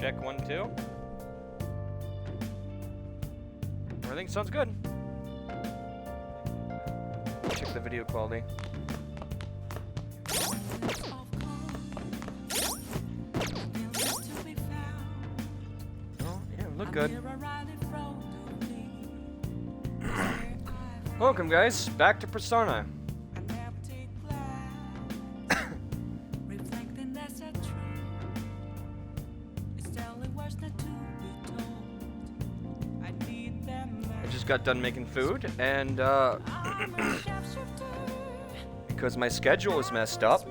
Check 1, 2. Everything sounds good. Check the video quality. Oh, yeah, look good. Welcome, guys, back to Persona. Got done making food, and because my schedule is messed up,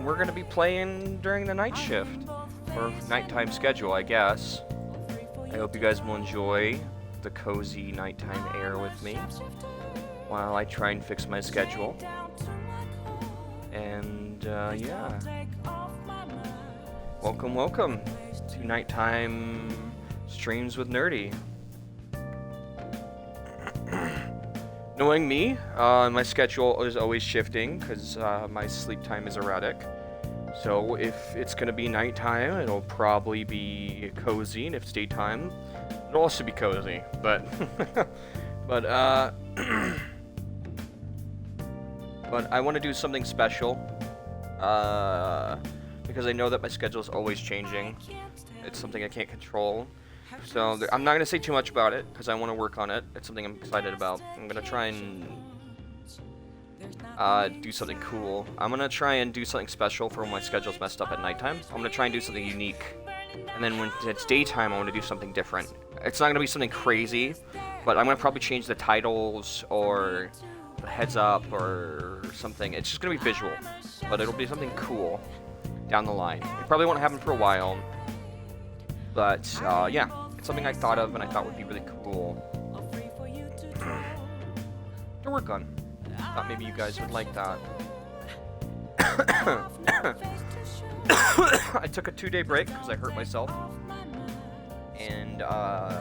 we're gonna be playing during the night shift, or nighttime schedule, I guess. I hope you guys will enjoy the cozy nighttime air with me while I try and fix my schedule. And yeah, welcome to nighttime streams with Nerdy. Knowing me, my schedule is always shifting because my sleep time is erratic. So if it's gonna be nighttime, it'll probably be cozy, and if it's daytime, it'll also be cozy. But, but I want to do something special because I know that my schedule is always changing. It's something I can't control. So I'm not going to say too much about it because I want to work on it. It's something I'm excited about. I'm going to try and do something cool. I'm going to try and do something special for when my schedule's messed up at nighttime. I'm going to try and do something unique. And then when it's daytime, I want to do something different. It's not going to be something crazy, but I'm going to probably change the titles or the heads up or something. It's just going to be visual, but it'll be something cool down the line. It probably won't happen for a while. But, yeah, it's something I thought of and I thought would be really cool to work on. Thought maybe you guys would like that. I took a 2-day break because I hurt myself. And, I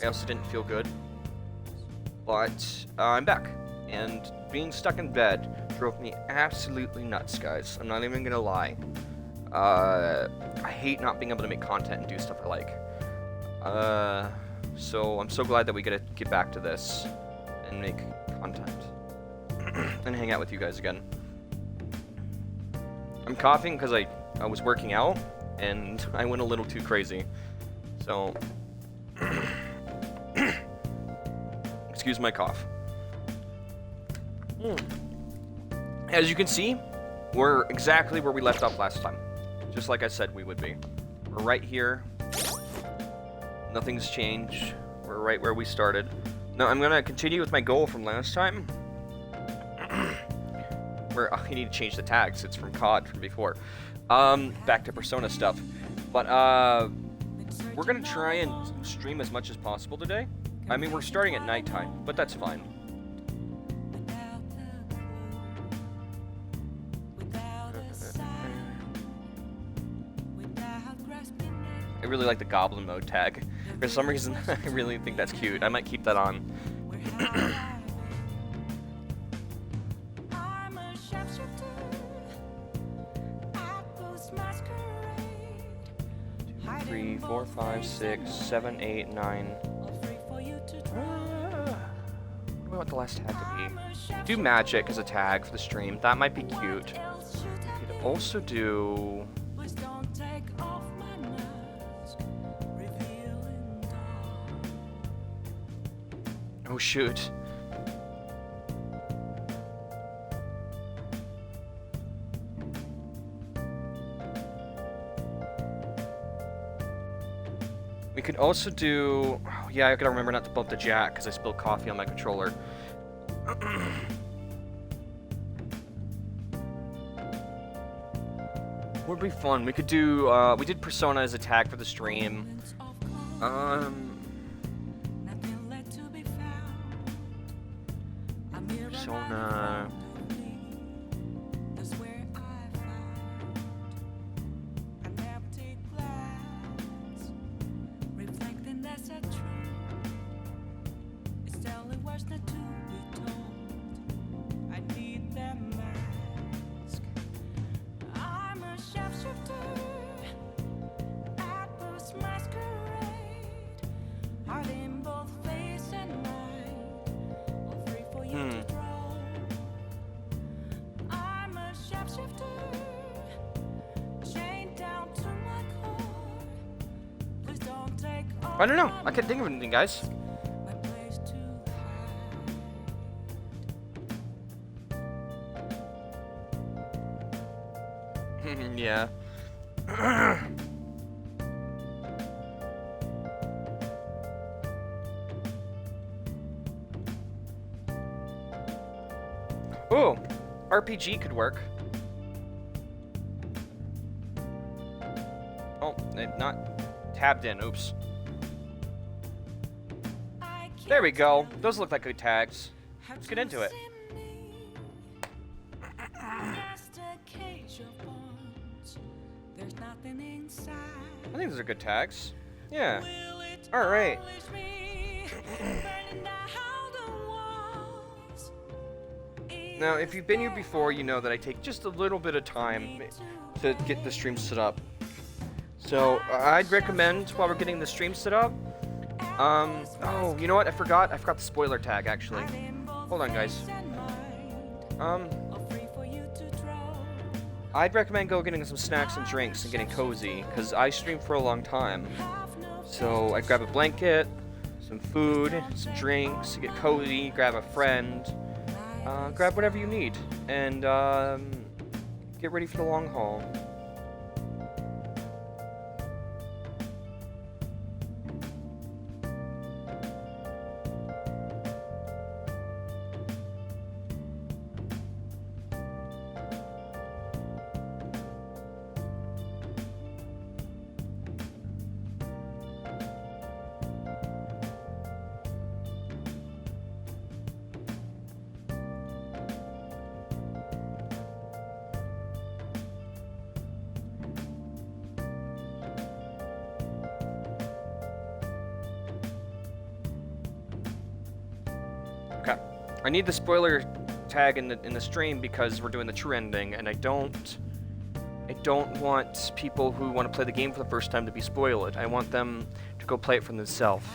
also didn't feel good. But, I'm back. And being stuck in bed drove me absolutely nuts, guys. I'm not even gonna lie. I hate not being able to make content and do stuff I like. So I'm so glad that we get to get back to this and make content and hang out with you guys again. I'm coughing because I was working out and I went a little too crazy. So excuse my cough. As you can see, we're exactly where we left off last time. Just like I said we would be. We're right here. Nothing's changed. We're right where we started. Now I'm gonna continue with my goal from last time. Where I need to change the tags. It's from COD from before. Back to Persona stuff. But we're gonna try and stream as much as possible today. I mean, we're starting at nighttime, but that's fine. I really like the goblin mode tag. For some reason, I really think that's cute. I might keep that on. 2, 3, 4, 5, 6, 7, 8, 9. What do I want the last tag to be? Do magic as a tag for the stream. That might be cute. We could also do... Oh shoot. We could also do... Oh, yeah, I gotta remember not to bump the jack because I spilled coffee on my controller. Would be fun. We could do... we did Persona as a tag for the stream. Persona... I don't know. I can't think of anything, guys. Yeah. Oh, RPG could work. Oh, not tabbed in. Oops. There we go. Those look like good tags. Let's get into it. I think those are good tags. Yeah. Alright. Now, if you've been here before, you know that I take just a little bit of time to get the stream set up. So, I'd recommend, while we're getting the stream set up, oh, you know what? I forgot the spoiler tag, actually. Hold on, guys. I'd recommend getting some snacks and drinks and getting cozy, because I stream for a long time. So I'd grab a blanket, some food, some drinks, get cozy, grab a friend, grab whatever you need, and get ready for the long haul. Okay. I need the spoiler tag in the stream because we're doing the true ending, and I don't want people who want to play the game for the first time to be spoiled. I want them to go play it for themselves.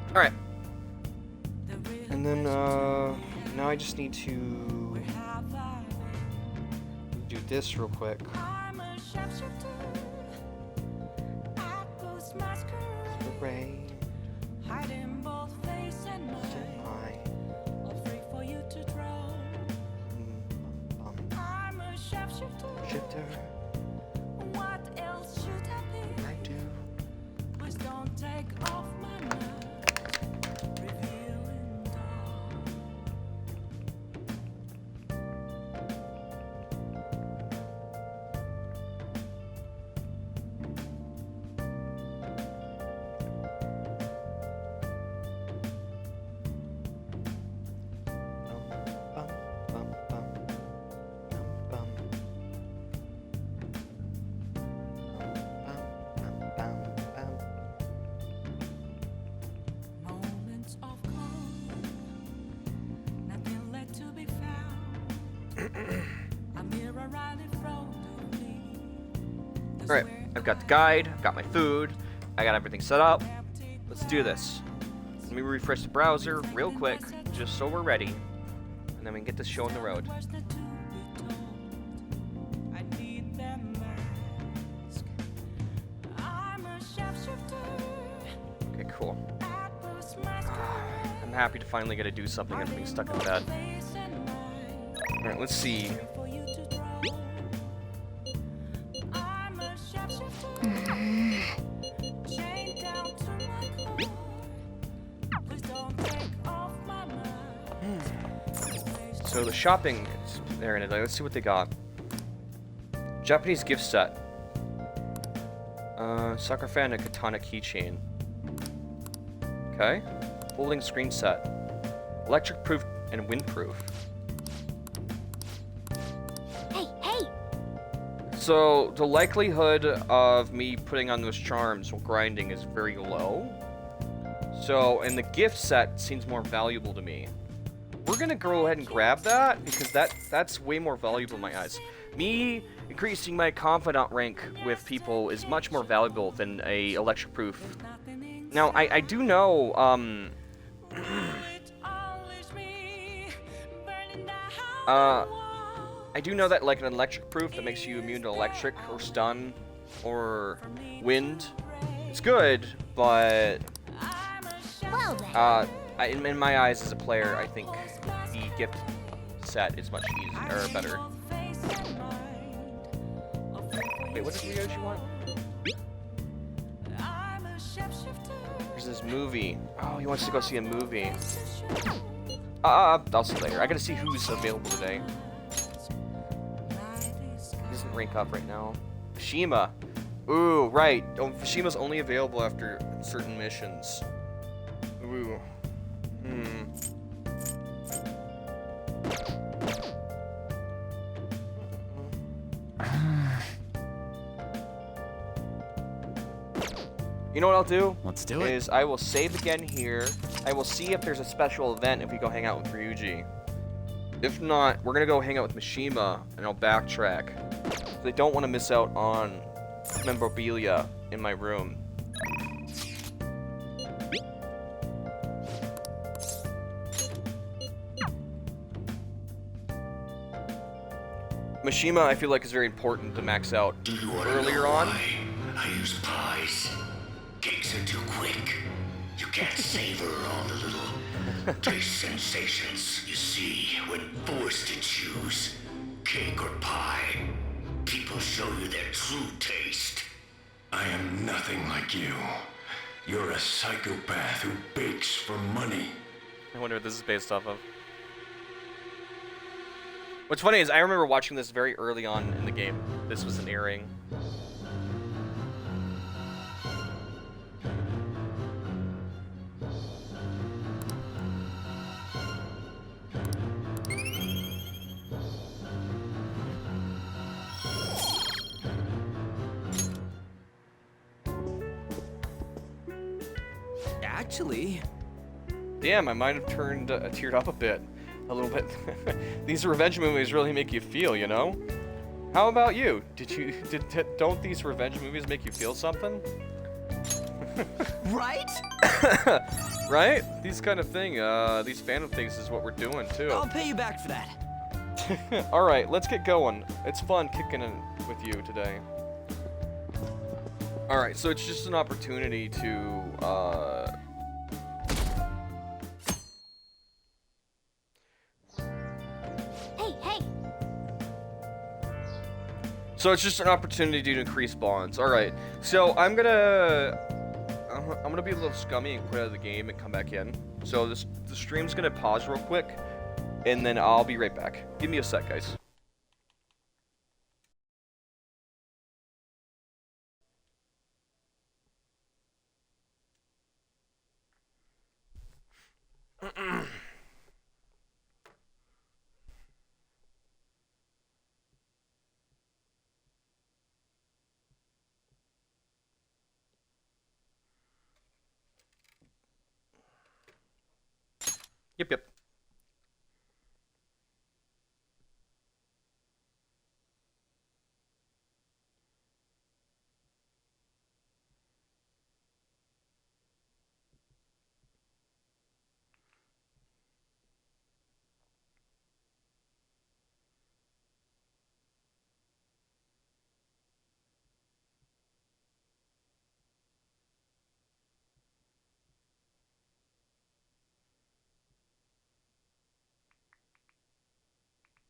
Alright. And then, now I just need to do this real quick. Hooray. Shifter. What else should I be? I do. Please don't take off my mind. Revealing Alright, I've got the guide, I've got my food, I got everything set up. Let's do this. Let me refresh the browser real quick, just so we're ready. And then we can get this show on the road. Okay, cool. I'm happy to finally get to do something after being stuck in bed. Alright, let's see. So the shopping is there in it. Let's see what they got. Japanese gift set. Soccer fan and katana keychain. Okay. Folding screen set. Electric proof and windproof. Hey! So the likelihood of me putting on those charms while grinding is very low. So, and the gift set seems more valuable to me. We're gonna go ahead and grab that because that's way more valuable in my eyes. Me increasing my confidant rank with people is much more valuable than a electric proof. Now, I do know, I do know that like an electric proof that makes you immune to electric or stun or wind, it's good, but Well then. in my eyes as a player, I think the gift set is much easier or better. Wait, what does Ryoji want? There's this movie. Oh, he wants to go see a movie. I'll see later. I gotta see who's available today. He doesn't rank up right now. Shima. Ooh, right. Oh, Shima's only available after certain missions. Ooh. You know what I'll do? Let's do it. Is I will save again here. I will see if there's a special event if we go hang out with Ryuji. If not, we're gonna go hang out with Mishima and I'll backtrack. I don't want to miss out on memorabilia in my room. Mishima, I feel like, is very important to max out earlier on. I use pies. Cakes are too quick. You can't savor all the little taste sensations you see when forced to choose cake or pie. People show you their true taste. I am nothing like you. You're a psychopath who bakes for money. I wonder what this is based off of. What's funny is I remember watching this very early on in the game. This was an airing. Actually, Damn, I might have turned teared up a little bit. These revenge movies really make you feel, you know? How about you? Don't these revenge movies make you feel something? right? Right? These kind of thing, these fandom things is what we're doing too. I'll pay you back for that. All right, let's get going. It's fun kicking it with you today. All right, so it's just an opportunity to Hey. So it's just an opportunity to increase bonds. All right. So I'm gonna be a little scummy and quit out of the game and come back in. So the stream's gonna pause real quick, and then I'll be right back. Give me a sec, guys. Yep.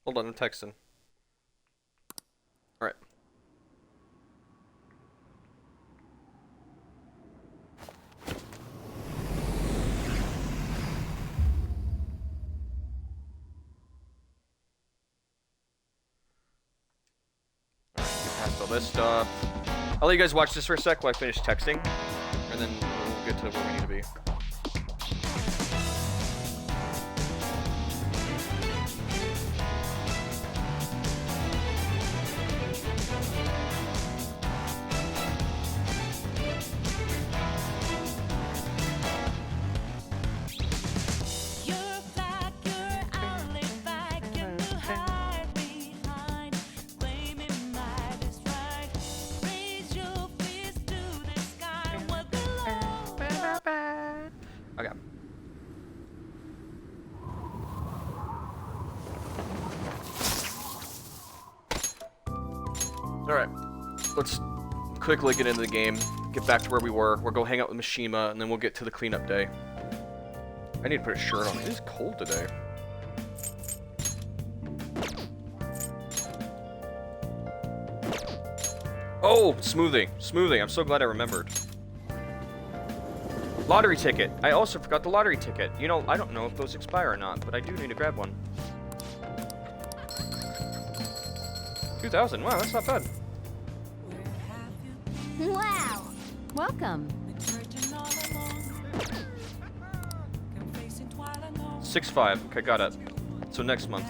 Hold on, I'm texting. All right. Past all this stuff. I'll let you guys watch this for a sec while I finish texting, and then we'll get to where we need to be. Alright, let's quickly get into the game, get back to where we were. We'll go hang out with Mishima, and then we'll get to the cleanup day. I need to put a shirt on. It is cold today. Oh, smoothie. Smoothie. I'm so glad I remembered. Lottery ticket. I also forgot the lottery ticket. You know, I don't know if those expire or not, but I do need to grab one. 2,000. Wow, that's not bad. Wow. Welcome. 6.5. Okay, got it. So next month.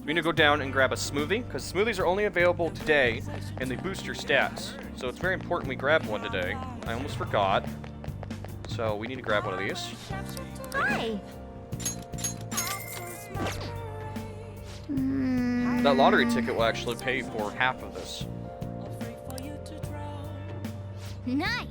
We need to go down and grab a smoothie, because smoothies are only available today, and they boost your stats. So it's very important we grab one today. I almost forgot. So we need to grab one of these. Hi. That lottery ticket will actually pay for half of this. Nice.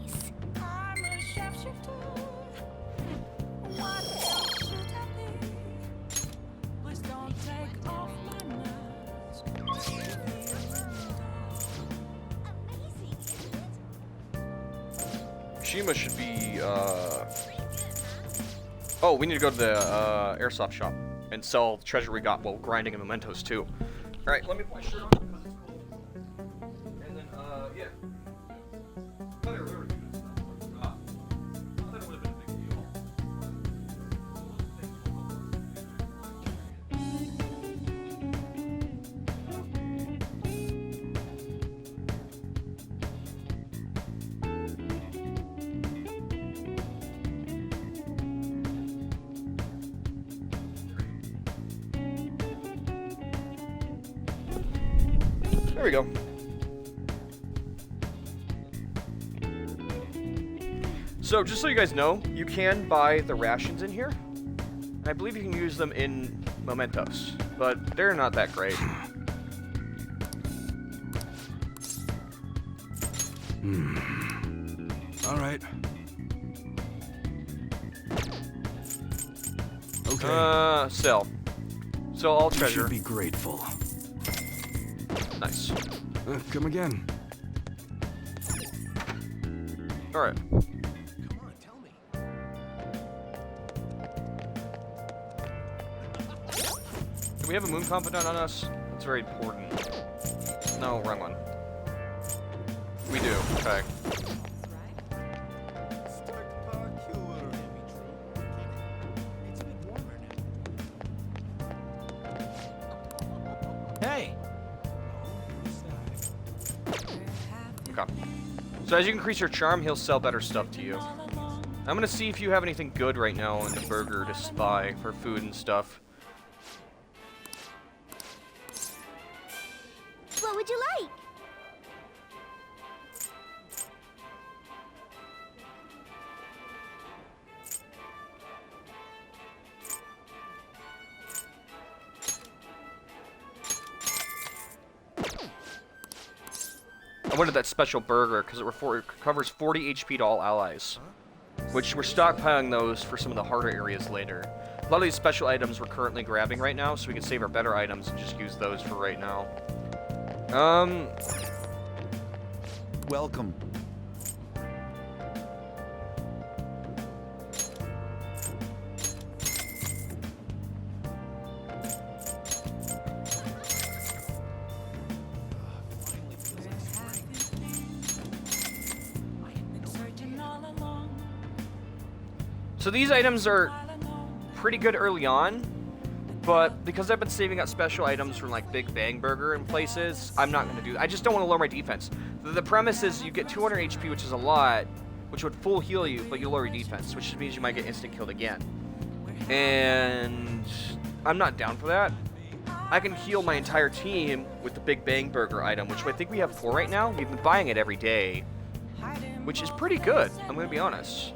Shima should be, Oh, we need to go to the, airsoft shop and sell the treasure we got while grinding in mementos, too. Alright, let me put my shirt on because it's cold. And then, yeah. I thought I remembered doing this stuff. I forgot. I thought it would have been a big deal. There we go. So, just so you guys know, you can buy the rations in here. And I believe you can use them in mementos, but they're not that great. All right. Okay. Sell. Sell all You treasure. should be grateful. Nice. Come again. Alright. Come on, tell me. Do we have a moon confidant on us? That's very important. No, wrong one. We do. Okay. Hey. Okay. So as you increase your charm, he'll sell better stuff to you. I'm gonna see if you have anything good right now in the burger to buy for food and stuff. What would you like? I wanted that special burger because it covers 40 HP to all allies, which we're stockpiling those for some of the harder areas later. A lot of these special items we're currently grabbing right now, so we can save our better items and just use those for right now. Welcome. So these items are pretty good early on, but because I've been saving up special items from like Big Bang Burger and places, I'm not going to do that. I just don't want to lower my defense. The premise is you get 200 HP, which is a lot, which would full heal you, but you lower your defense, which means you might get instant killed again. And I'm not down for that. I can heal my entire team with the Big Bang Burger item, which I think we have 4 right now. We've been buying it every day, which is pretty good, I'm going to be honest.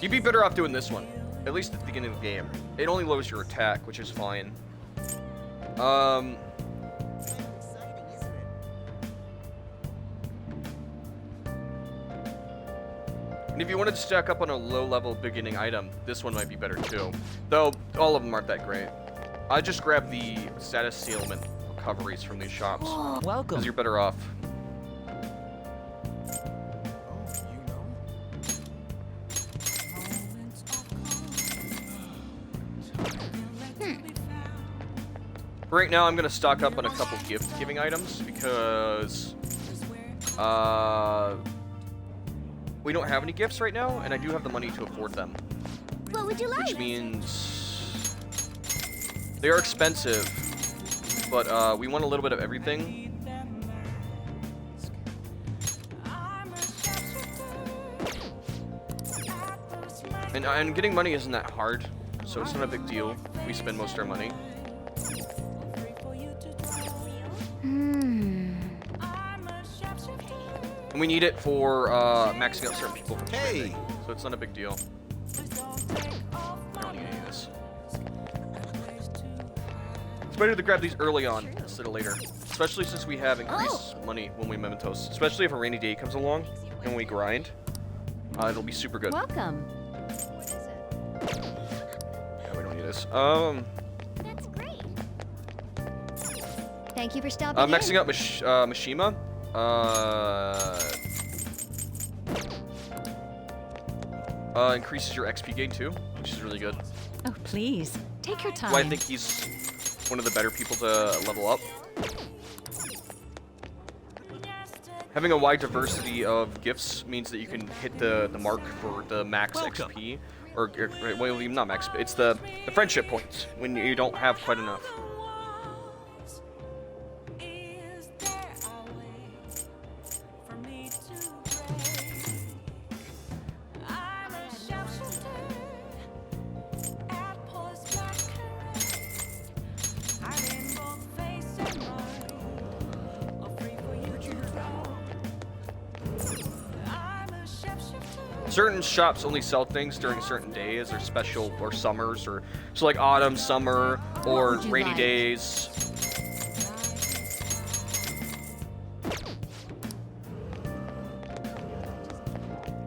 You'd be better off doing this one, at least at the beginning of the game. It only lowers your attack, which is fine. And if you wanted to stack up on a low-level beginning item, this one might be better too. Though, all of them aren't that great. I just grabbed the status sealment recoveries from these shops. Welcome. Because you're better off. Right now, I'm gonna stock up on a couple gift-giving items because we don't have any gifts right now, and I do have the money to afford them, What would you like? which means they are expensive, but we want a little bit of everything. And getting money isn't that hard, so it's not a big deal. We spend most of our money. And we need it for maxing out certain people from streaming, so it's not a big deal. I don't need any of this. It's better to grab these early on instead of later, especially since we have increased money when we mementos. Especially if a rainy day comes along and we grind, it'll be super good. Welcome. Yeah, we don't need this. That's great. Thank you for stopping Maxing in. out Mishima. Increases your XP gain too, which is really good. Oh, please. Take your time. Well, I think he's one of the better people to level up. Having a wide diversity of gifts means that you can hit the mark for the max XP, or well, even not max, but it's the friendship points when you don't have quite enough. Certain shops only sell things during certain days or special or summers or so like autumn, summer, or would you rainy like? days.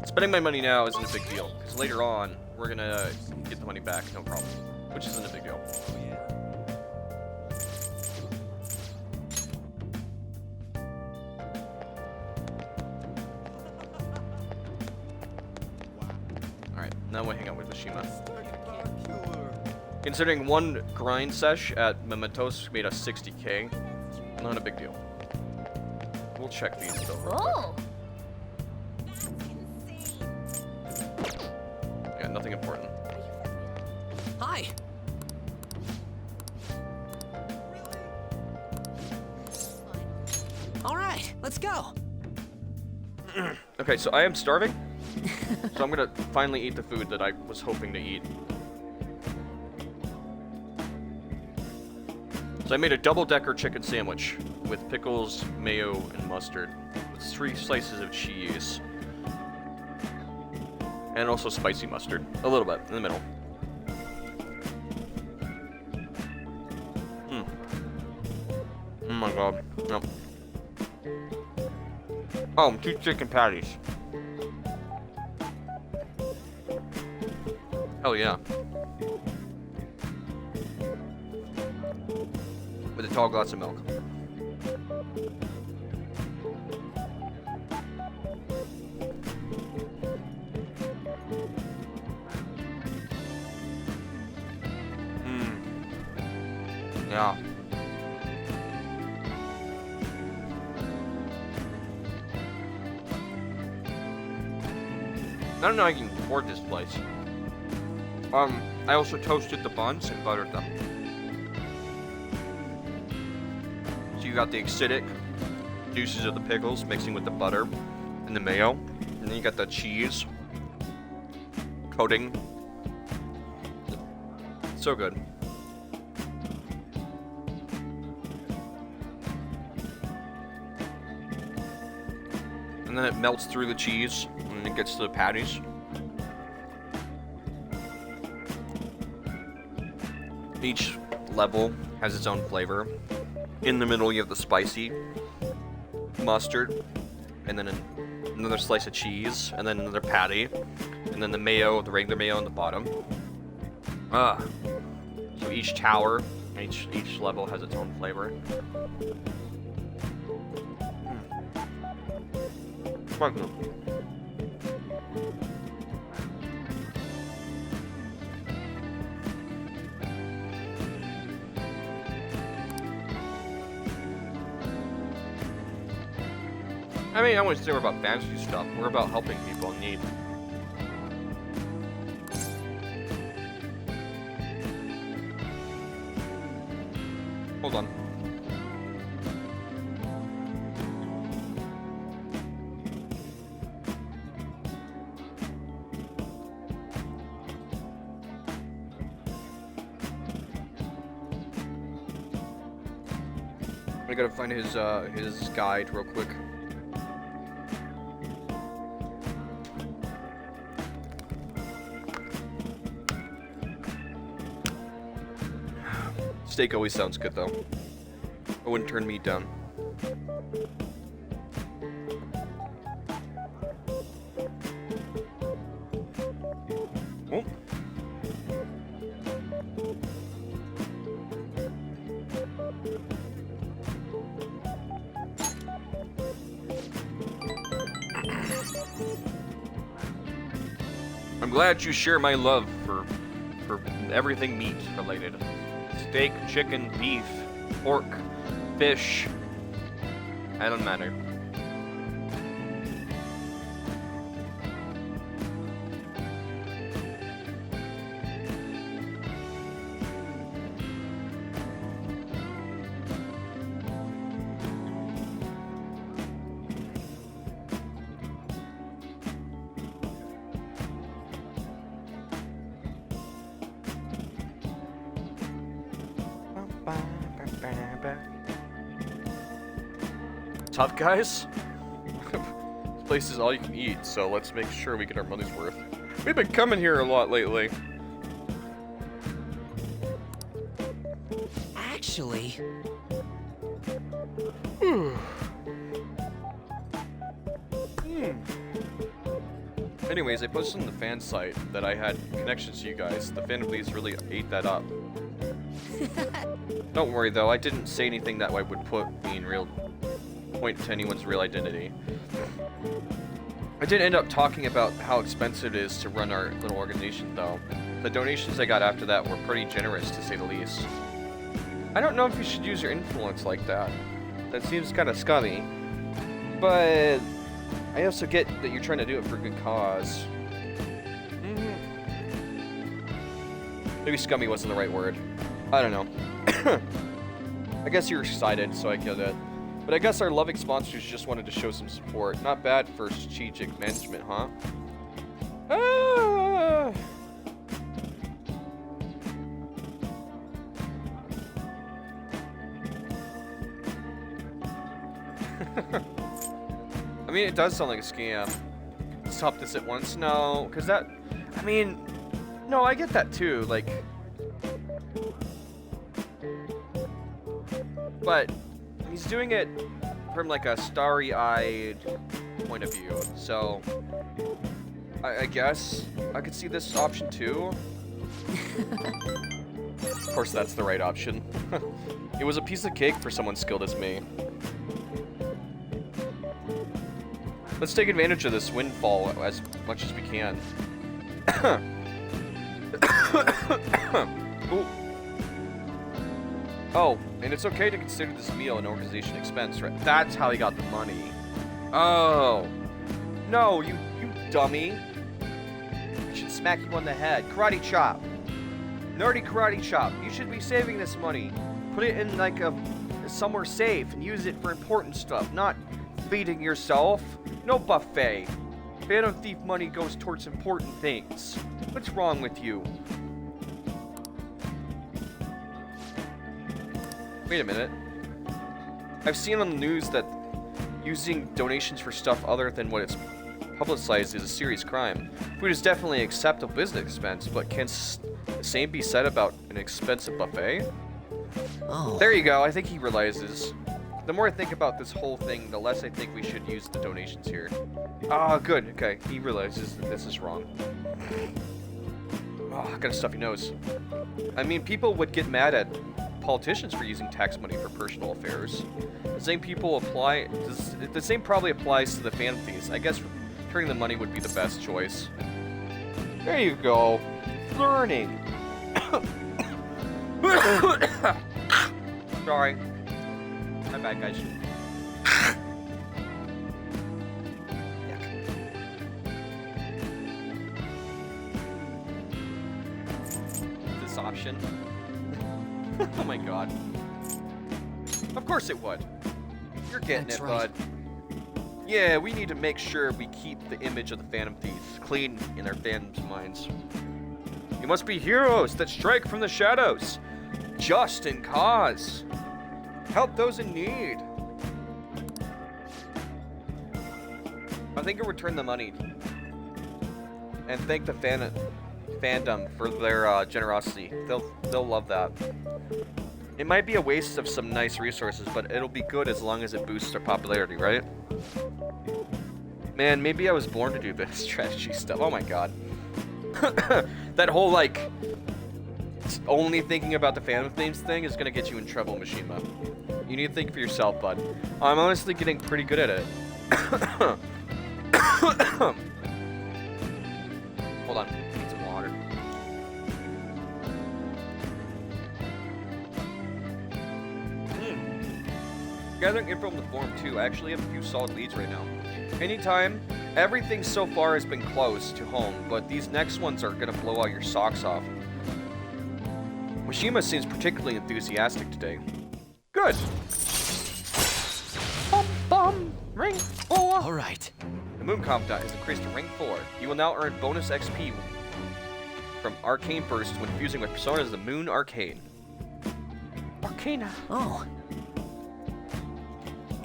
Spending my money now isn't a big deal because later on we're gonna get the money back, no problem, which isn't a big deal. Now we hang out with Mishima. Considering one grind sesh at Mementos made us 60k, not a big deal. We'll check these though. Real Oh. quick. Yeah, nothing important. Hi. All right, let's go. Okay, so I am starving, so I'm gonna finally eat the food that I was hoping to eat. So I made a double-decker chicken sandwich with pickles, mayo, and mustard, with 3 slices of cheese, and also spicy mustard, a little bit in the middle. Oh my god. Yep. Oh, 2 chicken patties. Hell yeah. With a tall glass of milk. Yeah. I don't know how I can afford this place. I also toasted the buns and buttered them. So you got the acidic juices of the pickles mixing with the butter and the mayo. And then you got the cheese coating. So good. And then it melts through the cheese and it gets to the patties. Each level has its own flavor. In the middle, you have the spicy mustard, and then another slice of cheese, and then another patty, and then the mayo, the regular mayo on the bottom. So each tower, each level has its own flavor. Quite good. I mean, I wouldn't say we're about fantasy stuff. We're about helping people in need. Hold on. I gotta find his guide real quick. Steak always sounds good though. I wouldn't turn meat down. Oh. I'm glad you share my love for everything meat related. Steak, chicken, beef, pork, fish. I don't matter. Tough guys? This place is all you can eat, so let's make sure we get our money's worth. We've been coming here a lot lately. Actually, Anyways, I posted on the fan site that I had connections to you guys. The fan please really ate that up. Don't worry though, I didn't say anything that would put me in real point to anyone's real identity. I did end up talking about how expensive it is to run our little organization though. The donations I got after that were pretty generous to say the least. I don't know if you should use your influence like that. That seems kind of scummy. But I also get that you're trying to do it for a good cause. Maybe scummy wasn't the right word. I don't know. I guess you're excited, so I get it. But I guess our loving sponsors just wanted to show some support. Not bad for strategic management, huh? Ah. I mean, it does sound like a scam. Stop this at once. No, because that... I mean... No, I get that too. Like... But... He's doing it from like a starry-eyed point of view, so I guess I could see this option too. Of course that's the right option. It was a piece of cake for someone skilled as me. Let's take advantage of this windfall as much as we can. Ooh. Oh, and it's okay to consider this meal an organization expense, right? That's how he got the money. Oh. No, you dummy. I should smack you on the head. Karate chop. Nerdy karate chop. You should be saving this money. Put it in like somewhere safe and use it for important stuff, not feeding yourself. No buffet. Phantom Thief money goes towards important things. What's wrong with you? Wait a minute. I've seen on the news that using donations for stuff other than what it's publicized is a serious crime. Food is definitely an acceptable business expense, but can the same be said about an expensive buffet? Oh. There you go. I think he realizes. The more I think about this whole thing, the less I think we should use the donations here. Ah, good. Okay, he realizes that this is wrong. Oh, I got a stuffy nose. I mean, people would get mad at politicians for using tax money for personal affairs. The same the same probably applies to the fan fees. I guess returning the money would be the best choice. There you go. Learning. Sorry. My bad, guys. This option. Oh my god. Of course it would. You're getting That's it, right. bud. Yeah, we need to make sure we keep the image of the Phantom Thieves clean in their fans' minds. You must be heroes that strike from the shadows. Just in cause. Help those in need. I think I'll return the money. And thank the fandom for their generosity. They'll love that. It might be a waste of some nice resources, but it'll be good as long as it boosts our popularity, right? Man, maybe I was born to do this strategy stuff. Oh my god. That whole, like, only thinking about the Phantom Themes thing is gonna get you in trouble, Mishima. You need to think for yourself, bud. I'm honestly getting pretty good at it. Hold on. Need some water. Gathering info from the forum too. I actually have a few solid leads right now. Anytime, everything so far has been close to home, but these next ones are gonna blow all your socks off. Mishima seems particularly enthusiastic today. Good. Bum bum. Ring 4. All right. The Moon Confidant is increased to rank 4. You will now earn bonus XP from Arcane Burst when fusing with personas of the Moon Arcane. Arcana. Oh.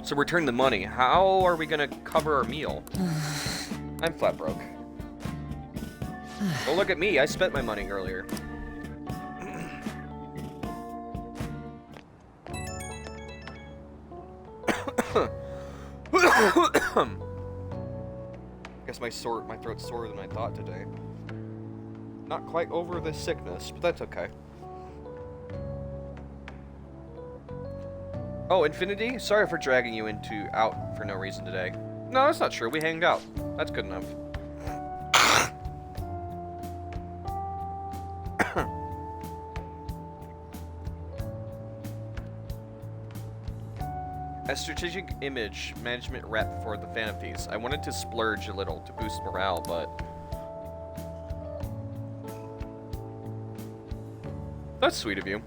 So return the money. How are we gonna cover our meal? I'm flat broke. Well, look at me. I spent my money earlier. Guess my throat's sore than I thought today. Not quite over the sickness, but that's okay. Oh, Infinity? Sorry for dragging you out for no reason today. No, that's not true. We hanged out. That's good enough. As strategic image management rep for the Phantom Thieves, I wanted to splurge a little to boost morale, but that's sweet of you.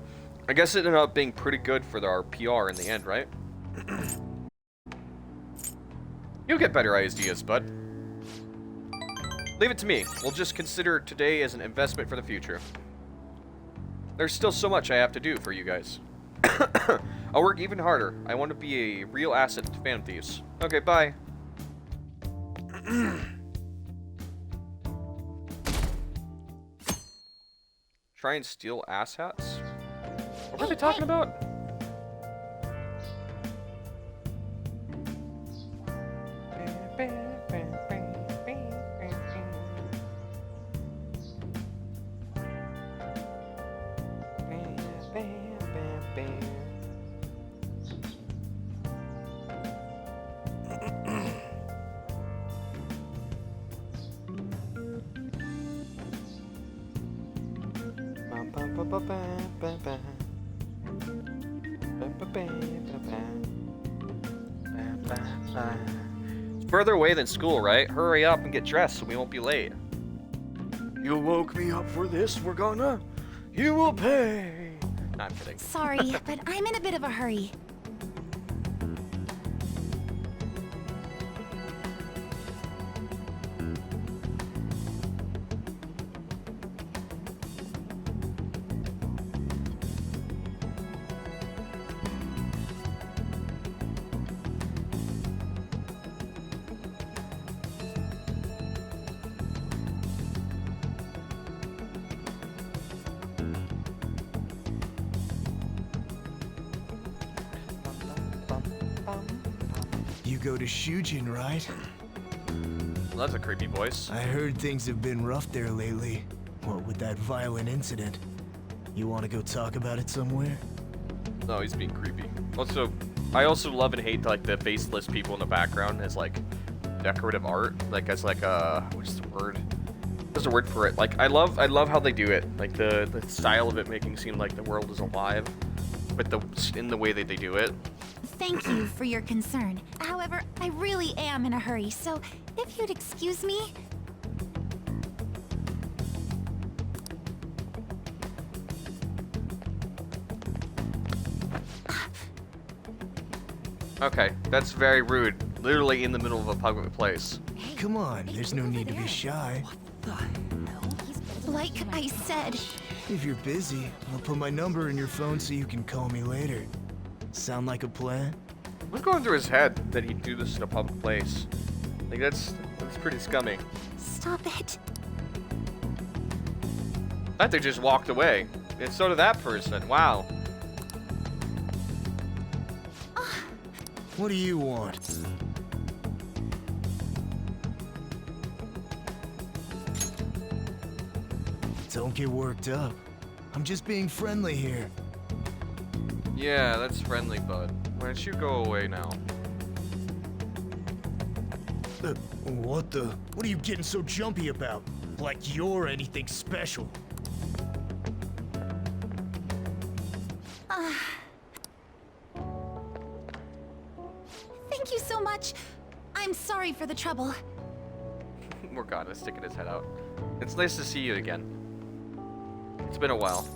I guess it ended up being pretty good for our PR in the end, right? You'll get better ideas, bud. Leave it to me. We'll just consider today as an investment for the future. There's still so much I have to do for you guys. I'll work even harder. I want to be a real asset to Phantom Thieves. Okay, bye. Try and steal asshats? What were they talking about? It's further away than school, right? Hurry up and get dressed so we won't be late. You woke me up for this, you will pay. Nah, I'm kidding. Sorry, but I'm in a bit of a hurry. go to Shujin, right? Well, that's a creepy voice. I heard things have been rough there lately. What with that violent incident? You want to go talk about it somewhere? No, he's being creepy. Also, I also love and hate like the faceless people in the background as like decorative art, like as like what's the word? There's a word for it. Like I love how they do it. Like the style of it making it seem like the world is alive, but in the way that they do it. Thank you for your concern. However, I really am in a hurry, so if you'd excuse me. Okay, that's very rude. Literally in the middle of a public place. Come on, there's no need to be shy. Like I said, If you're busy, I'll put my number in your phone so you can call me later. Sound like a plan? What's going through his head that he'd do this in a public place? Like that's pretty scummy. stop it. That they just walked away. And so did that person. Wow. What do you want? Don't get worked up. I'm just being friendly here. Yeah, that's friendly, bud. Why don't you go away now? What the? What are you getting so jumpy about? Like you're anything special. Thank you so much. I'm sorry for the trouble. Morgana's sticking his head out. It's nice to see you again. It's been a while.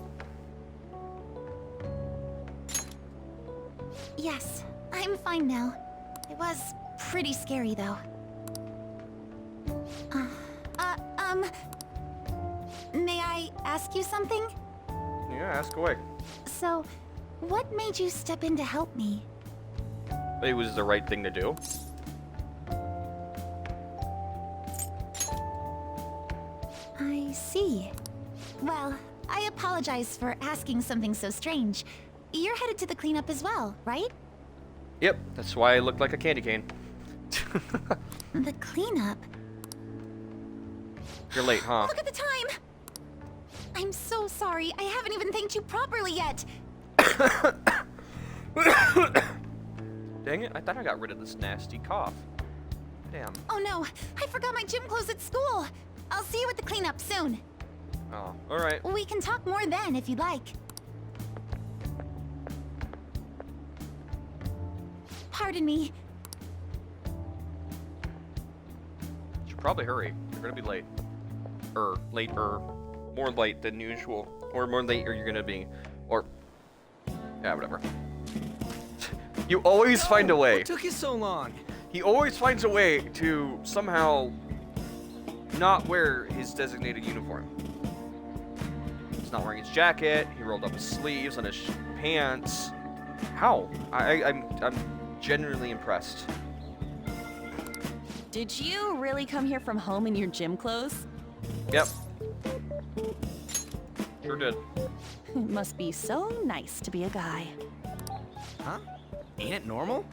Yes, I'm fine now. It was pretty scary, though. May I ask you something? Yeah, ask away. So, what made you step in to help me? It was the right thing to do. I see. Well, I apologize for asking something so strange. You're headed to the cleanup as well, right? Yep, that's why I look like a candy cane. The cleanup? You're late, huh? Look at the time! I'm so sorry. I haven't even thanked you properly yet. Dang it, I thought I got rid of this nasty cough. Damn. Oh no, I forgot my gym clothes at school. I'll see you at the cleanup soon. Oh, alright. We can talk more then if you'd like. Pardon me. Should probably hurry. You're gonna be late. Later. More late than usual. Or more later you're gonna be. Or. Yeah, whatever. You always find a way. What took you so long? He always finds a way to somehow not wear his designated uniform. He's not wearing his jacket. He rolled up his sleeves on his pants. How? I'm genuinely impressed. Did you really come here from home in your gym clothes? Yep. Sure did. It must be so nice to be a guy. Huh? Ain't it normal?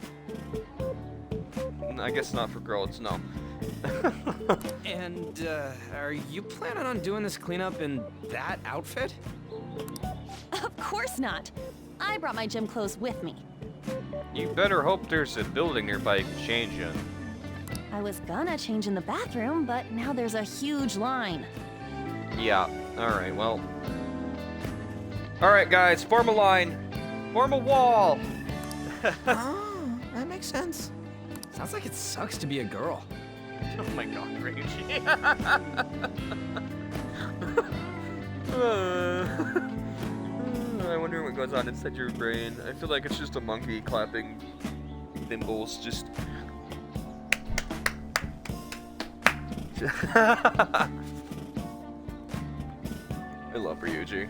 I guess not for girls, no. And, are you planning on doing this cleanup in that outfit? Of course not. I brought my gym clothes with me. You better hope there's a building nearby you can change in. I was gonna change in the bathroom, but now there's a huge line. Yeah, alright, well. Alright, guys, form a line. Form a wall. Oh, that makes sense. Sounds like it sucks to be a girl. Oh my god, Rage. I wonder what goes on inside your brain. I feel like it's just a monkey clapping thimbles, just. I love Ryuji.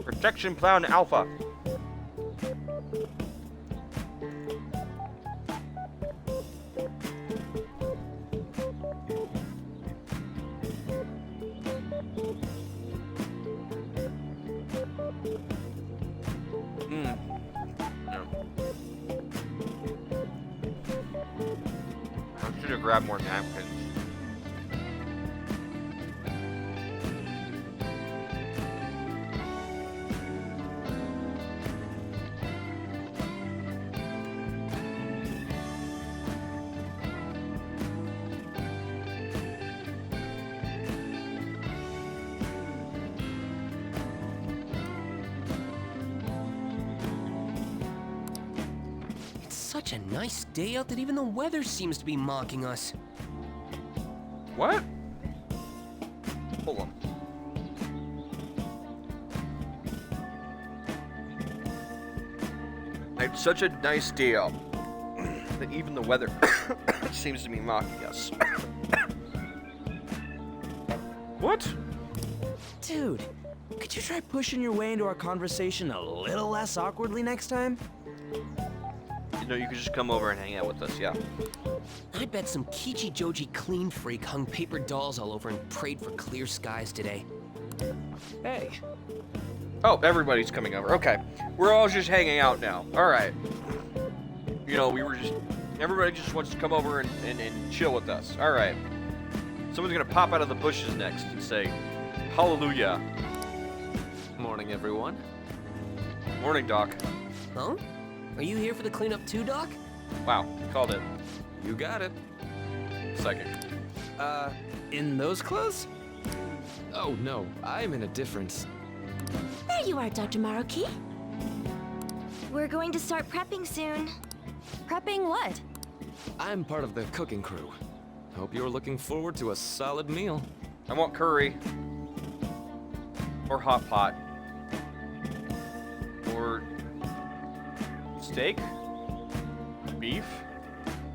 Protection Plan Alpha. No. I should have grabbed more napkins. It's such a nice day out that even the weather seems to be mocking us. What? Hold on. It's such a nice day out that even the weather seems to be mocking us. What? Dude, could you try pushing your way into our conversation a little less awkwardly next time? You know, you could just come over and hang out with us, yeah. I bet some Kichi Joji clean freak hung paper dolls all over and prayed for clear skies today. Hey, Oh, everybody's coming over. Okay. We're all just hanging out now. Alright. You know, everybody just wants to come over and chill with us. Alright. Someone's gonna pop out of the bushes next and say, Hallelujah. Morning, everyone. Morning, Doc. Huh? Are you here for the cleanup too, Doc? Wow, called it. You got it. Psychic. in those clothes? Oh, no, I'm in a different... There you are, Dr. Maruki. We're going to start prepping soon. Prepping what? I'm part of the cooking crew. Hope you're looking forward to a solid meal. I want curry. Or hot pot. Or steak? Beef?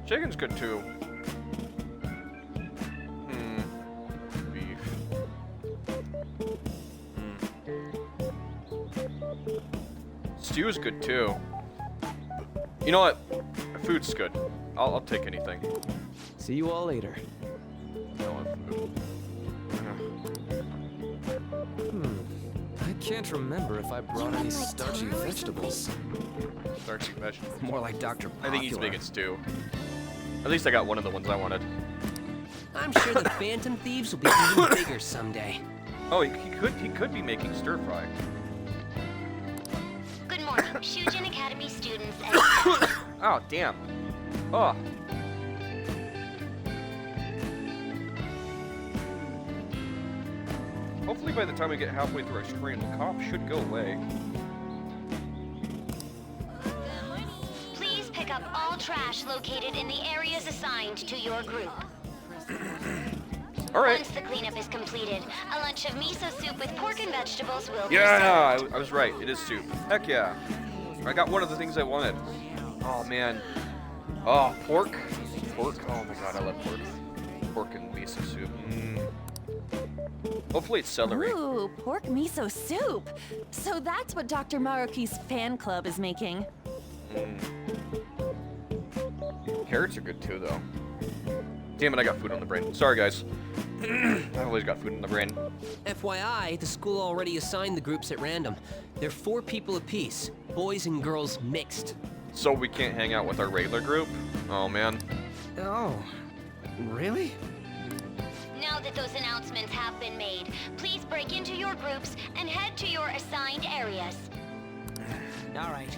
Chicken's good too. Beef. Stew's good too. You know what? Food's good. I'll take anything. See you all later. I want food. I can't remember if I brought any starchy vegetables. Starchy vegetables. More like Dr. I think he's Popular. big as stew. At least I got one of the ones I wanted. I'm sure the Phantom Thieves will be even bigger someday. Oh, he could be making stir fry. Good morning, Shujin Academy students and Oh, damn. Oh. Hopefully by the time we get halfway through our stream, the cough should go away. please pick up all trash located in the areas assigned to your group. Alright. Once the cleanup is completed, a lunch of miso soup with pork and vegetables will be Yeah, served. I was right. It is soup. Heck yeah. I got one of the things I wanted. Oh, man. Oh, pork. Pork. Oh, my God, I love pork. Pork and miso soup. Hopefully it's celery. Ooh, pork miso soup. So that's what Dr. Maruki's fan club is making. Carrots are good too, though. Damn it, I got food on the brain. Sorry, guys. I always got food on the brain. FYI, the school already assigned the groups at random. They're 4 people apiece, boys and girls mixed. So we can't hang out with our regular group? Oh, man. Oh, really? Now that those announcements have been made, please break into your groups and head to your assigned areas. All right,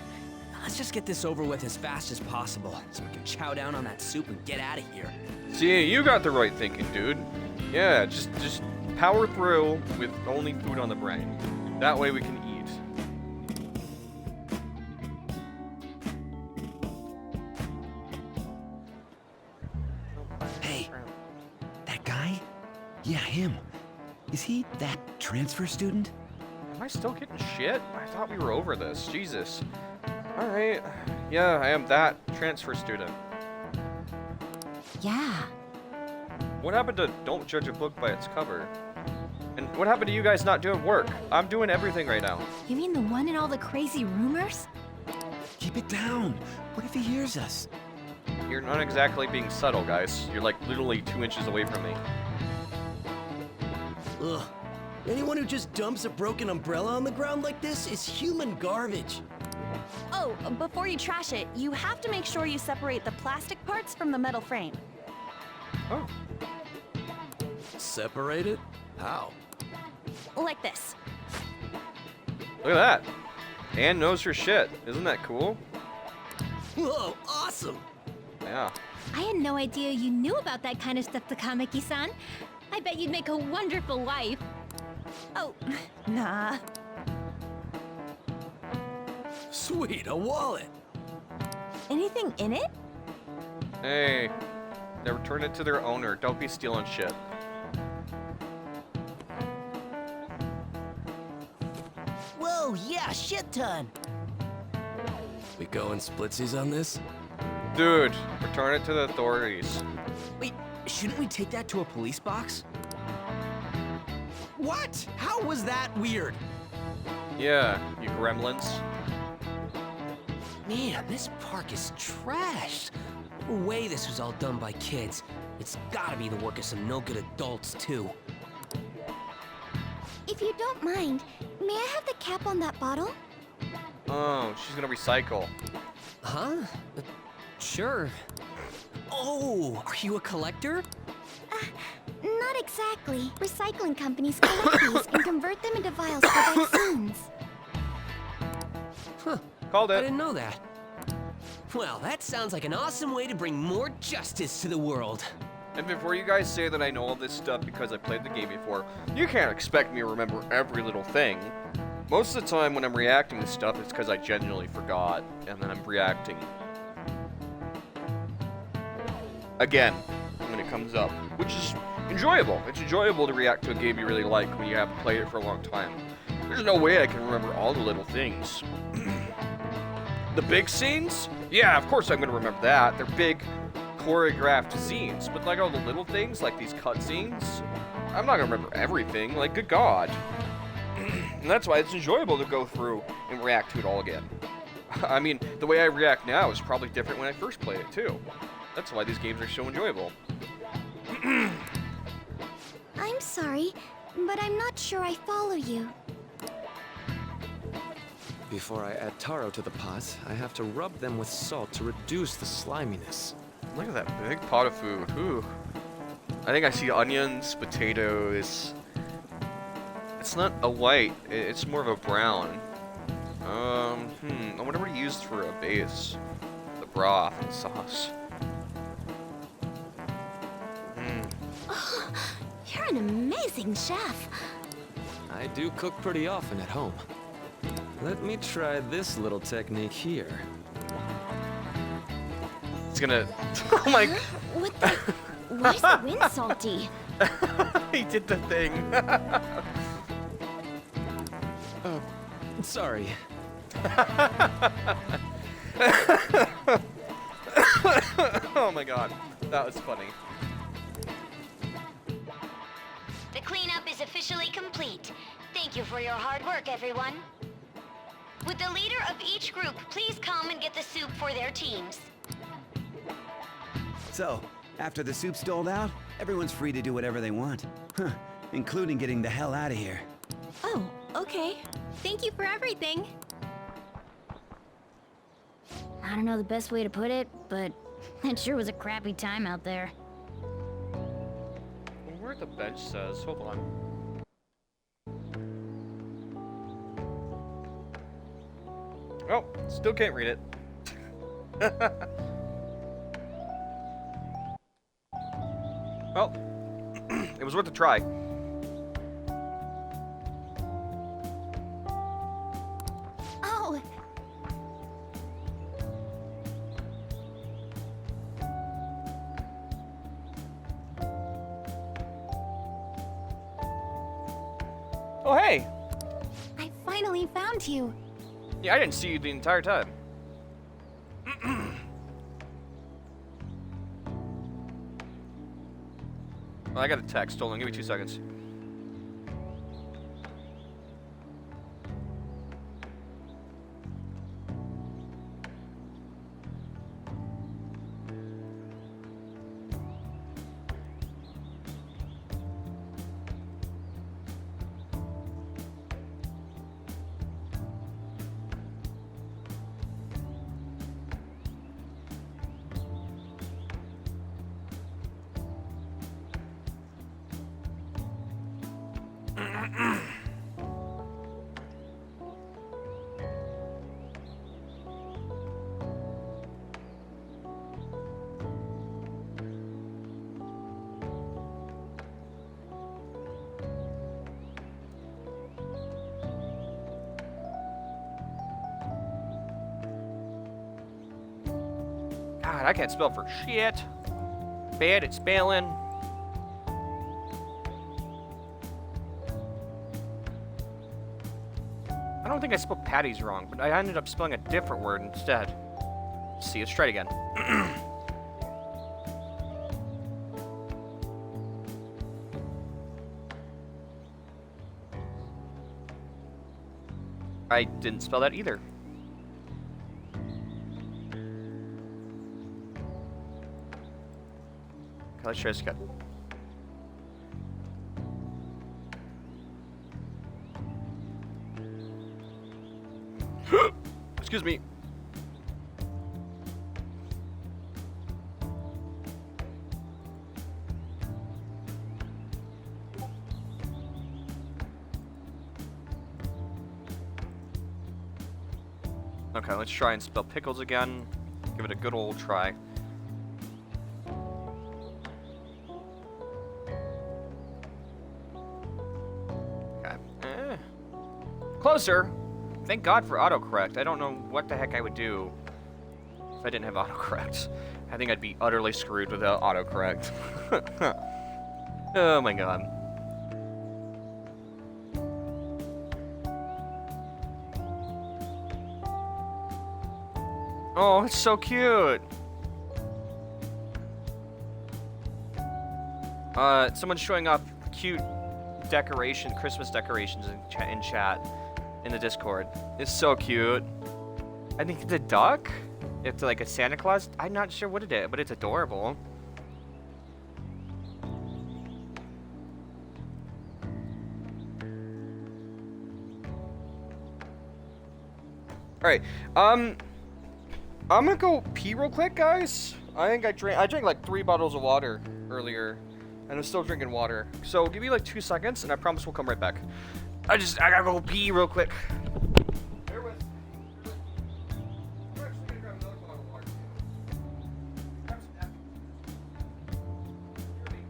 let's just get this over with as fast as possible so we can chow down on that soup and get out of here. See, you got the right thinking, dude. Yeah, just power through with only food on the brain. That way we can eat. Hey, that guy? Yeah, him. Is he that transfer student? Am I still getting shit? I thought we were over this. Jesus. Alright. Yeah, I am that transfer student. Yeah. What happened to don't judge a book by its cover? And what happened to you guys not doing work? I'm doing everything right now. You mean the one in all the crazy rumors? Keep it down. What if he hears us? You're not exactly being subtle, guys. You're like literally 2 inches away from me. Ugh. Anyone who just dumps a broken umbrella on the ground like this is human garbage. Oh, before you trash it, you have to make sure you separate the plastic parts from the metal frame. Oh. Separate it? How? Like this. Look at that. Anne knows her shit. Isn't that cool? Whoa, awesome! Yeah. I had no idea you knew about that kind of stuff, Takamaki-san. I bet you'd make a wonderful wife. Oh, nah. Sweet, a wallet! Anything in it? Hey. They returned it to their owner. Don't be stealing shit. Whoa, yeah, shit ton. We going splitsies on this? Dude, return it to the authorities. Wait, shouldn't we take that to a police box? What? How was that weird? Yeah, you gremlins. Man, this park is trashed. No way this was all done by kids. It's gotta be the work of some no-good adults, too. If you don't mind, may I have the cap on that bottle? Oh, she's gonna recycle. Huh? Sure. Oh, are you a collector? Not exactly. Recycling companies collect these and convert them into vials for vaccines. Huh. Called I it. didn't know that. Well, that sounds like an awesome way to bring more justice to the world. And before you guys say that I know all this stuff because I played the game before, you can't expect me to remember every little thing. Most of the time when I'm reacting to stuff, it's because I genuinely forgot, and then I'm reacting again when it comes up, which is enjoyable. It's enjoyable to react to a game you really like when you haven't played it for a long time. There's no way I can remember all the little things. The big scenes? Yeah, of course I'm gonna remember that. They're big, choreographed scenes, but like all the little things, like these cutscenes, I'm not gonna remember everything. Like, good God. And that's why it's enjoyable to go through and react to it all again. I mean, the way I react now is probably different when I first played it too. That's why these games are so enjoyable. I'm sorry, but I'm not sure I follow you. Before I add taro to the pots, I have to rub them with salt to reduce the sliminess. Look at that big pot of food. Ooh. I think I see onions, potatoes. It's not a white, it's more of a brown. I wonder what he used for a base. The broth and sauce. You're an amazing chef. I do cook pretty often at home. Let me try this little technique here. It's gonna. Oh my. What the? Why's the wind salty? He did the thing. Sorry. Oh my god, that was funny. The cleanup is officially complete. Thank you for your hard work, everyone. Would the leader of each group please come and get the soup for their teams? So, after the soup's doled out, everyone's free to do whatever they want. Huh, including getting the hell out of here. Oh, okay. Thank you for everything. I don't know the best way to put it, but it sure was a crappy time out there. Where the bench says, hold on. Oh, still can't read it. Well, it was worth a try. Oh, Oh, hey! I finally found you. Yeah, I didn't see you the entire time. Well, I got a text. Hold on, give me 2 seconds. God, I can't spell for shit. Bad at spelling. I don't think I spelled patties wrong, but I ended up spelling a different word instead. Let's see, let's try it again. I didn't spell that either. Okay, let's try this again. Excuse me. Okay, let's try and spell pickles again. Give it a good old try. Okay. Closer! Thank God for autocorrect. I don't know what the heck I would do if I didn't have autocorrect. I think I'd be utterly screwed without autocorrect. Oh my god. Oh, it's so cute. Someone's showing up cute decoration, Christmas decorations in chat in the Discord. It's so cute. I think it's a duck. It's like a Santa Claus. I'm not sure what it is, but it's adorable. All right. I'm gonna go pee real quick, guys. I think I drank like 3 bottles of water earlier, and I'm still drinking water. So give me like 2 seconds, and I promise we'll come right back. I gotta go pee real quick. Bear with. We're actually gonna grab another bottle of water. Grab some napkins. Here, mate.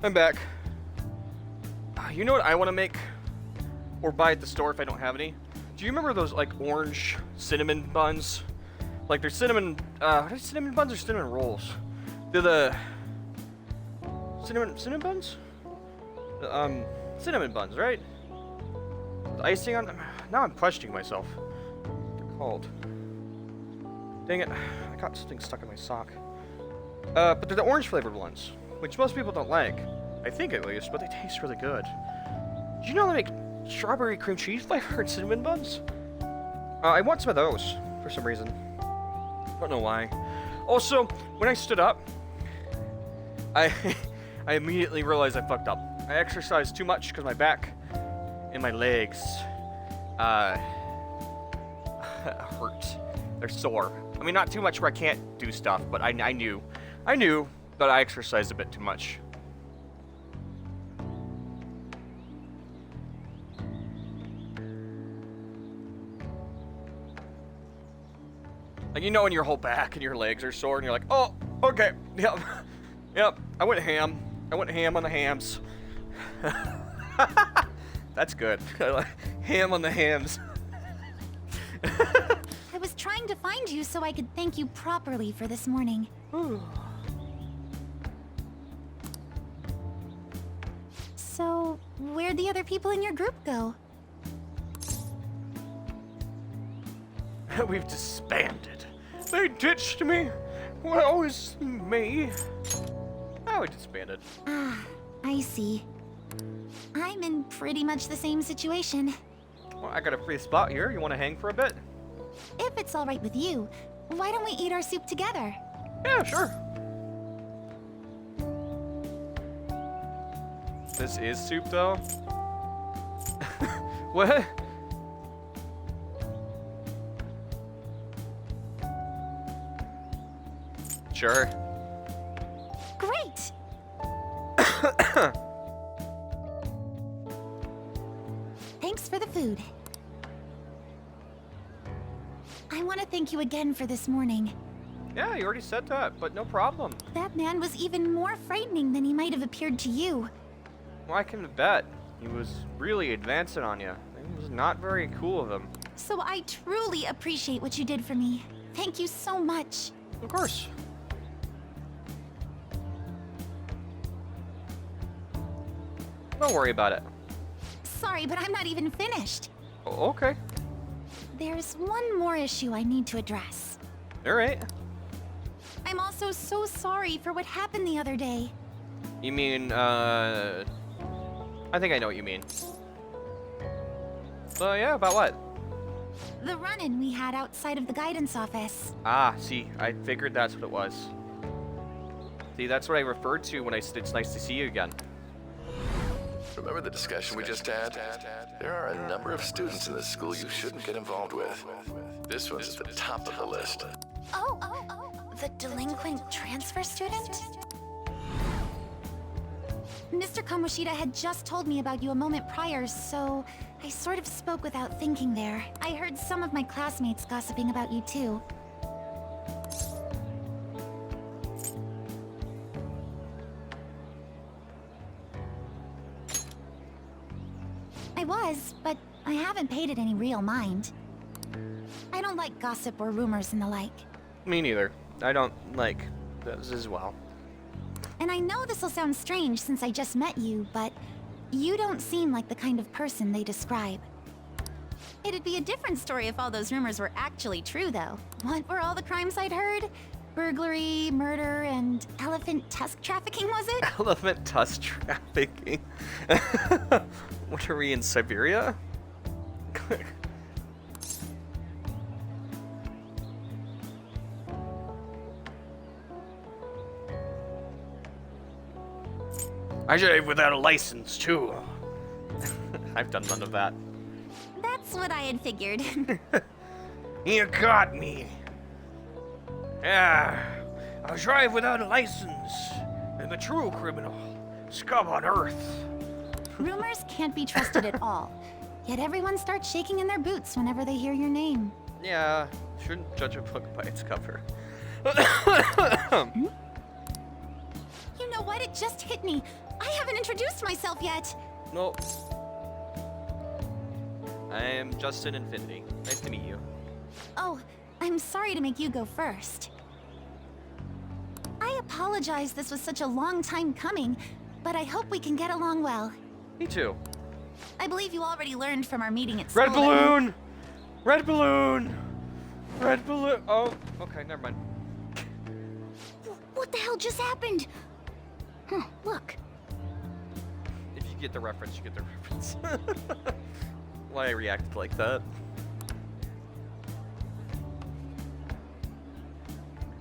I'm back. You know what I want to make? Or buy at the store if I don't have any? Do you remember those, like, orange cinnamon buns? Like, they're cinnamon, are they cinnamon buns or cinnamon rolls? They're the... Cinnamon buns? Cinnamon buns, right? The icing on them? Now I'm questioning myself. What they're called. Dang it. I got something stuck in my sock. But they're the orange flavored ones, which most people don't like. I think at least, but they taste really good. Do you know they make strawberry cream cheese flavored cinnamon buns? I want some of those for some reason. Don't know why. Also, when I stood up, I immediately realized I fucked up. I exercised too much because my back and my legs hurt. They're sore. I mean, not too much where I can't do stuff, but I knew that I exercised a bit too much. Like, you know, when your whole back and your legs are sore and you're like, oh, okay, yep, yep, I went ham on the hams. That's good. Ham on the hams. I was trying to find you so I could thank you properly for this morning. So, where'd the other people in your group go? We've disbanded. They ditched me. Well, it was me. Oh, we disbanded. Ah, I see. I'm in pretty much the same situation. Well, I got a free spot here. You want to hang for a bit? If it's all right with you, why don't we eat our soup together? Yeah, sure. This is soup, though? What? Sure. Great! Thanks for the food. I want to thank you again for this morning. Yeah, you already said that, but no problem. That man was even more frightening than he might have appeared to you. Well, I can bet. He was really advancing on you. It was not very cool of him. So I truly appreciate what you did for me. Thank you so much. Of course. Don't worry about it. Sorry, but I'm not even finished. Oh, okay. There's one more issue I need to address. Alright. I'm also so sorry for what happened the other day. You mean, I think I know what you mean. So, yeah, about what? The run-in we had outside of the guidance office. Ah, see, I figured that's what it was. See, that's what I referred to when I said it's nice to see you again. Remember the discussion we just had? There are a number of students in this school you shouldn't get involved with. This one's at the top of the list. Oh, the delinquent transfer student? Mr. Kamoshida had just told me about you a moment prior, so I sort of spoke without thinking there. I heard some of my classmates gossiping about you too. I was, but I haven't paid it any real mind. I don't like gossip or rumors and the like. Me neither. I don't like those as well. And I know this'll sound strange since I just met you, but you don't seem like the kind of person they describe. It'd be a different story if all those rumors were actually true, though. What were all the crimes I'd heard? Burglary, murder, and elephant tusk trafficking, was it? Elephant tusk trafficking? What are we in Siberia? I drive without a license, too. I've done none of that. That's what I had figured. You caught me. Yeah, I drive without a license. I'm a true criminal. Scum on earth. Rumors can't be trusted at all. Yet everyone starts shaking in their boots whenever they hear your name. Yeah, shouldn't judge a book by its cover. You know what? It just hit me. I haven't introduced myself yet. No. I am Justin Infinity. Nice to meet you. Oh, I'm sorry to make you go first. I apologize this was such a long time coming, but I hope we can get along well. Me too. I believe you already learned from our meeting at Red school that balloon! Red balloon! Red balloon! Oh, okay, never mind. What the hell just happened? Huh, look. If you get the reference, you get the reference. Why I reacted like that.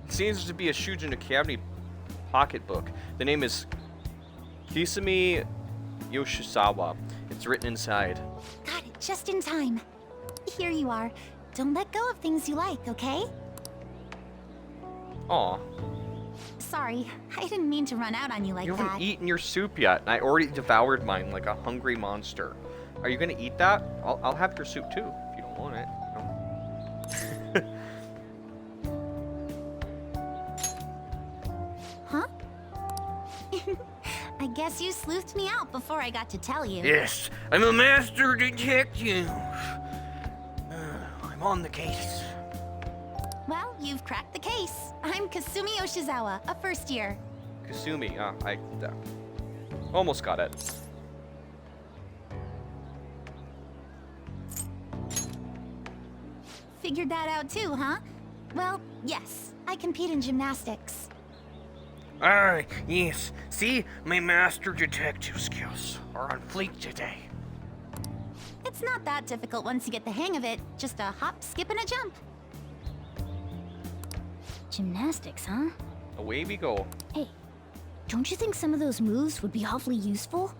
Seems to be a Shujin Academy pocketbook. The name is Kisame Yoshizawa. It's written inside. Got it, just in time. Here you are. Don't let go of things you like, okay? Aw. Sorry, I didn't mean to run out on you like You that. haven't eaten your soup yet, and I already devoured mine like a hungry monster. Are you gonna eat that? I'll have your soup too, if you don't want it. Huh? I guess you sleuthed me out before I got to tell you. Yes, I'm a master detective. I'm on the case. Well, you've cracked the case. I'm Kasumi Yoshizawa, a first year. Kasumi, I almost got it. Figured that out too, huh? Well, yes, I compete in gymnastics. Ah, yes. See, my master detective skills are on fleek today. It's not that difficult once you get the hang of it. Just a hop, skip, and a jump. Gymnastics, huh? Away we go. Hey, don't you think some of those moves would be awfully useful?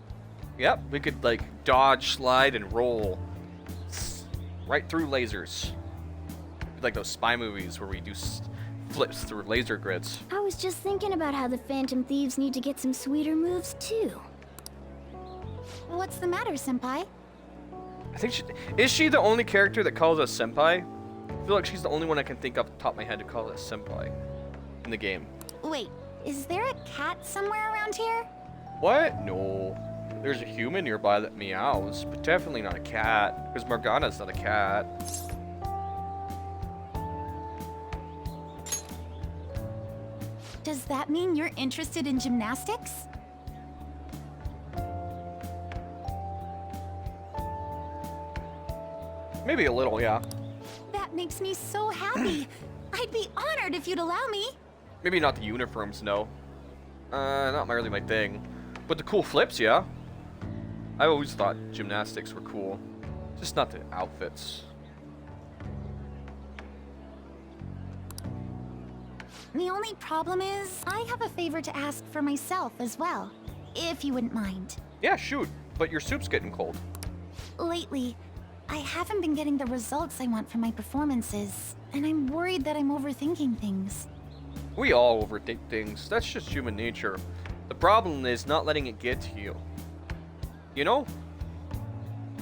Yep, we could like dodge, slide, and roll right through lasers. Like those spy movies where we do flips through laser grids. I was just thinking about how the Phantom Thieves need to get some sweeter moves too. What's the matter, Senpai? I think is she the only character that calls us senpai? I feel like she's the only one I can think of off the top of my head to call us senpai in the game. Wait, is there a cat somewhere around here? What? No. There's a human nearby that meows, but definitely not a cat, because Morgana's not a cat. Does that mean you're interested in gymnastics? Maybe a little, yeah. That makes me so happy. I'd be honored if you'd allow me. Maybe not the uniforms, no. Not really my thing. But the cool flips, yeah. I always thought gymnastics were cool. Just not the outfits. The only problem is, I have a favor to ask for myself as well, if you wouldn't mind. Yeah, shoot. But your soup's getting cold. Lately, I haven't been getting the results I want from my performances, and I'm worried that I'm overthinking things. We all overthink things. That's just human nature. The problem is not letting it get to you. You know?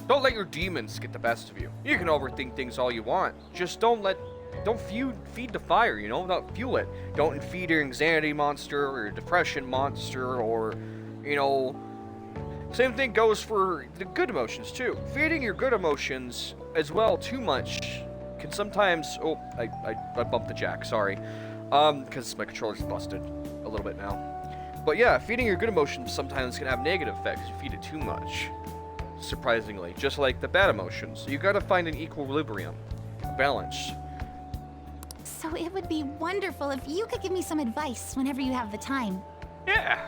Don't let your demons get the best of you. You can overthink things all you want. Just don't feed the fire, you know? Don't fuel it. Don't feed your anxiety monster or your depression monster or, you know... Same thing goes for the good emotions, too. Feeding your good emotions as well too much can sometimes... Oh, I bumped the jack, sorry. Because my controller's busted a little bit now. But yeah, feeding your good emotions sometimes can have negative effects if you feed it too much. Surprisingly. Just like the bad emotions. You gotta find an equilibrium. A balance. So it would be wonderful if you could give me some advice whenever you have the time. Yeah.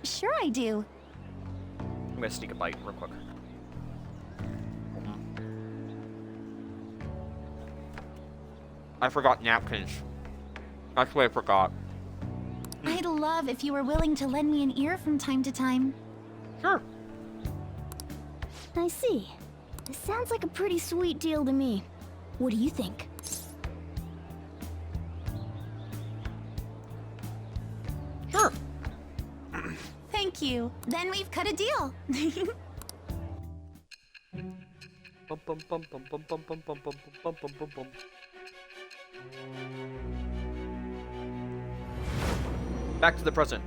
Sure I do. I'm gonna sneak a bite real quick. I forgot napkins. That's what I forgot. I'd love if you were willing to lend me an ear from time to time. Sure. I see. This sounds like a pretty sweet deal to me. What do you think? Sure. Thank you. Then we've cut a deal. Back to the present.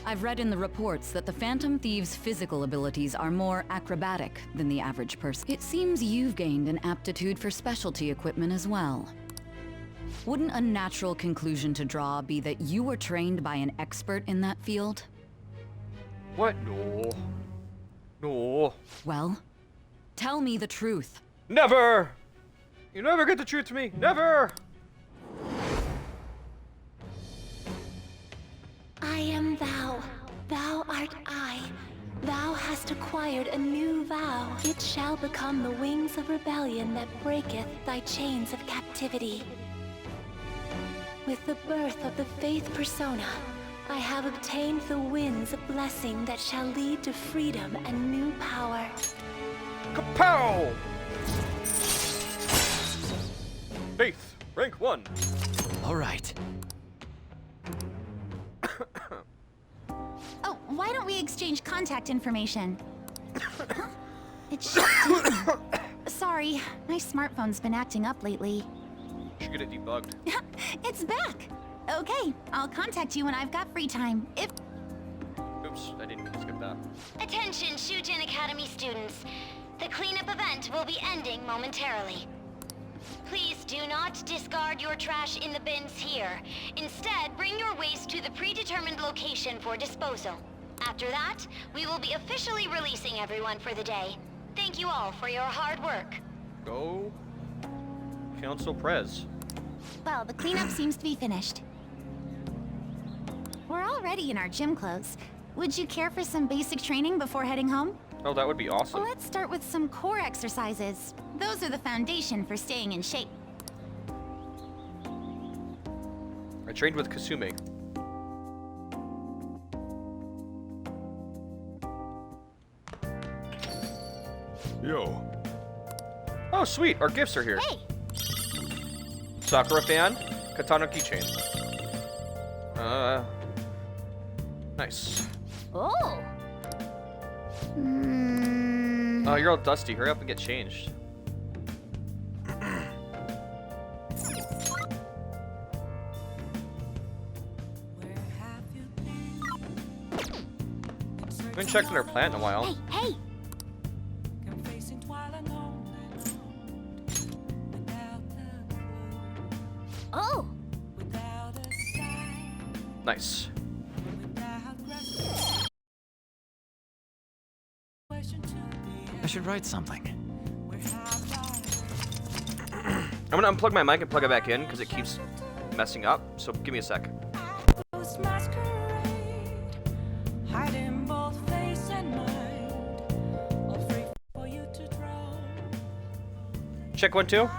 I've read in the reports that the Phantom Thieves' physical abilities are more acrobatic than the average person. It seems you've gained an aptitude for specialty equipment as well. Wouldn't a natural conclusion to draw be that you were trained by an expert in that field? What? No. No. Well, tell me the truth. Never! You never get the truth to me. Never! I am thou. Thou art I. Thou hast acquired a new vow. It shall become the wings of rebellion that breaketh thy chains of captivity. With the birth of the Faith Persona, I have obtained the winds of blessing that shall lead to freedom and new power. Kapow! Faith, rank 1. All right. Oh, why don't we exchange contact information? Huh? It shut down. Sorry, my smartphone's been acting up lately. Should get it debugged. It's back! Okay, I'll contact you when I've got free time. If... Oops, I didn't skip that. Attention, Shujin Academy students. The cleanup event will be ending momentarily. Please do not discard your trash in the bins here. Instead, bring your waste to the predetermined location for disposal. After that, we will be officially releasing everyone for the day. Thank you all for your hard work. Go. Council Prez. Well, the cleanup seems to be finished. We're already in our gym clothes. Would you care for some basic training before heading home? Oh, that would be awesome. Let's start with some core exercises. Those are the foundation for staying in shape. I trained with Kasumi. Yo. Oh, sweet. Our gifts are here. Hey! Sakura fan, Katana keychain. Nice. Oh! Oh, you're all dusty. Hurry up and get changed. We haven't checked on our plant in a while. Hey! Oh! Nice. I should write something. I'm gonna unplug my mic and plug it back in because it keeps messing up. So give me a sec. Check 1, 2.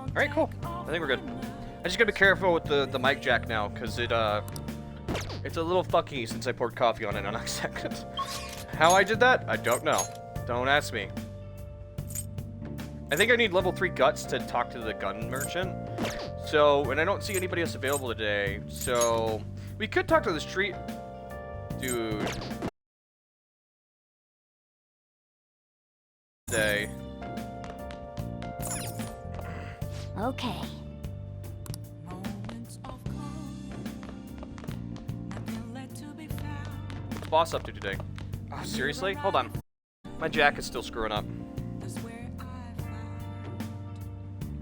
Alright, cool. I think we're good. I just gotta be careful with the mic jack now, because it's a little fucky since I poured coffee on it on accident. How I did that? I don't know. Don't ask me. I think I need level 3 guts to talk to the gun merchant. So, and I don't see anybody else available today, so we could talk to the street dude today. Okay. What's boss up to today? Oh, seriously? Hold on. My jack is still screwing up.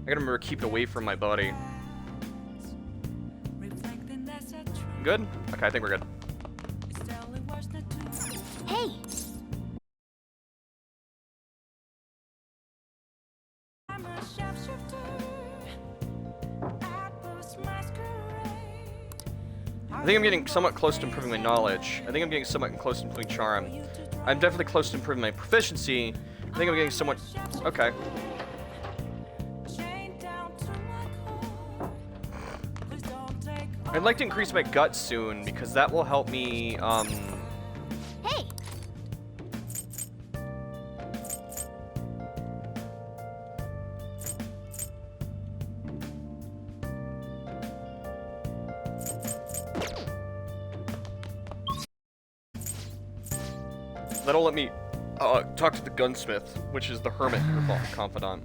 I gotta remember to keep it away from my body. Good? Okay, I think we're good. Hey! I think I'm getting somewhat close to improving my knowledge. I think I'm getting somewhat close to improving charm. I'm definitely close to improving my proficiency. I think I'm getting somewhat... Okay. I'd like to increase my guts soon, because that will help me, Hey! That'll let me talk to the gunsmith, which is the hermit confidant.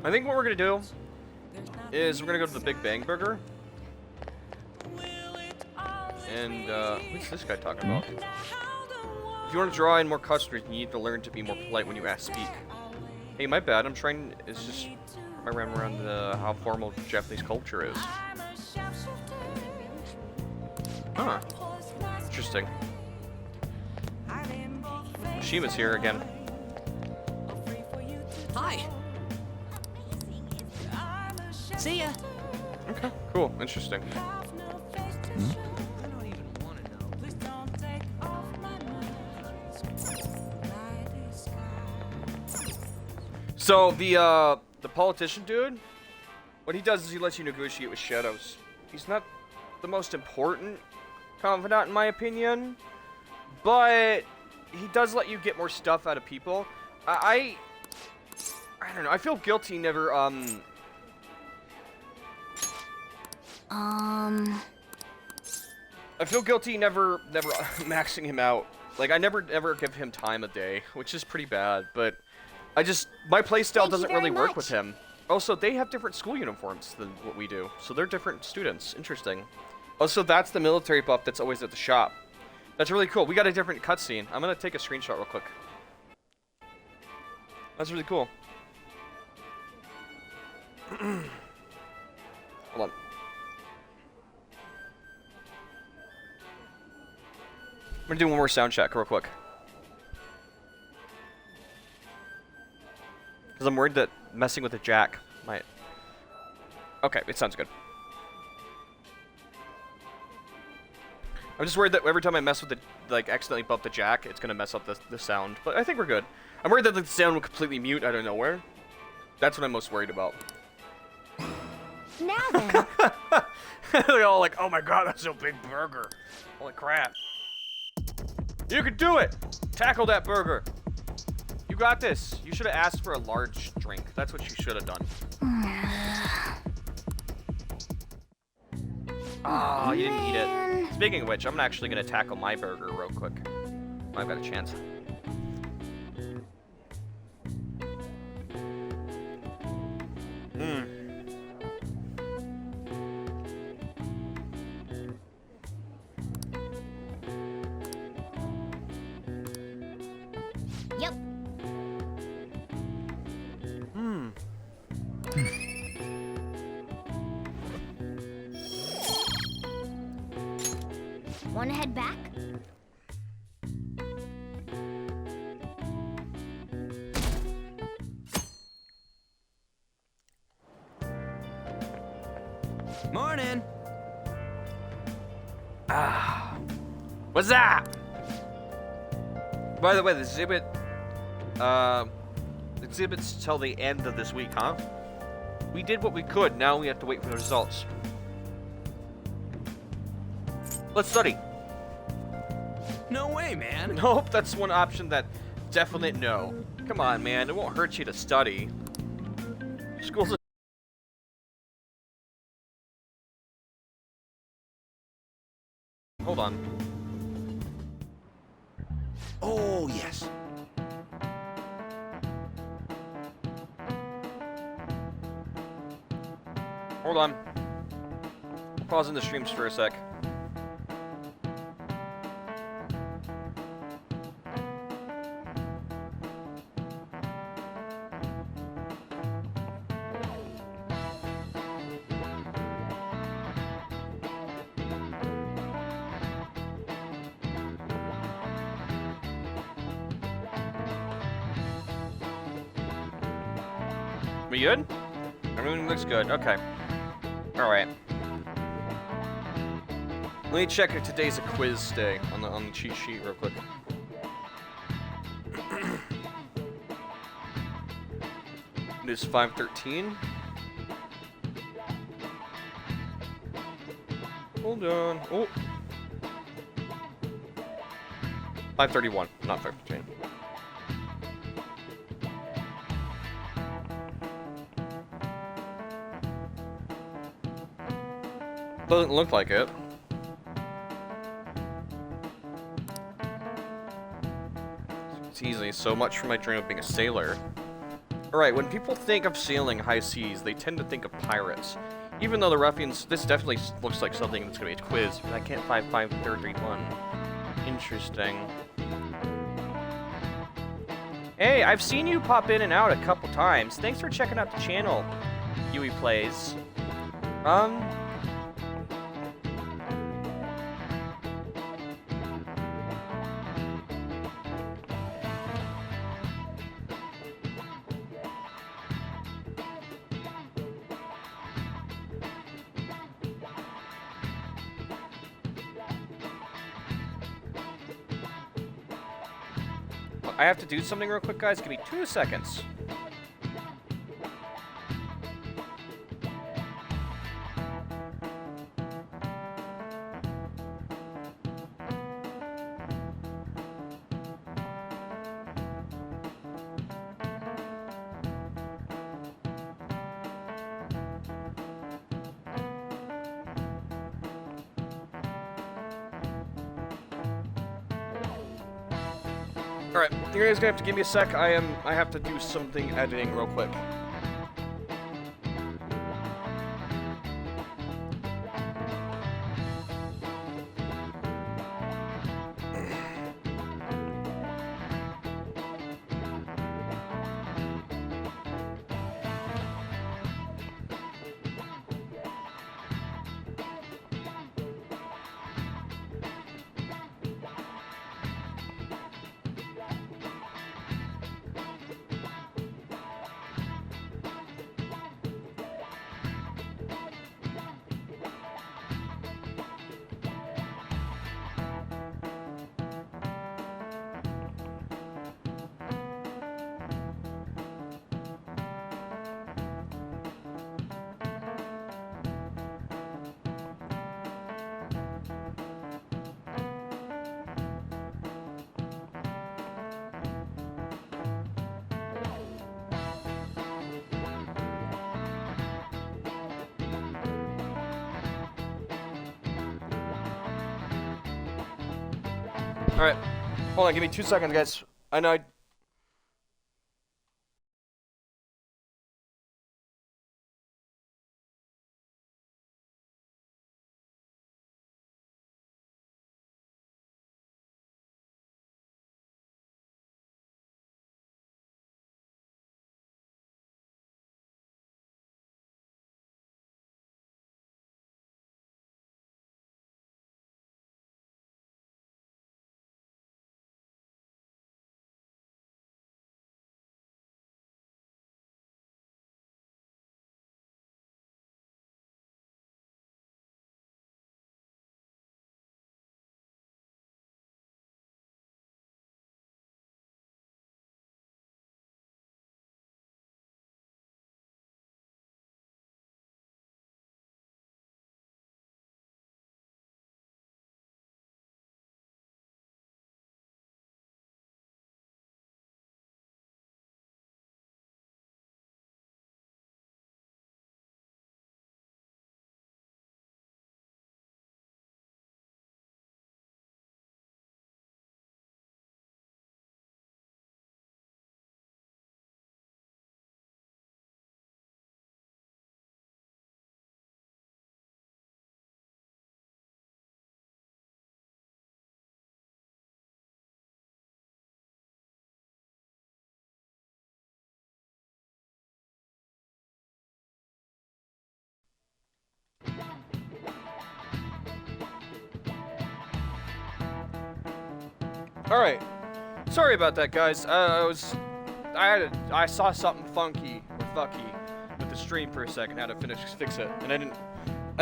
I think what we're gonna do is we're gonna go to the Big Bang Burger. And, what's this guy talking about? If you want to draw in more customers, you need to learn to be more polite when you speak. Hey, my bad, it's just, I ran around how formal Japanese culture is. Huh. Interesting. Shima's here again. Hi. See ya. Okay, cool, interesting. So the politician dude, what he does is he lets you negotiate with shadows. He's not the most important confidant in my opinion, but he does let you get more stuff out of people. I don't know. I feel guilty never I feel guilty never maxing him out. Like I never ever give him time of day, which is pretty bad, but my playstyle doesn't really work with him. Also, they have different school uniforms than what we do, so they're different students. Interesting. Also, that's the military buff that's always at the shop. That's really cool. We got a different cutscene. I'm gonna take a screenshot real quick. That's really cool. Hold on. I'm gonna do one more sound check real quick. Because I'm worried that messing with the jack might... Okay, it sounds good. I'm just worried that every time I mess with the, like, accidentally bump the jack, it's gonna mess up the sound. But I think we're good. I'm worried that the sound will completely mute out of nowhere. That's what I'm most worried about. Now then. They're all like, oh my god, that's a big burger. Holy crap. You can do it! Tackle that burger. You got this. You should have asked for a large drink. That's what you should have done. Oh, you didn't eat it. Speaking of which, I'm actually going to tackle my burger real quick. I've got a chance. Yep. Wanna head back? Morning. What's that? By the way, the exhibits till the end of this week, huh? We did what we could. Now we have to wait for the results. Let's study. No way, man. Nope, that's one option that definite no. Come on, man. It won't hurt you to study. School's a... Hold on. Oh, yes. Hold on. Pausing the streams for a sec. We good? Everything looks good. Okay. Alright. Let me check if today's a quiz day on the cheat sheet real quick. It is 5:13. Hold on. Oh. 5:31, not 5:13. Doesn't look like it. It's easy. So much for my dream of being a sailor. Alright, when people think of sailing high seas, they tend to think of pirates. Even though the ruffians, this definitely looks like something that's gonna be a quiz, but I can't find 5331. Interesting. Hey, I've seen you pop in and out a couple times. Thanks for checking out the channel, Yui Plays. I have to do something real quick, guys. Give me 2 seconds. Alright, you guys gonna have to give me a sec. I have to do something editing real quick. Alright, hold on, give me 2 seconds, guys. I know Alright. Sorry about that, guys. I saw something funky or fucky with the stream for a second, had to fix it. And I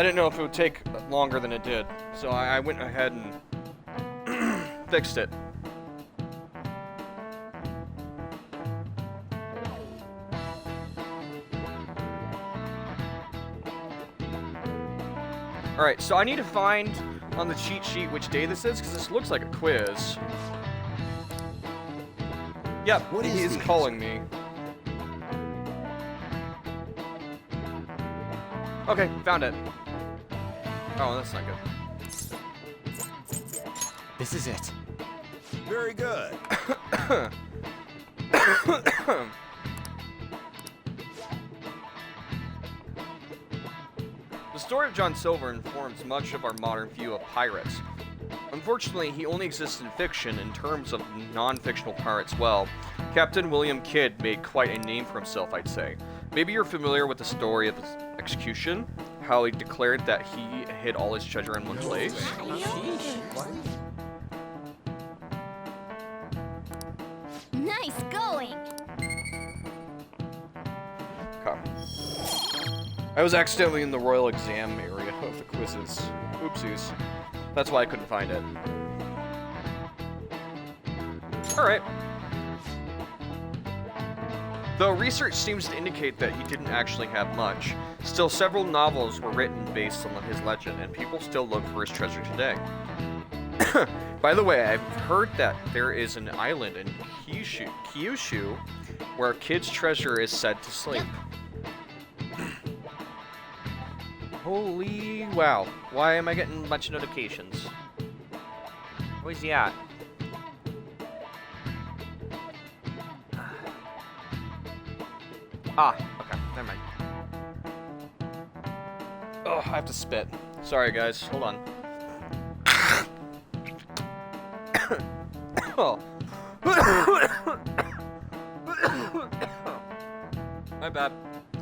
didn't know if it would take longer than it did. So I went ahead and fixed it. Alright, so I need to find on the cheat sheet which day this is, because this looks like a quiz. Yep, he is calling me. Okay, found it. Oh, that's not good. This is it. Very good. The story of John Silver informs much of our modern view of pirates. Unfortunately, he only exists in fiction. In terms of non-fictional pirates, well, Captain William Kidd made quite a name for himself, I'd say. Maybe you're familiar with the story of his execution, how he declared that he hid all his treasure in one place. Nice going! Okay. I was accidentally in the royal exam area of the quizzes. Oopsies. That's why I couldn't find it. Alright. Though research seems to indicate that he didn't actually have much, still several novels were written based on his legend, and people still look for his treasure today. By the way, I've heard that there is an island in Kyushu where Kidd's treasure is said to sleep. Holy wow. Why am I getting a bunch of notifications? Where's he at? Ah, okay, never mind. Oh, I have to spit. Sorry guys, hold on. Oh. My bad.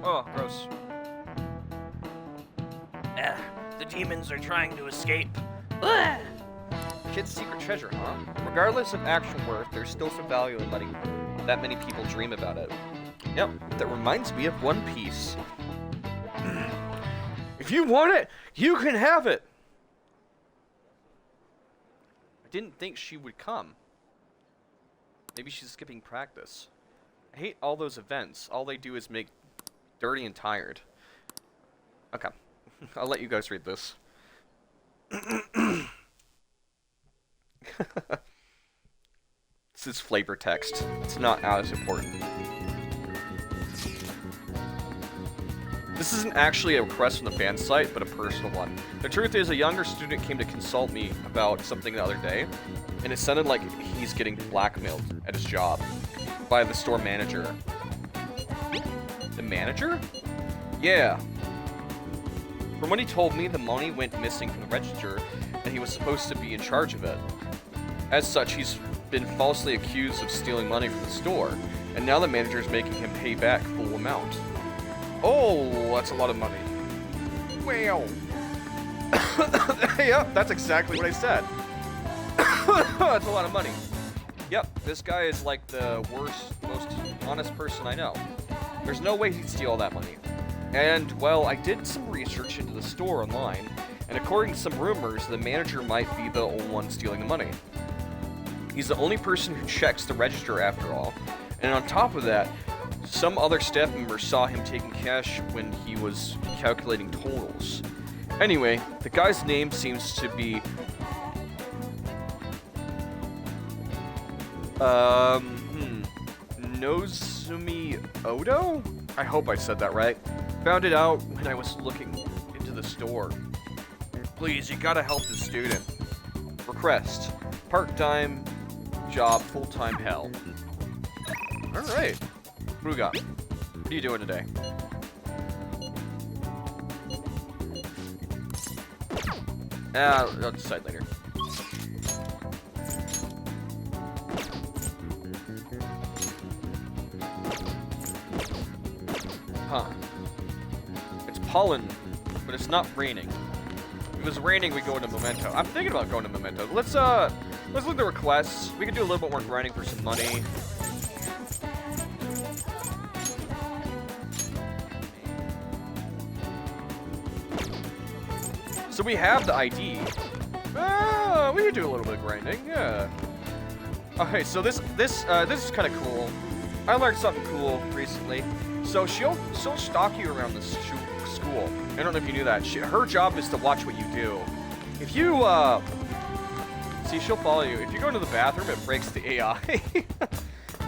Oh, gross. The demons are trying to escape. Kid's secret treasure, huh? Regardless of actual worth, there's still some value in letting that many people dream about it. Yep, that reminds me of One Piece. If you want it, you can have it! I didn't think she would come. Maybe she's skipping practice. I hate all those events. All they do is make dirty and tired. Okay. I'll let you guys read this. This is flavor text. It's not as important. This isn't actually a request from the fan site, but a personal one. The truth is, a younger student came to consult me about something the other day, and it sounded like he's getting blackmailed at his job by the store manager. The manager? Yeah. From what he told me, the money went missing from the register, and he was supposed to be in charge of it. As such, he's been falsely accused of stealing money from the store, and now the manager is making him pay back full amount. Oh, that's a lot of money. Wow. Yep, that's exactly what I said. That's a lot of money. Yep, this guy is like the worst, most honest person I know. There's no way he'd steal all that money. And, well, I did some research into the store online, and according to some rumors, the manager might be the only one stealing the money. He's the only person who checks the register after all, and on top of that, some other staff members saw him taking cash when he was calculating totals. Anyway, the guy's name seems to be... Nozumi Odo? I hope I said that right. Found it out when I was looking into the store. Please, you gotta help the student. Request. Part-time job, full-time hell. Alright. What do we got? What are you doing today? I'll decide later. Huh. It's pollen, but it's not raining. If it was raining, we'd go into Memento. I'm thinking about going to Memento. Let's look at the requests. We could do a little bit more grinding for some money. So we have the ID. We could do a little bit of grinding, yeah. Okay, so this is kind of cool. I learned something cool recently. So she'll stalk you around the school. I don't know if you knew that. Her job is to watch what you do. If you see, she'll follow you. If you go into the bathroom, it breaks the AI.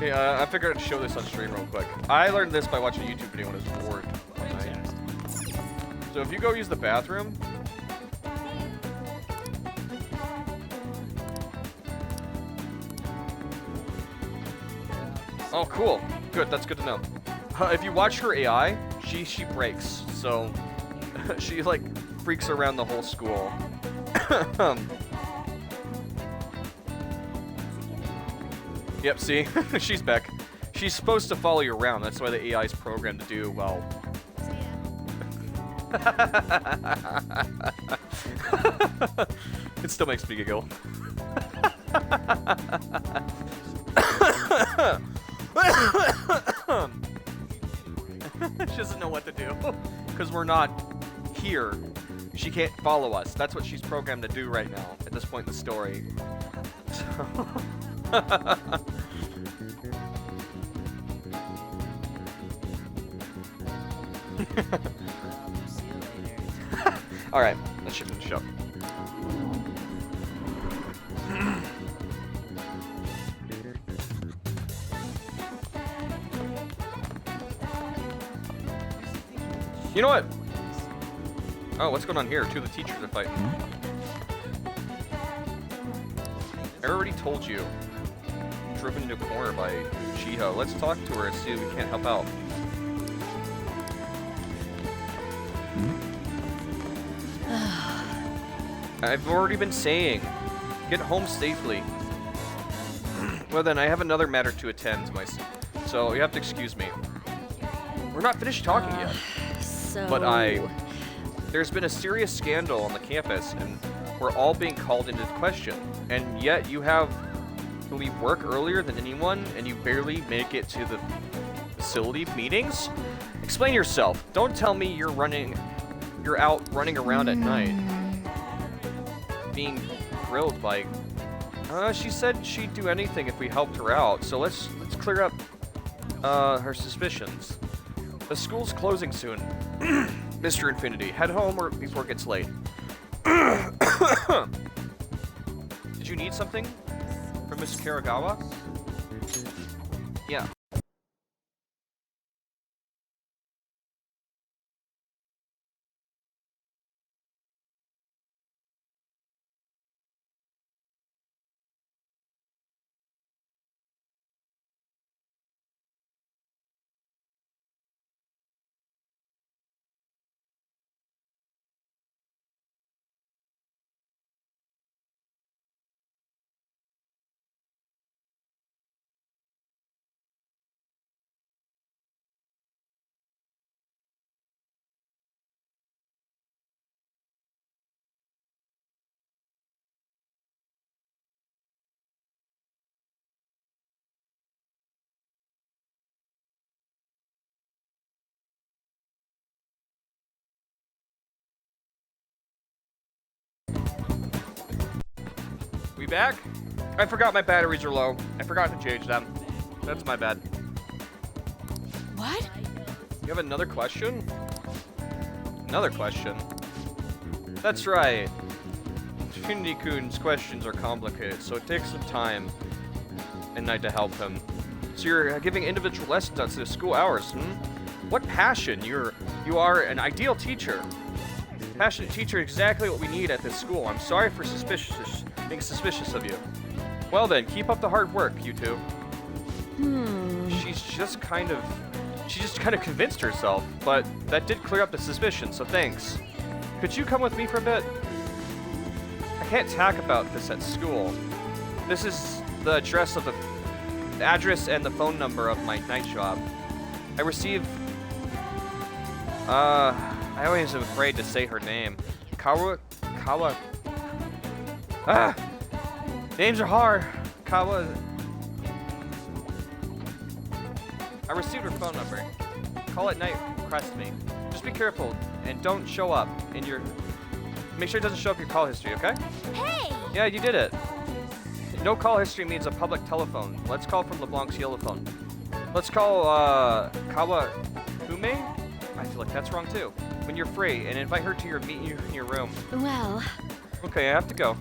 Yeah, I figured I'd show this on stream real quick. I learned this by watching a YouTube video when I was bored one night. So if you go use the bathroom, Oh, cool. Good, that's good to know. If you watch her AI, she breaks, so she like freaks around the whole school. Yep, see? She's back. She's supposed to follow you around, that's why the AI is programmed to do, well... It still makes me giggle. She doesn't know what to do because we're not here. She can't follow us. That's what she's programmed to do right now at this point in the story. All right, let's shift the show. You know what? Oh, what's going on here? Two of the teachers are fighting. I already told you. Driven into a corner by Chiho. Let's talk to her and see if we can't help out. I've already been saying, get home safely. Well then, I have another matter to attend to so you have to excuse me. We're not finished talking yet. But there's been a serious scandal on the campus, and we're all being called into question. And yet you have to leave work earlier than anyone, and you barely make it to the facility meetings? Explain yourself. Don't tell me you're out running around at night. Being grilled by... she said she'd do anything if we helped her out, so let's clear up her suspicions. The school's closing soon. Mr. Infinity, head home before it gets late. Did you need something from Miss Karagawa? Yeah. We back? I forgot my batteries are low. I forgot to change them. That's my bad. What? You have another question? Another question? That's right. Shindy-kun's questions are complicated, so it takes some time and night to help him. So you're giving individual lessons outside of school hours, What passion! You are an ideal teacher. Passionate teacher, exactly what we need at this school. I'm sorry for being suspicious of you. Well then, keep up the hard work, you two. She just kind of convinced herself, but that did clear up the suspicion, so thanks. Could you come with me for a bit? I can't talk about this at school. This is the address and the phone number of my night job. I receive... I always am afraid to say her name. Kawa... Names are hard. Kawa... I received her phone number. Call at night, request me. Just be careful and don't show up in your... Make sure it doesn't show up your call history, okay? Hey! Yeah, you did it. No call history means a public telephone. Let's call from LeBlanc's yellow phone. Let's call, Kawa... Ume? I feel like that's wrong too. When you're free, and invite her to meet you in your room. Well... Okay, I have to go.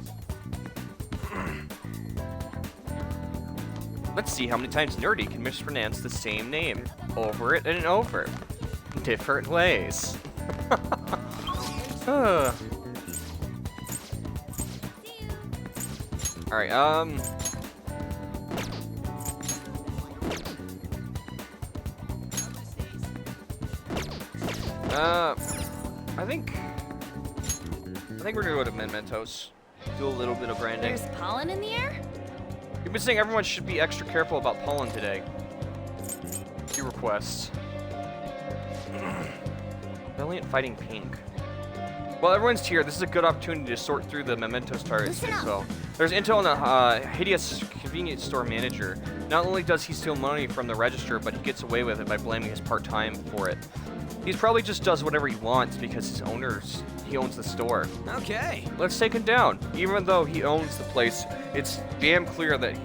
Let's see how many times Nerdy can mispronounce the same name. Over it and over. Different ways. Alright, I think we're gonna go to Mementos. Do a little bit of branding. There's pollen in the air? You've been saying everyone should be extra careful about pollen today. Few requests. Valiant Fighting Pink. Well, everyone's here. This is a good opportunity to sort through the Mementos targets as well. There's intel on the hideous convenience store manager. Not only does he steal money from the register, but he gets away with it by blaming his part-time for it. He probably just does whatever he wants because he owns the store. Okay. Let's take him down. Even though he owns the place, it's damn clear that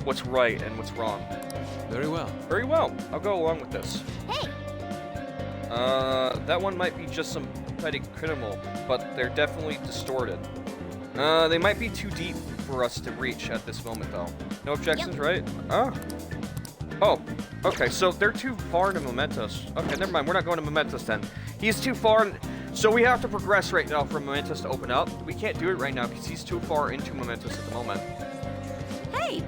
what's right and what's wrong. Very well. Very well. I'll go along with this. Hey! That one might be just some petty criminal, but they're definitely distorted. They might be too deep for us to reach at this moment, though. No objections, right? Oh, okay, so they're too far to Mementos. Okay, never mind, we're not going to Mementos then. He's too far, so we have to progress right now for Mementos to open up. We can't do it right now because he's too far into Mementos at the moment. Hey!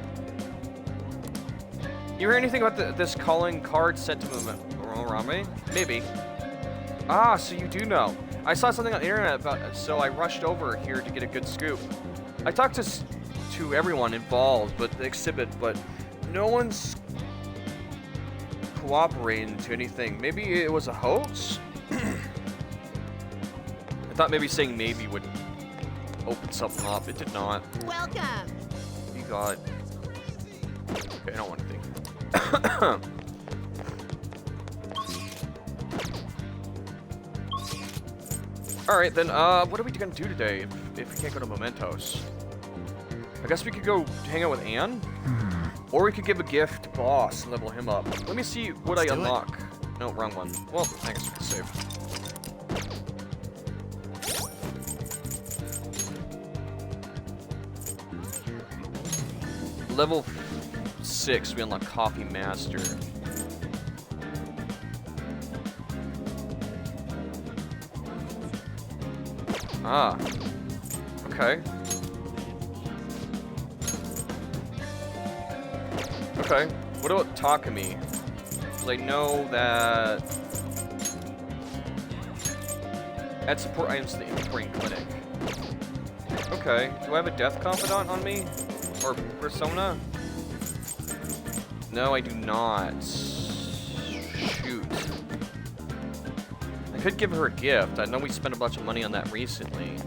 You hear anything about this calling card sent to Ramee? Maybe. Ah, so you do know. I saw something on the internet about it, so I rushed over here to get a good scoop. I talked to everyone involved, but the exhibit, but no one's cooperating to anything. Maybe it was a hoax? I thought maybe saying maybe would open something up. It did not. Welcome. You got. Okay, I don't want to think. Alright then, what are we gonna do today if we can't go to Mementos? I guess we could go hang out with Anne? Or we could give a gift to Boss and level him up. Let me see what I unlock. No, wrong one. Well, I guess we can save. Level 6, we unlock Coffee Master. Ah. Okay. Okay. What about Takumi? Because I know that... Add support items to the importing clinic. Okay. Do I have a Death Confidant on me? Or Persona? No, I do not. Shoot. I could give her a gift. I know we spent a bunch of money on that recently.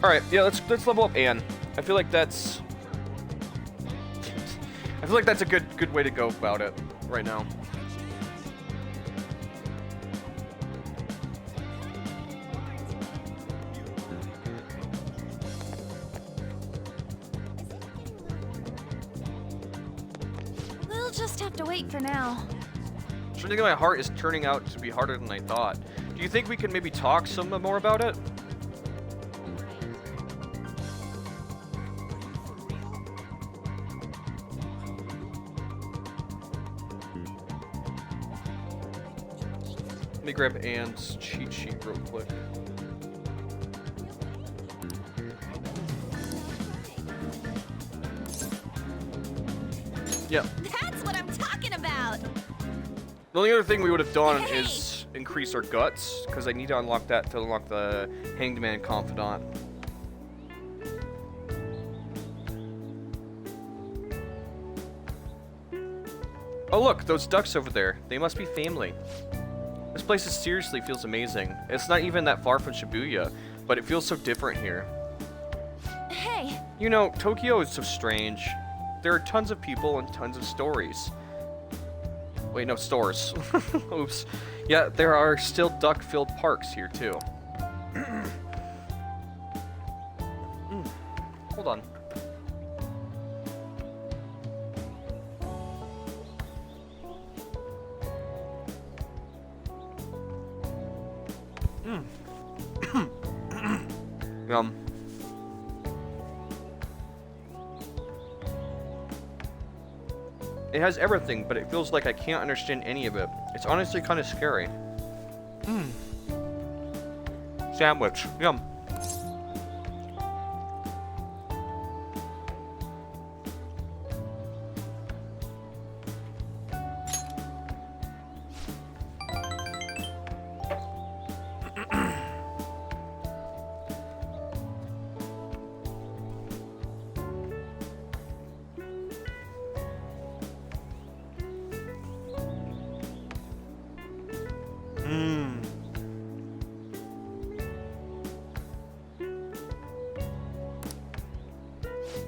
Alright, yeah, let's level up Anne. I feel like that's a good way to go about it right now. We'll just have to wait for now. Something in my heart is turning out to be harder than I thought. Do you think we can maybe talk some more about it? Let me grab Anne's cheat sheet real quick. Yep. That's what I'm talking about. The only other thing we would have done is increase our guts, because I need to unlock that to unlock the Hanged Man Confidant. Oh look, those ducks over there. They must be family. This place seriously feels amazing. It's not even that far from Shibuya, but it feels so different here. Hey! You know, Tokyo is so strange. There are tons of people and tons of stories. Wait, no, stores. Oops. Yeah, there are still duck-filled parks here, too. Hold on. Yum. It has everything, but it feels like I can't understand any of it. It's honestly kind of scary. Sandwich. Yum.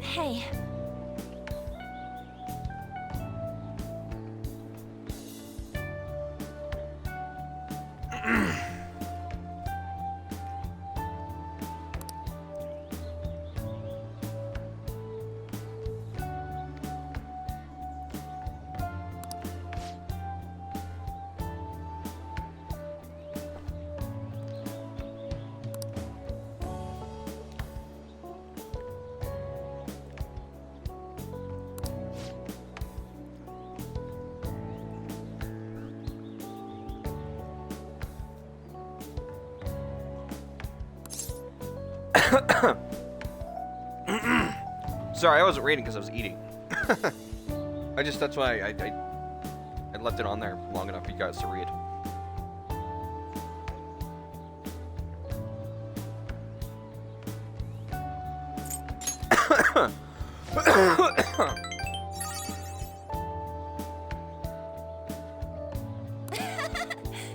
Hey. Sorry, I wasn't reading because I was eating. That's why I left it on there long enough for you guys to read.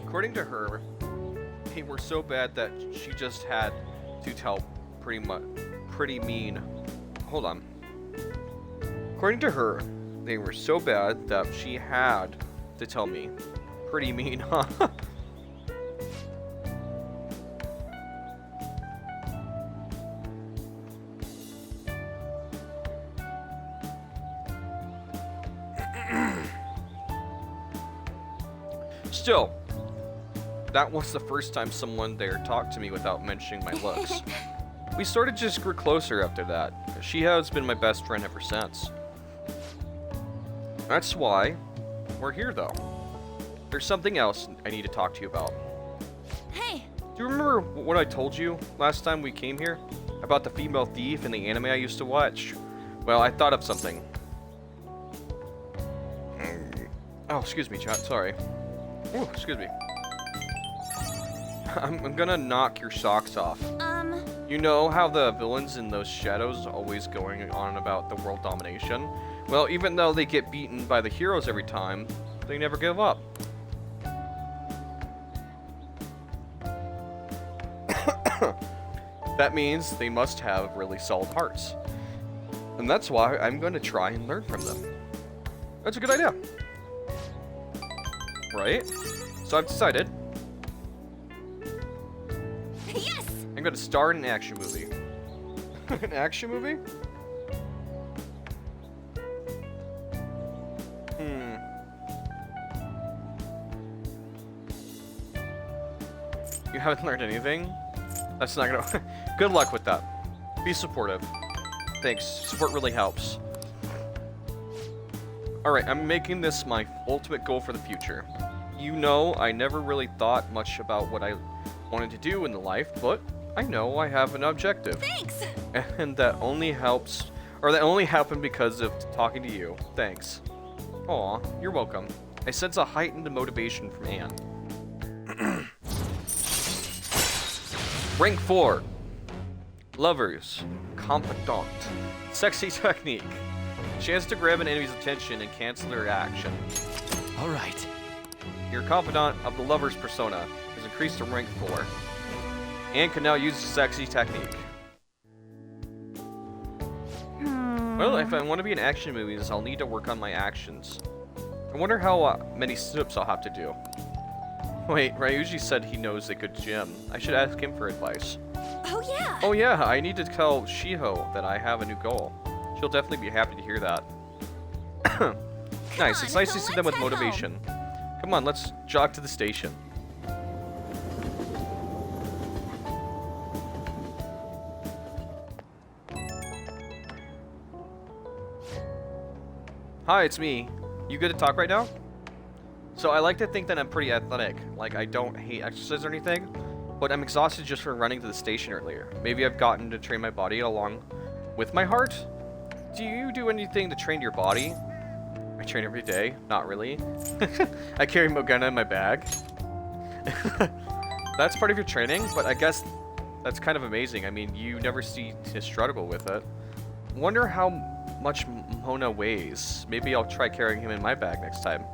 According to her, they were so bad that she just had to tell pretty mean. Hold on. According to her, they were so bad that she had to tell me. Pretty mean, huh? Still, that was the first time someone there talked to me without mentioning my looks. We sort of just grew closer after that. She has been my best friend ever since. That's why we're here, though. There's something else I need to talk to you about. Hey! Do you remember what I told you last time we came here? About the female thief in the anime I used to watch? Well, I thought of something. Oh, excuse me, chat. Sorry. Oh, excuse me. I'm gonna knock your socks off. You know how the villains in those shadows always going on about the world domination? Well, even though they get beaten by the heroes every time, they never give up. That means they must have really solid hearts. And that's why I'm going to try and learn from them. That's a good idea. Right? So I've decided. Yes! I'm going to star in an action movie. An action movie? You haven't learned anything? That's not gonna... Good luck with that. Be supportive. Thanks. Support really helps. Alright, I'm making this my ultimate goal for the future. You know, I never really thought much about what I wanted to do in the life, but I know I have an objective. Thanks! And that only helps... Or that only happened because of talking to you. Thanks. Aw, you're welcome. I sense a heightened motivation from Anne. Rank 4. Lovers. Confidant. Sexy technique. Chance to grab an enemy's attention and cancel their action. Alright. Your confidant of the lover's persona is increased to rank 4. And can now use the sexy technique. Well, if I want to be in action movies, I'll need to work on my actions. I wonder how many sit-ups I'll have to do. Wait, Ryuji said he knows a good gym. I should ask him for advice. Oh yeah! Oh yeah, I need to tell Shiho that I have a new goal. She'll definitely be happy to hear that. Nice, it's nice to see them with motivation. Come on, let's jog to the station. Hi, it's me. You good to talk right now? So I like to think that I'm pretty athletic. Like, I don't hate exercise or anything, but I'm exhausted just from running to the station earlier. Maybe I've gotten to train my body along with my heart. Do you do anything to train your body? I train every day. Not really. I carry Mogena in my bag. That's part of your training, but I guess that's kind of amazing. I mean, you never see to struggle with it. Wonder how much Mona weighs. Maybe I'll try carrying him in my bag next time.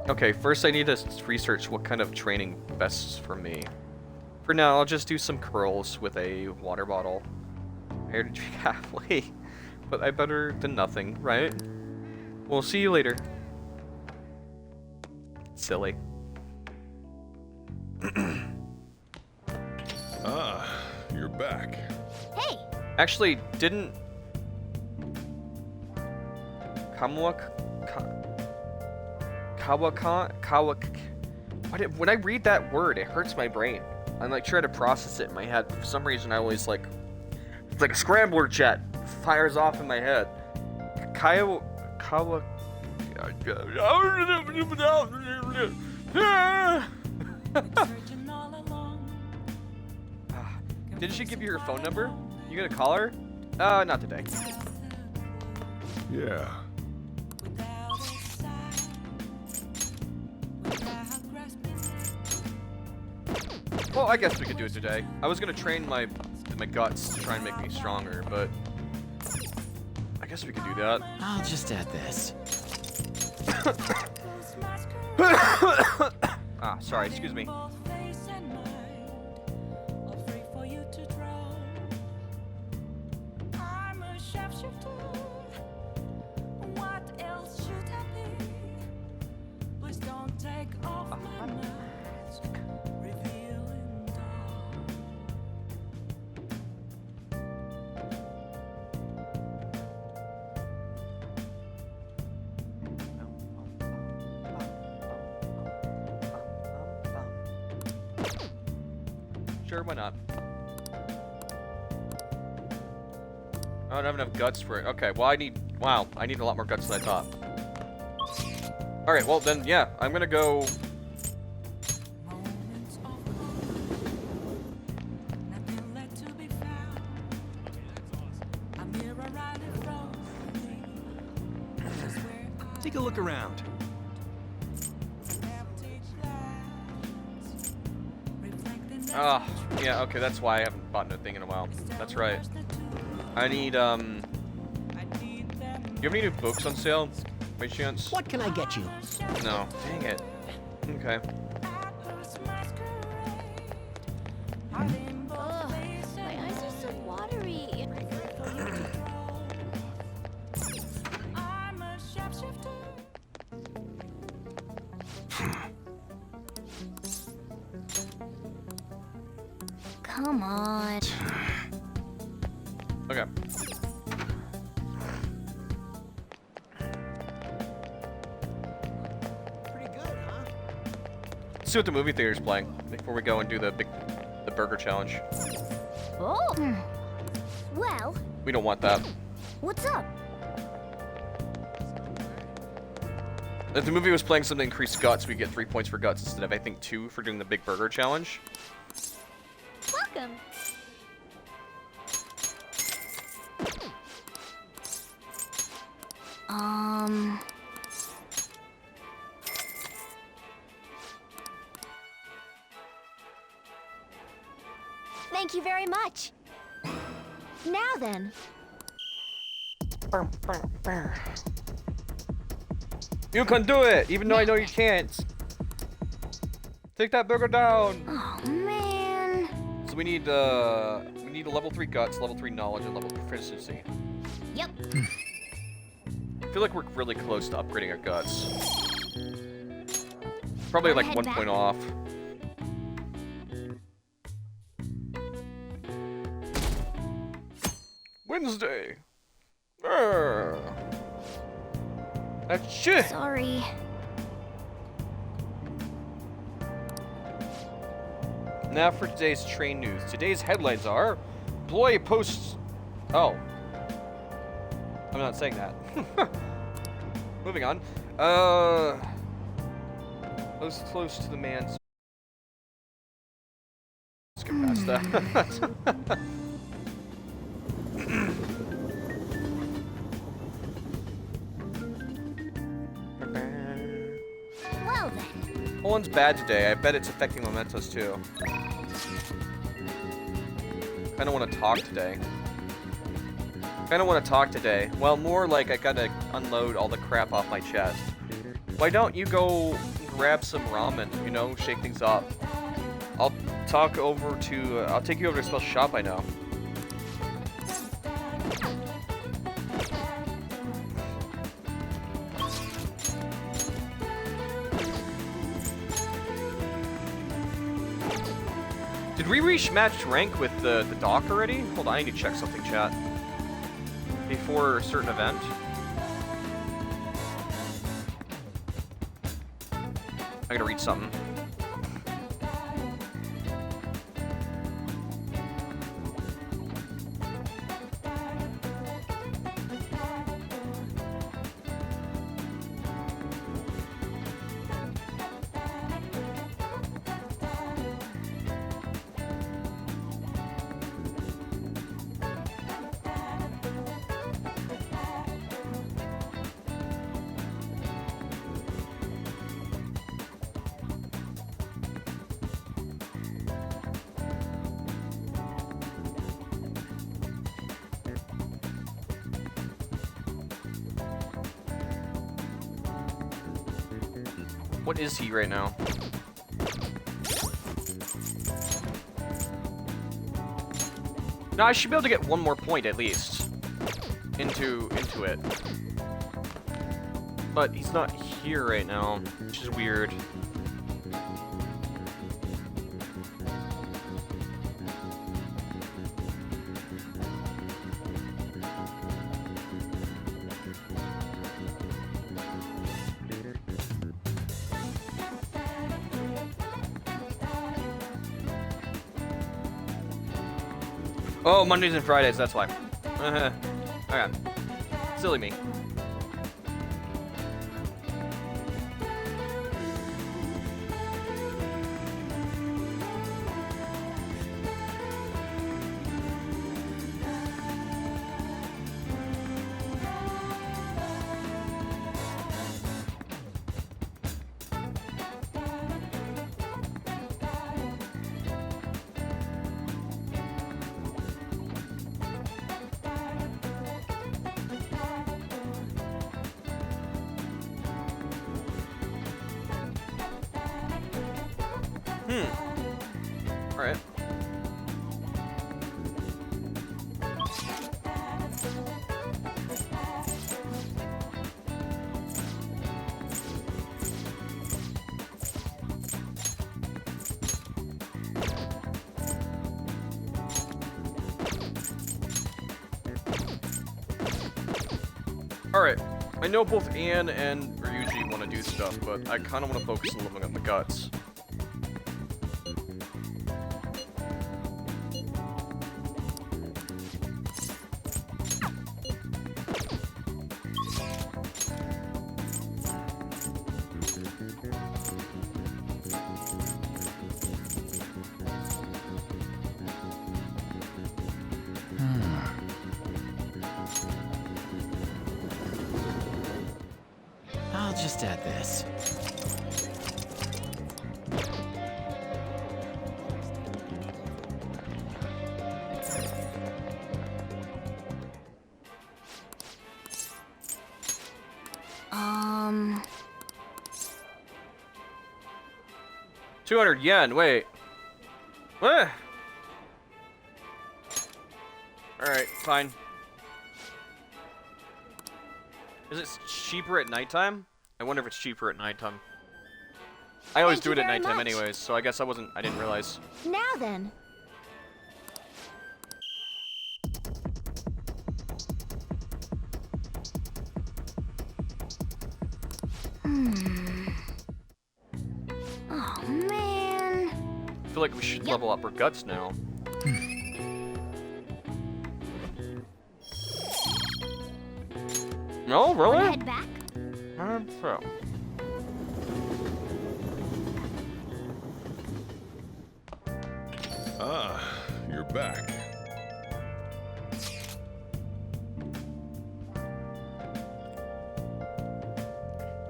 Okay, first I need to research what kind of training best for me. For now, I'll just do some curls with a water bottle. I heard to drink halfway, but I better than nothing, right? We'll see you later. Silly. Ah, you're back. Hey! Actually, didn't... When I read that word, it hurts my brain. I'm like trying to process it in my head. For some reason, I always like... It's like a scrambler jet fires off in my head. Didn't she give you her phone number? You gonna call her? Not today. Yeah. Well, I guess we could do it today. I was gonna train my guts to try and make me stronger, but I guess we could do that. I'll just add this. Ah, sorry, excuse me. Sure, why not? I don't have enough guts for it. Okay, well I need a lot more guts than I thought. Alright, well then, yeah, I'm gonna go... Take a look around. Ah, yeah, okay, that's why I haven't bought a thing in a while. That's right. I need, do you have any new books on sale, by chance? What can I get you? No. Dang it. Okay. Ugh, my eyes are so watery. Come on. Okay. Let's see what the movie theater's playing before we go and do the burger challenge. Oh. Well, We don't want that. what's up? If the movie was playing something increased guts, we get 3 points for guts instead of, I think, 2 for doing the big burger challenge. Welcome. Thank you very much. Now then. You can do it, even though I know you can't. Take that burger down. Oh man. So we need a level 3 guts, level 3 knowledge, and level 3 proficiency. Yep. I feel like we're really close to upgrading our guts. Probably like 1 point off. Wednesday. That's shit. Sorry. Now for today's train news. Today's headlines are: employee posts. Oh. I'm not saying that. Moving on. Close to the man's. Skip past that. Well then. Poland's bad today. I bet it's affecting Mementos too. Kinda wanna talk today. Well, more like I gotta unload all the crap off my chest. Why don't you go grab some ramen, you know, shake things up? I'll take you over to a special shop I know. Did we reach match rank with the doc already? Hold on, I need to check something, chat. Before a certain event. I gotta read something. What is he right now? No, I should be able to get one more point at least into it. But he's not here right now, which is weird. Oh, Mondays and Fridays, that's why. Okay. Silly me. Alright. Alright. I know both Anne and Ryuji want to do stuff, but I kind of want to focus a little bit on the guts. I'll just add this. Um... 200 yen, wait. What? Alright, fine. Is it cheaper at nighttime? I wonder if it's cheaper at nighttime. I always do it at nighttime anyways, so I guess I didn't realize. Now then. Oh man. I feel like we should level up our guts now. No, really? Wanna head back? So. Ah, you're back.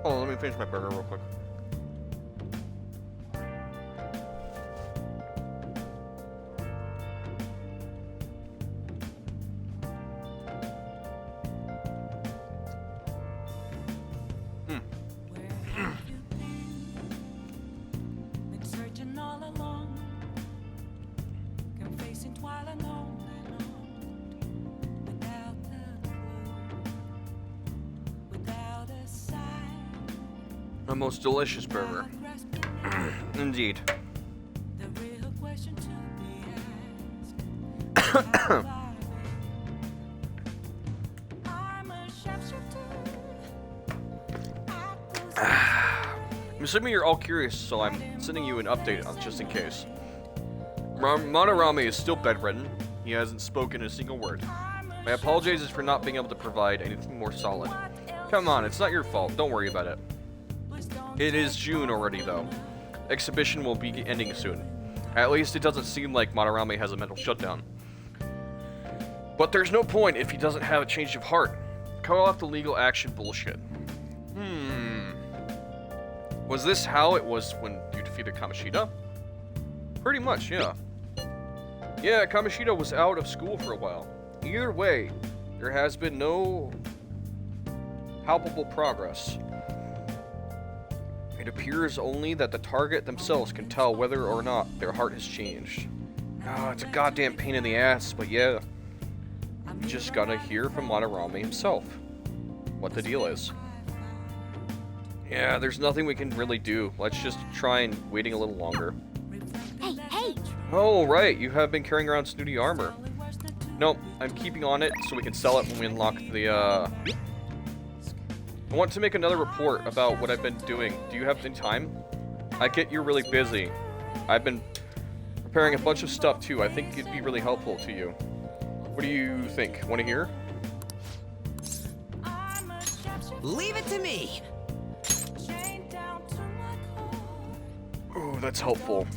Oh, let me finish my burger real quick. The most delicious burger. Indeed. I'm assuming you're all curious, so I'm sending you an update just in case. Madarame is still bedridden. He hasn't spoken a single word. My apologies for not being able to provide anything more solid. Come on, it's not your fault. Don't worry about it. It is June already, though. Exhibition will be ending soon. At least it doesn't seem like Madarame has a mental shutdown. But there's no point if he doesn't have a change of heart. Cut off the legal action bullshit. Was this how it was when you defeated Kamoshida? Pretty much, yeah. Yeah, Kamoshida was out of school for a while. Either way, there has been no palpable progress. It appears only that the target themselves can tell whether or not their heart has changed. Oh, it's a goddamn pain in the ass, but yeah. You just gotta hear from Madarame himself what the deal is. Yeah, there's nothing we can really do. Let's just try and waiting a little longer. Hey! Oh, right, you have been carrying around snooty armor. Nope, I'm keeping on it so we can sell it when we unlock the, I want to make another report about what I've been doing. Do you have any time? I get you're really busy. I've been preparing a bunch of stuff too. I think it'd be really helpful to you. What do you think? Want to hear? Leave it to me! Oh, that's helpful.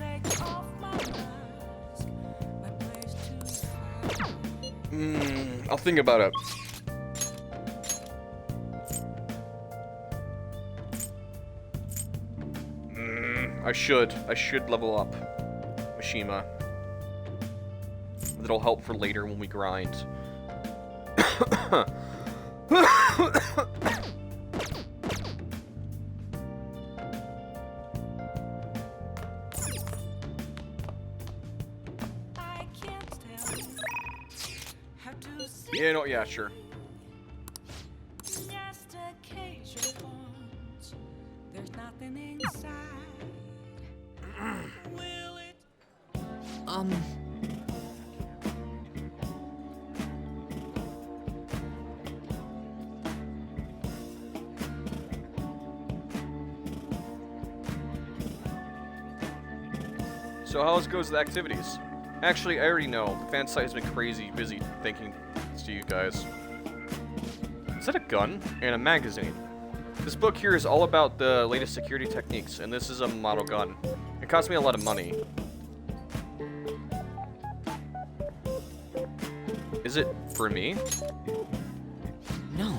I'll think about it. I should level up Mishima. That'll help for later when we grind. Yeah, sure. So how goes the activities? Actually, I already know. The fan site has been crazy busy thanking to you guys. Is that a gun? And a magazine. This book here is all about the latest security techniques, and this is a model gun. It cost me a lot of money. Is it for me? No.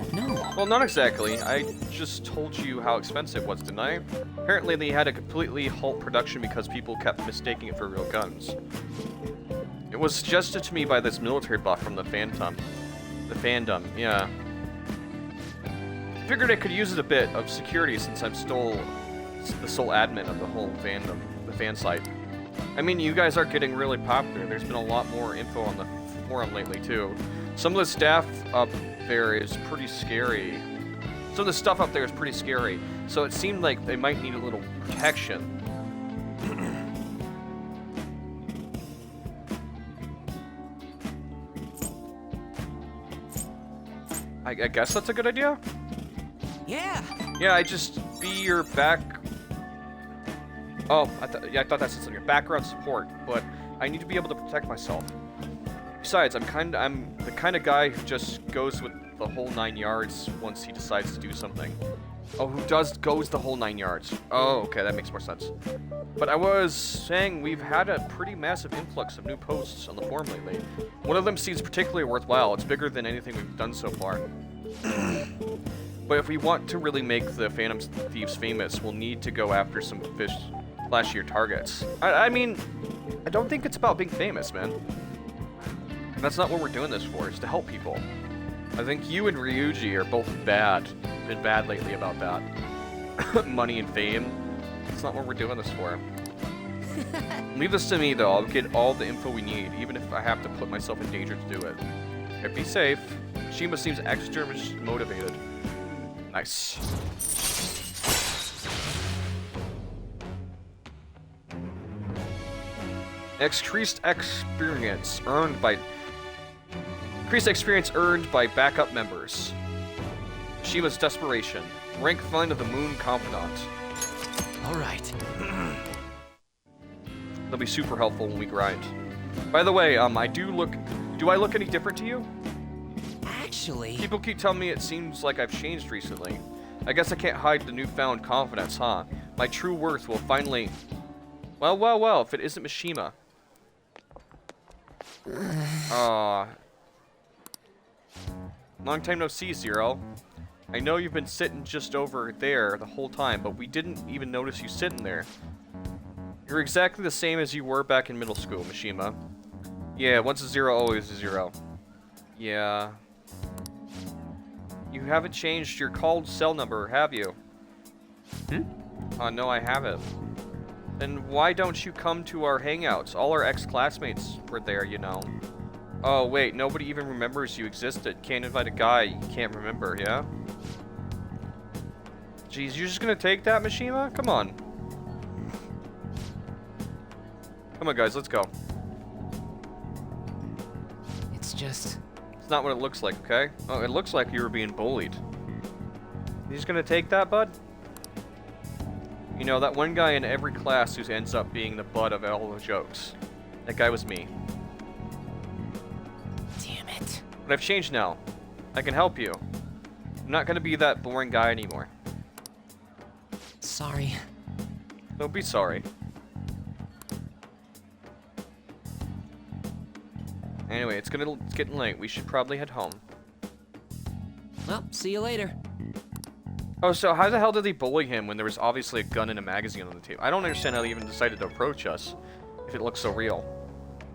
Well, not exactly. I just told you how expensive it was, didn't I? Apparently they had to completely halt production because people kept mistaking it for real guns. It was suggested to me by this military buff from the fandom. Yeah. I figured I could use it a bit of security since I'm still the sole admin of the whole fandom, the fan site. I mean, you guys are getting really popular. There's been a lot more info on the forum lately, too. Some of the staff up there is pretty scary. Some of the stuff up there is pretty scary. So it seemed like they might need a little protection. I guess that's a good idea? Yeah! Yeah, I just be your back... Oh, I thought that said something. Background support, but I need to be able to protect myself. Besides, I'm the kind of guy who just goes with the whole 9 yards once he decides to do something. Oh, who goes the whole 9 yards? Oh, okay, that makes more sense. But I was saying we've had a pretty massive influx of new posts on the forum lately. One of them seems particularly worthwhile. It's bigger than anything we've done so far. But if we want to really make the Phantom Thieves famous, we'll need to go after some flashier targets. I mean, I don't think it's about being famous, man. That's not what we're doing this for, it's to help people. I think you and Ryuji are both bad. Been bad lately about that. Money and fame. That's not what we're doing this for. Leave this to me, though. I'll get all the info we need, even if I have to put myself in danger to do it. Okay, be safe. Shima seems extra motivated. Nice. Increased experience earned by backup members. Shima's desperation. Rank find of the Moon Confidant. All right. They'll be super helpful when we grind. By the way, do I look any different to you? Actually... People keep telling me it seems like I've changed recently. I guess I can't hide the newfound confidence, huh? My true worth will finally... Well, if it isn't Mishima. Long time no see, Zero. I know you've been sitting just over there the whole time, but we didn't even notice you sitting there. You're exactly the same as you were back in middle school, Mishima. Yeah, once a zero, always a zero. Yeah. You haven't changed your called cell number, have you? No, I haven't. Then why don't you come to our hangouts? All our ex-classmates were there, you know. Oh, wait, nobody even remembers you existed. Can't invite a guy you can't remember, yeah? Jeez, you're just gonna take that, Mishima? Come on. Come on, guys, let's go. It's just... It's not what it looks like, okay? Oh, it looks like you were being bullied. You just gonna take that, bud? You know, that one guy in every class who ends up being the butt of all the jokes. That guy was me. Damn it. But I've changed now. I can help you. I'm not gonna be that boring guy anymore. Sorry. Don't be sorry. Anyway, it's getting late. We should probably head home. Well, see you later. Oh, so how the hell did they bully him when there was obviously a gun and a magazine on the table? I don't understand how they even decided to approach us, if it looks so real.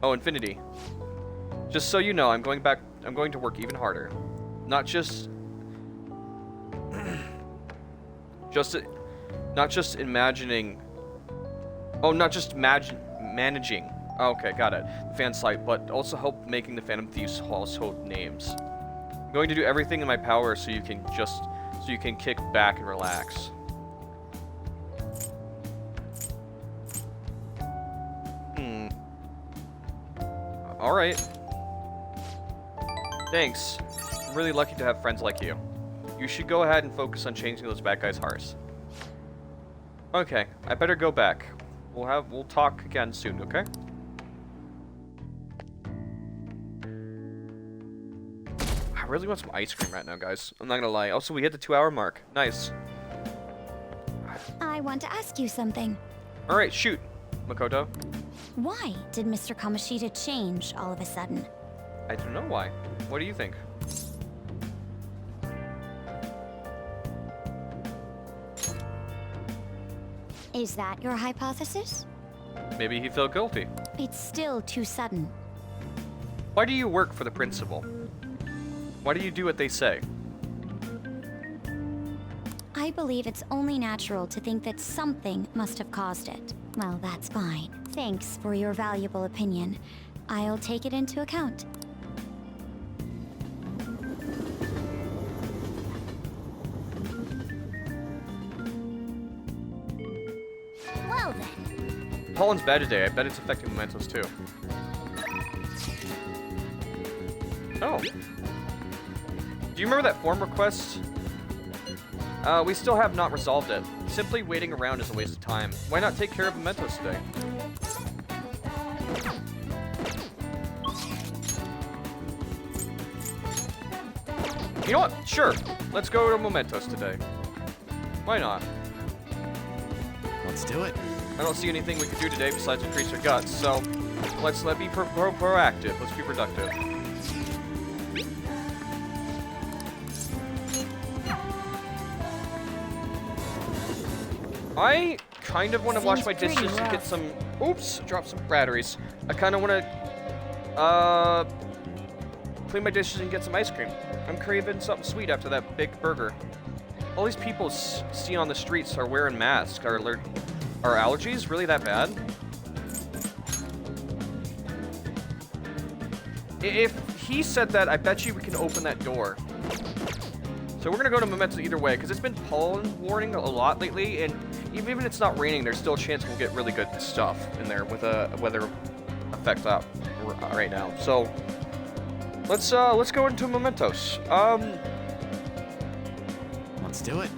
Oh, Infinity. Just so you know, I'm going to work even harder. Not just managing. Oh, okay, got it. The fan site, but also help making the Phantom Thieves household names. I'm going to do everything in my power so you can kick back and relax. Alright. Thanks. I'm really lucky to have friends like you. You should go ahead and focus on changing those bad guys' hearts. Okay, I better go back. We'll talk again soon, okay? I really want some ice cream right now, guys. I'm not gonna lie. Also, we hit the 2-hour mark. Nice. I want to ask you something. Alright, shoot, Makoto. Why did Mr. Kamoshida change all of a sudden? I don't know why. What do you think? Is that your hypothesis? Maybe he felt guilty. It's still too sudden. Why do you work for the principal? Why do you do what they say? I believe it's only natural to think that something must have caused it. Well, that's fine. Thanks for your valuable opinion. I'll take it into account. Well then. Pollen's bad today. I bet it's affecting mementos too. Oh. Do you remember that form request? We still have not resolved it. Simply waiting around is a waste of time. Why not take care of mementos today? You know what? Sure. Let's go to Mementos today. Why not? Let's do it. I don't see anything we could do today besides increase our guts, so let's be proactive. Let's be productive. I kind of want to wash my dishes and get some... Oops, drop some batteries. I kind of want to clean my dishes and get some ice cream. I'm craving something sweet after that big burger. All these people seen on the streets are wearing masks. Are allergies really that bad? If he said that, I bet you we can open that door. So we're gonna go to Mementos either way, because it's been pollen warning a lot lately, and even if it's not raining, there's still a chance we'll get really good stuff in there with a weather effect up right now. So let's go into Mementos. Let's do it.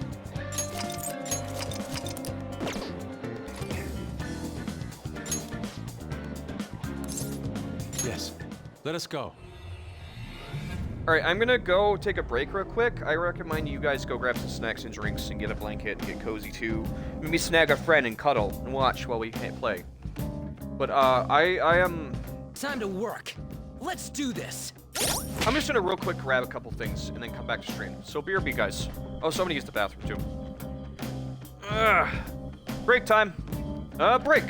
Yes. Let us go. Alright, I'm gonna go take a break real quick. I recommend you guys go grab some snacks and drinks and get a blanket and get cozy too. Maybe snag a friend and cuddle and watch while we can't play. But I am... Time to work. Let's do this. I'm just gonna real quick grab a couple things and then come back to stream. So BRB, guys. Oh, somebody used the bathroom too. Break time. Break.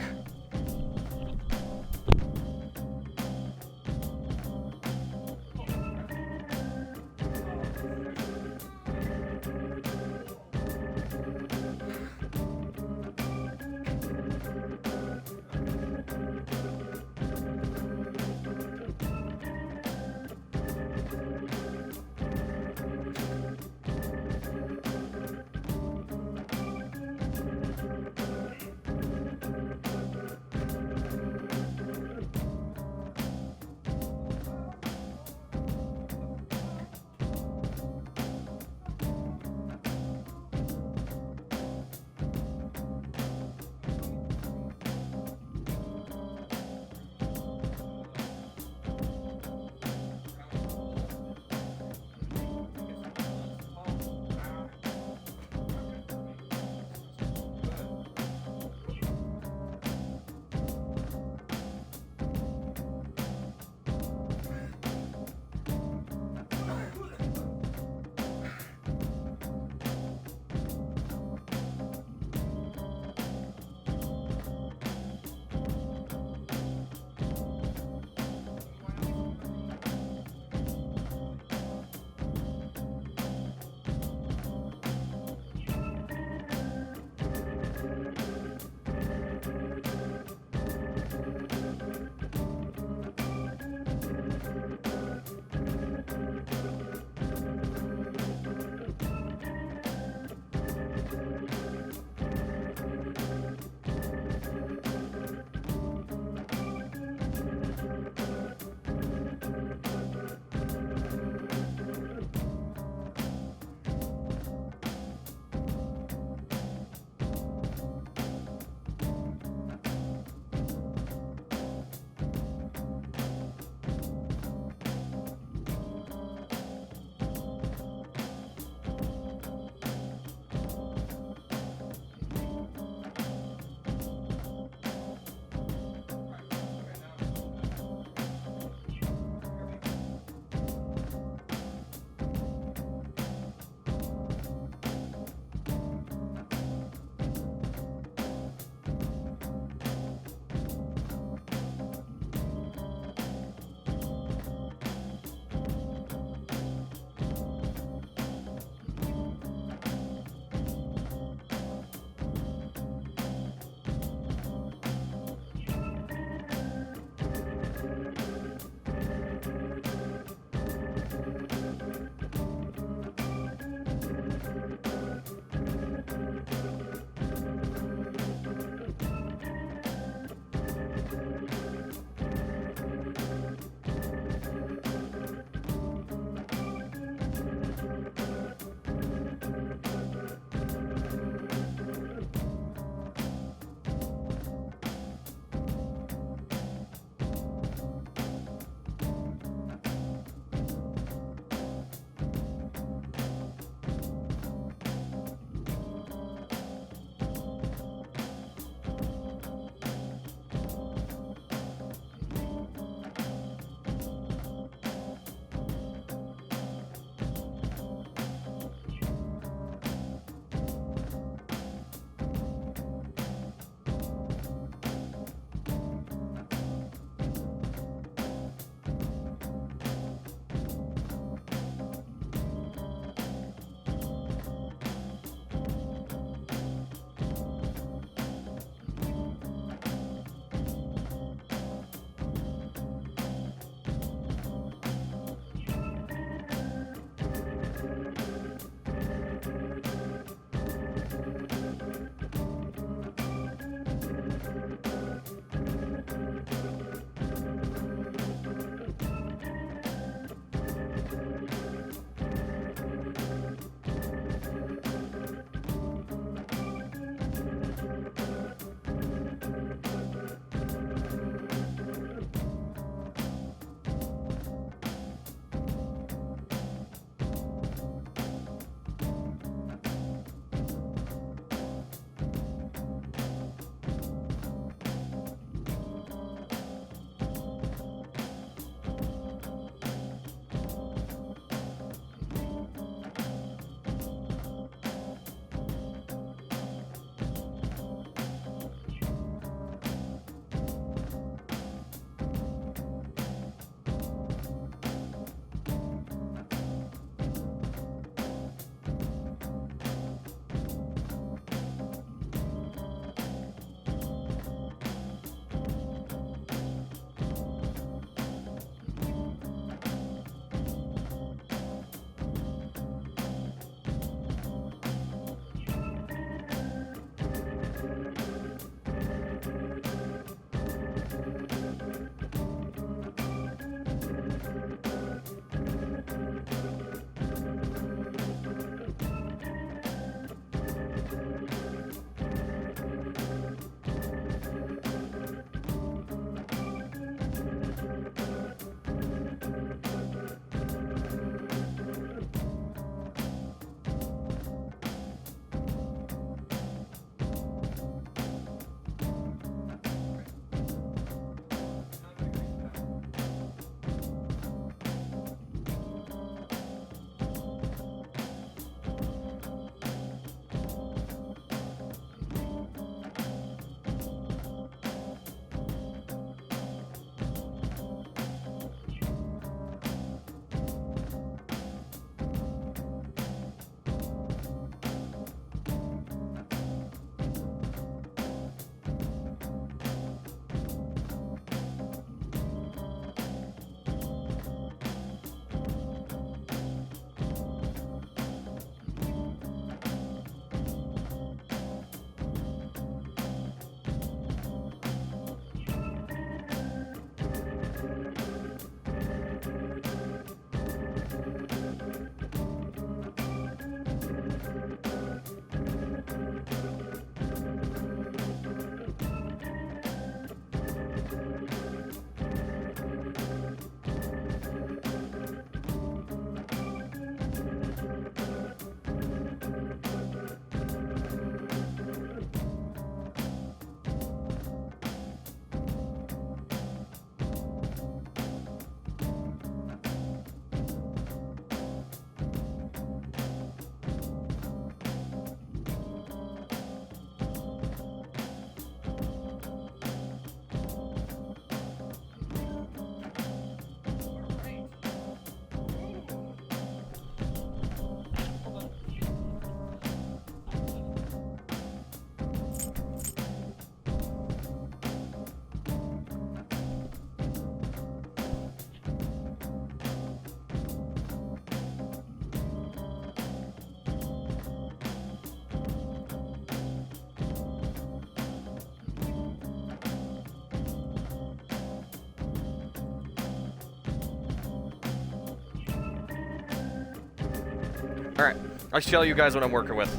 Alright, I'll tell you guys what I'm working with.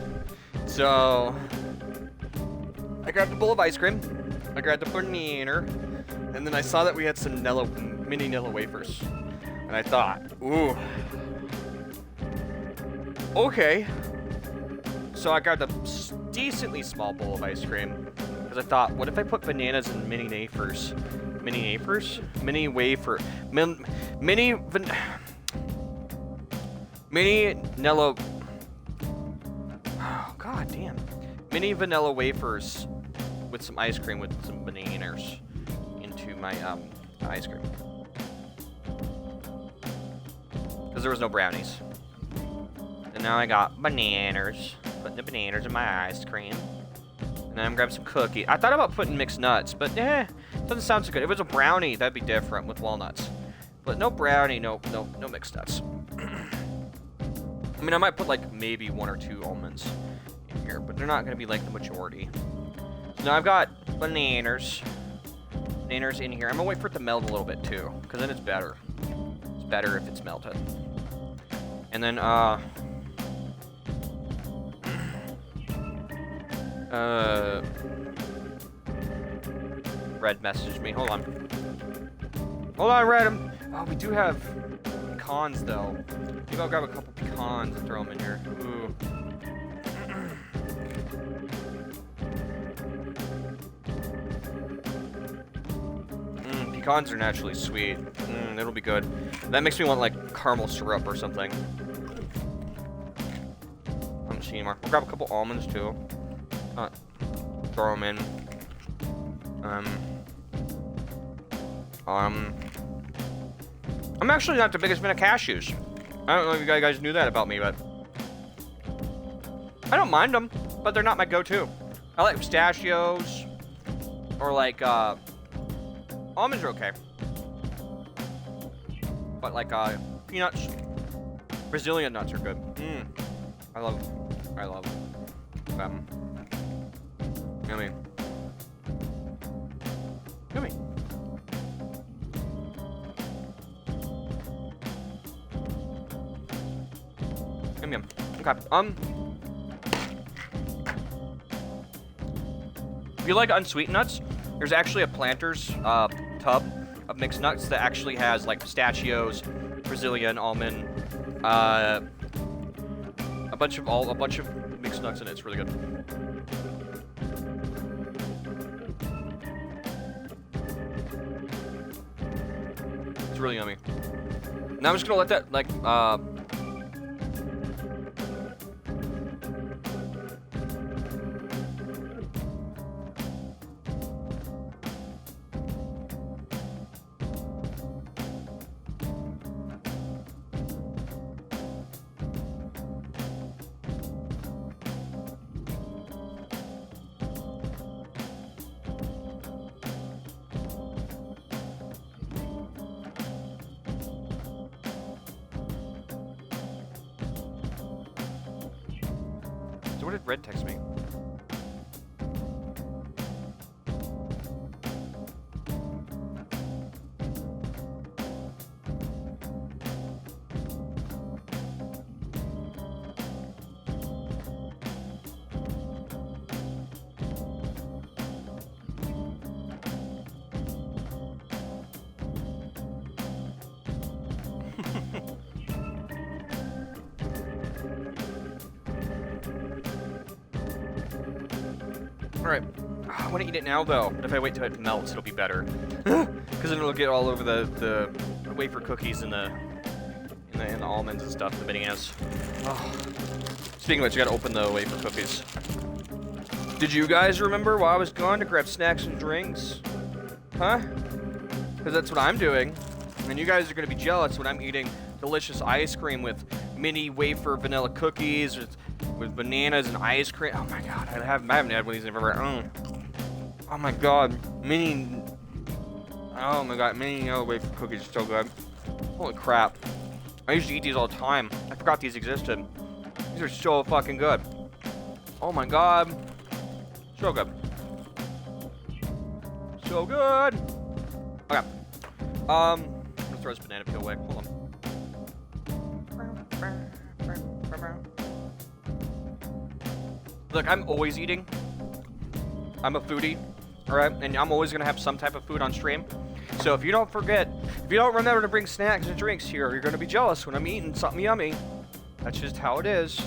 So, I grabbed a bowl of ice cream, I grabbed a banana, and then I saw that we had some mini Nilla wafers. And I thought, ooh. Okay. So I grabbed a decently small bowl of ice cream. Because I thought, what if I put bananas in mini wafers? Mini wafers? Mini wafer. Mini Nilla. Oh, god damn. Mini vanilla wafers with some ice cream with some bananas into my ice cream. Because there was no brownies. And now I got bananas. Putting the bananas in my ice cream. And then I'm grabbing some cookies. I thought about putting mixed nuts, but doesn't sound so good. If it was a brownie, that'd be different with walnuts. But no brownie, no mixed nuts. I mean, I might put like maybe 1 or 2 almonds in here, but they're not gonna be like the majority. So now I've got bananas. Bananas in here. I'm gonna wait for it to melt a little bit too, because then it's better. It's better if it's melted. And then Red messaged me. Hold on. Hold on, Red. Oh, we do have pecans though. Maybe I'll grab a couple pecans and throw them in here. Ooh. Pecans are naturally sweet. It'll be good. That makes me want like caramel syrup or something. I'm just seeing more. I'll grab a couple almonds too. Throw them in. I'm actually not the biggest fan of cashews. I don't know if you guys knew that about me, but I don't mind them, but they're not my go-to. I like pistachios or like almonds are okay, but like peanuts, Brazilian nuts are good. I love them. Yummy. Yummy. Yum. Okay. If you like unsweetened nuts, there's actually a Planters tub of mixed nuts that actually has like pistachios, Brazilian almond, a bunch of mixed nuts in it. It's really good. It's really yummy. Now I'm just gonna let that like So what did Red text me? Alright, I want to eat it now though, but if I wait till it melts, it'll be better. Because then it'll get all over the wafer cookies and the almonds and stuff, the bananas. Oh. Speaking of which, I gotta open the wafer cookies. Did you guys remember while I was gone to grab snacks and drinks? Huh? Because that's what I'm doing. And you guys are gonna be jealous when I'm eating delicious ice cream with mini wafer vanilla cookies with bananas and ice cream. Oh my god, I haven't had one of these ever. Oh my god, mini yellow wafer cookies are so good. Holy crap. I used to eat these all the time. I forgot these existed. These are so fucking good. Oh my god. So good. So good. Okay. I'm gonna throw this banana peel away. Hold on. Look, I'm always eating. I'm a foodie, alright? And I'm always gonna have some type of food on stream. So if you don't remember to bring snacks and drinks here, you're gonna be jealous when I'm eating something yummy. That's just how it is.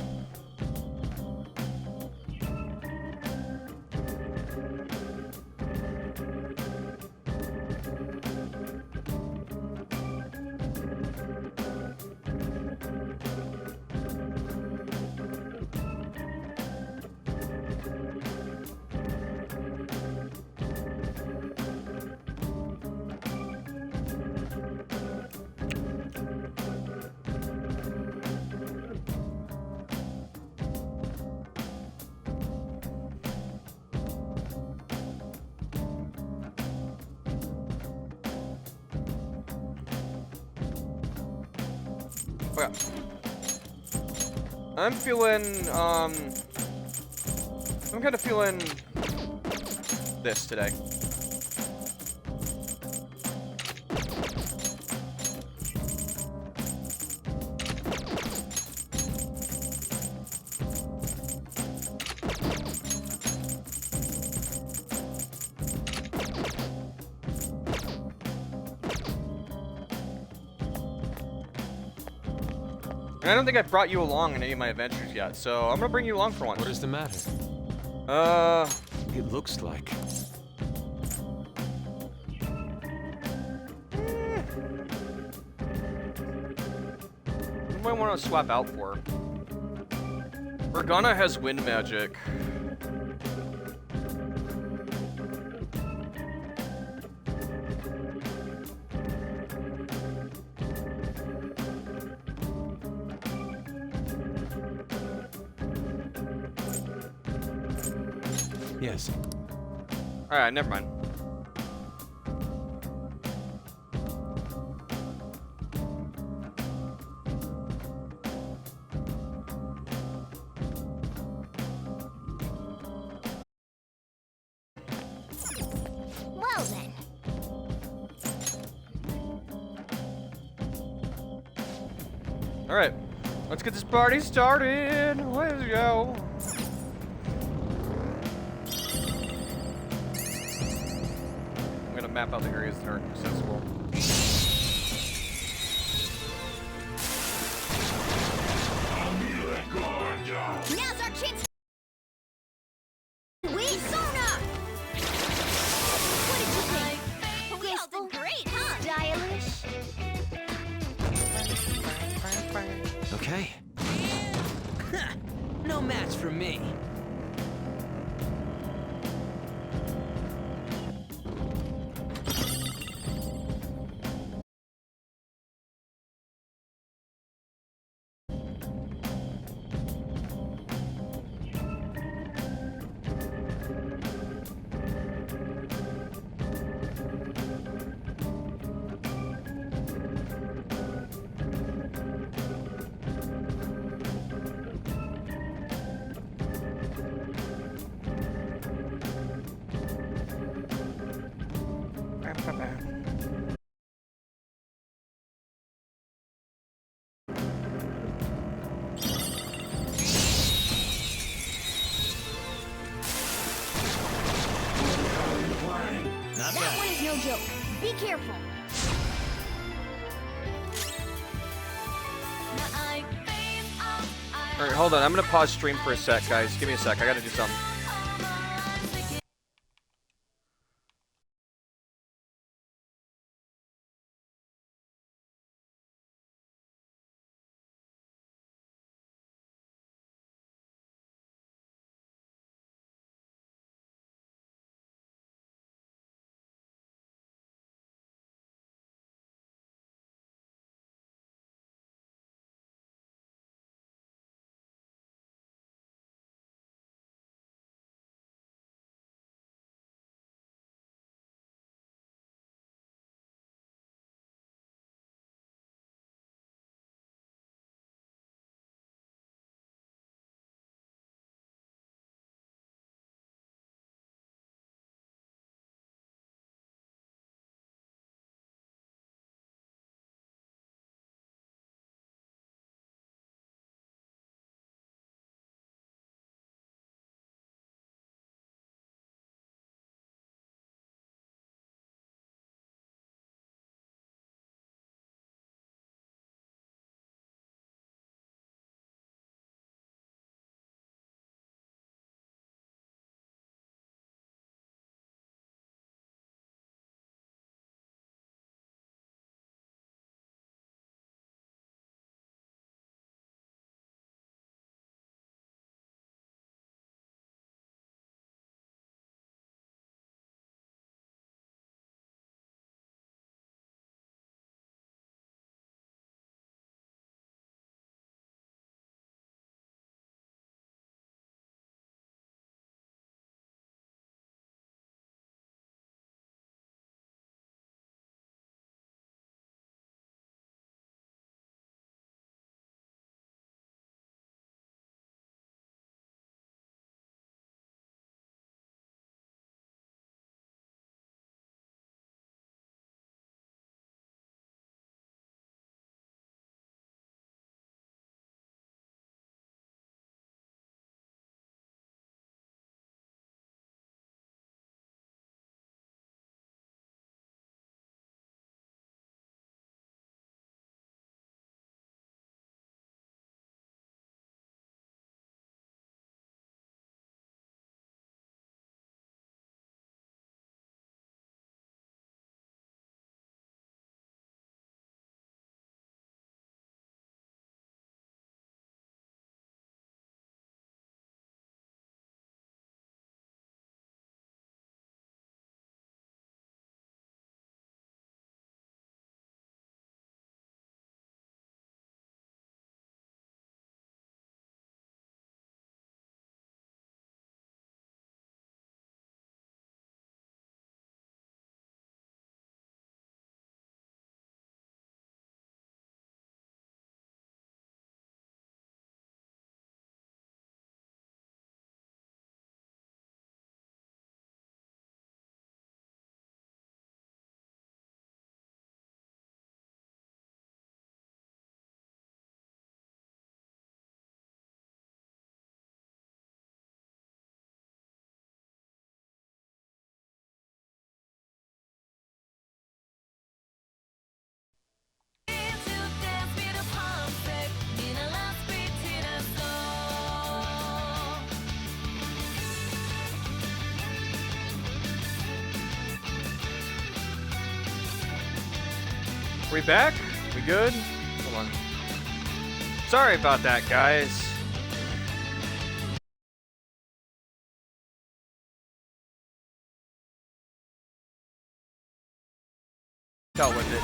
Okay. I'm feeling, I'm kind of feeling this today. And I don't think I've brought you along in any of my adventures yet, so I'm gonna bring you along for once. What is the matter? It looks like. Who do I want to swap out for? Organa has wind magic. Yes. Alright, never mind. Well then. Alright, let's get this party started. Let's go. I'm gonna map out the areas that aren't accessible. Now's our chance. We Sona. What did you think? We all did great, huh? Stylish. Okay. No match for me. That one is no joke. Be careful. Alright, hold on. I'm gonna pause stream for a sec, guys. Give me a sec. I gotta do something. We back? We good? Hold on. Sorry about that, guys. Dealt with it.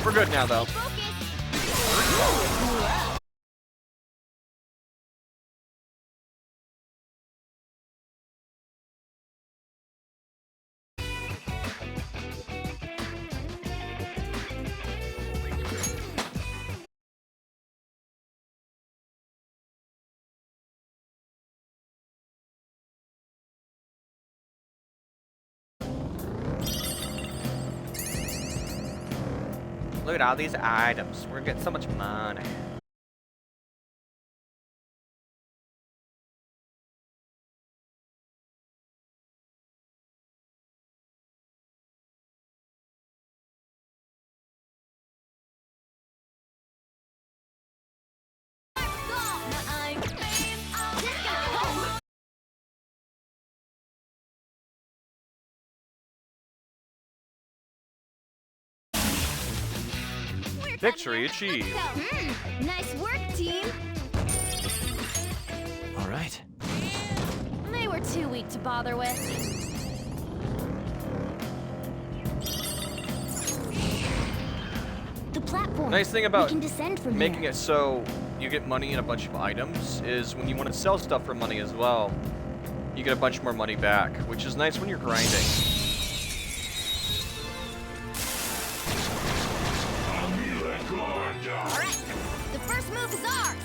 We're good now, though. Look at all these items. We're getting so much money. Victory achieved. Nice work, team. All right. They were too weak to bother with. The platform. Nice thing We about can descend from making here. it so you get money and a bunch of items is when you want to sell stuff for money as well, you get a bunch more money back, which is nice when you're grinding. Alright, the first move is ours.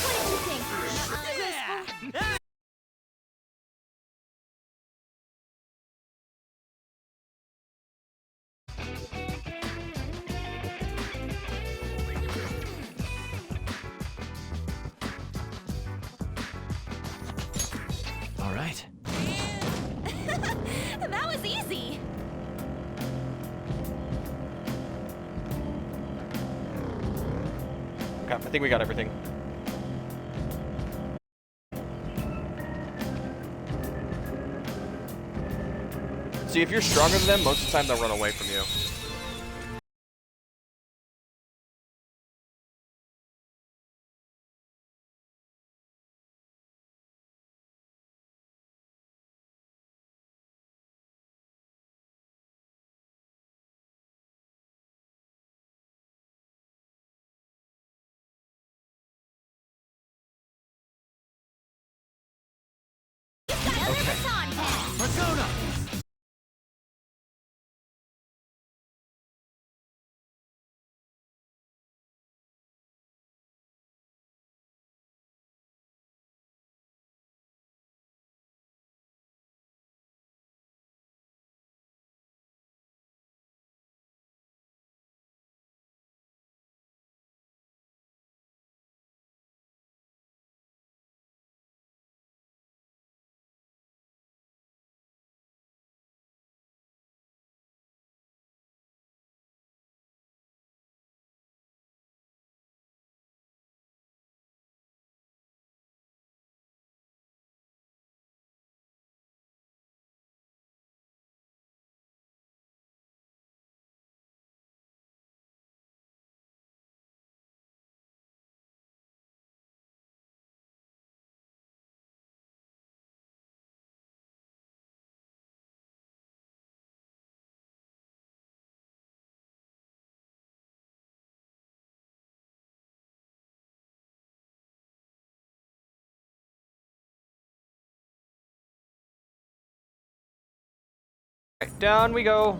What did you think? Graceful? All right. That was easy. Okay, I think we got everything. See, if you're stronger than them, most of the time they'll run away from you. Persona! Right, down we go.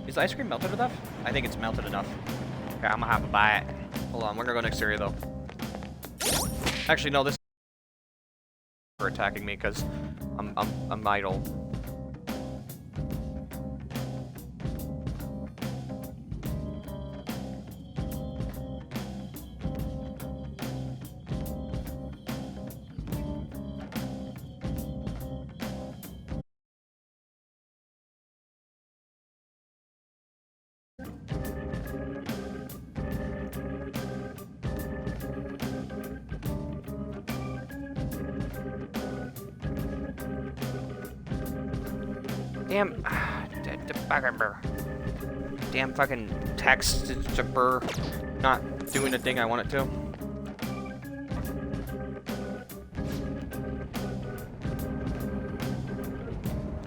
Is the ice cream melted enough? I think it's melted enough. Okay, I'm gonna have a bite. Hold on, we're gonna go next area though. Actually, no, this for attacking me because I'm idle. Damn. Damn fucking text not doing the thing I want it to.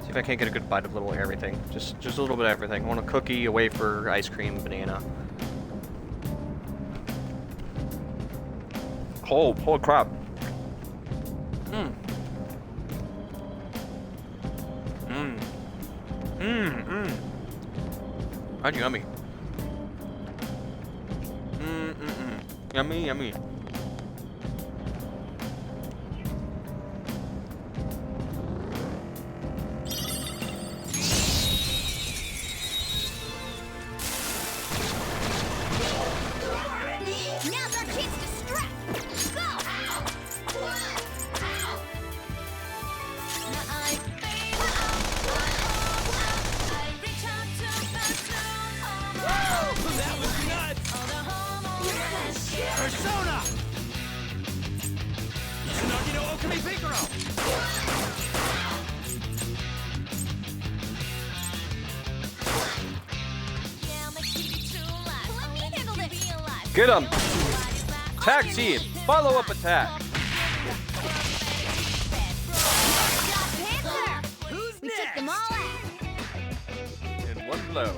See if I can't get a good bite of little everything. Just a little bit of everything. I want a cookie, a wafer, ice cream, banana. Oh, holy crap. Mmm. Mmm. Mmm, mmm. That's yummy. Mmm, mmm, mmm. Yummy, yummy. Now's our chance to strike! Go! That was nuts! Persona! Tsunagi no Okami Piccolo! Get him! Attack team! Follow up attack! We took them all out! In one blow.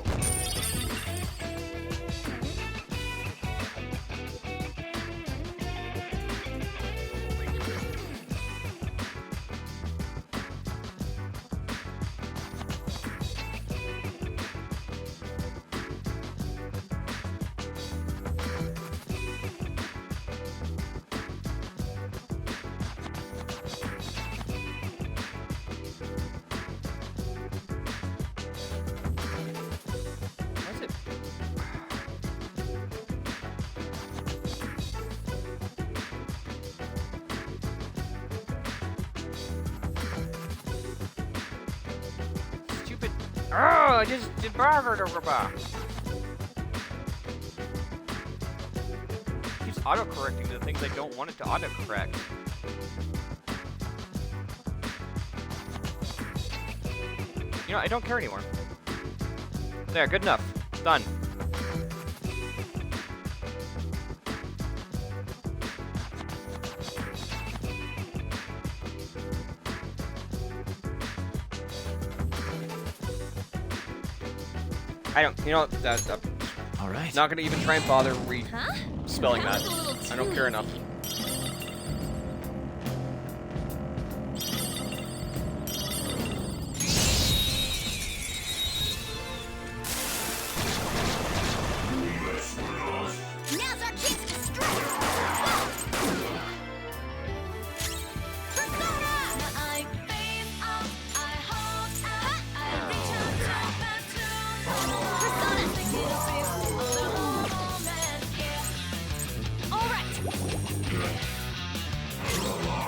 Oh, I just did keeps auto-correcting the things I don't want it to auto-correct. You know, I don't care anymore. There, good enough. Done. I don't, you know, all right. Not gonna even try and bother spelling that. I don't care enough. Now's our chance to strike!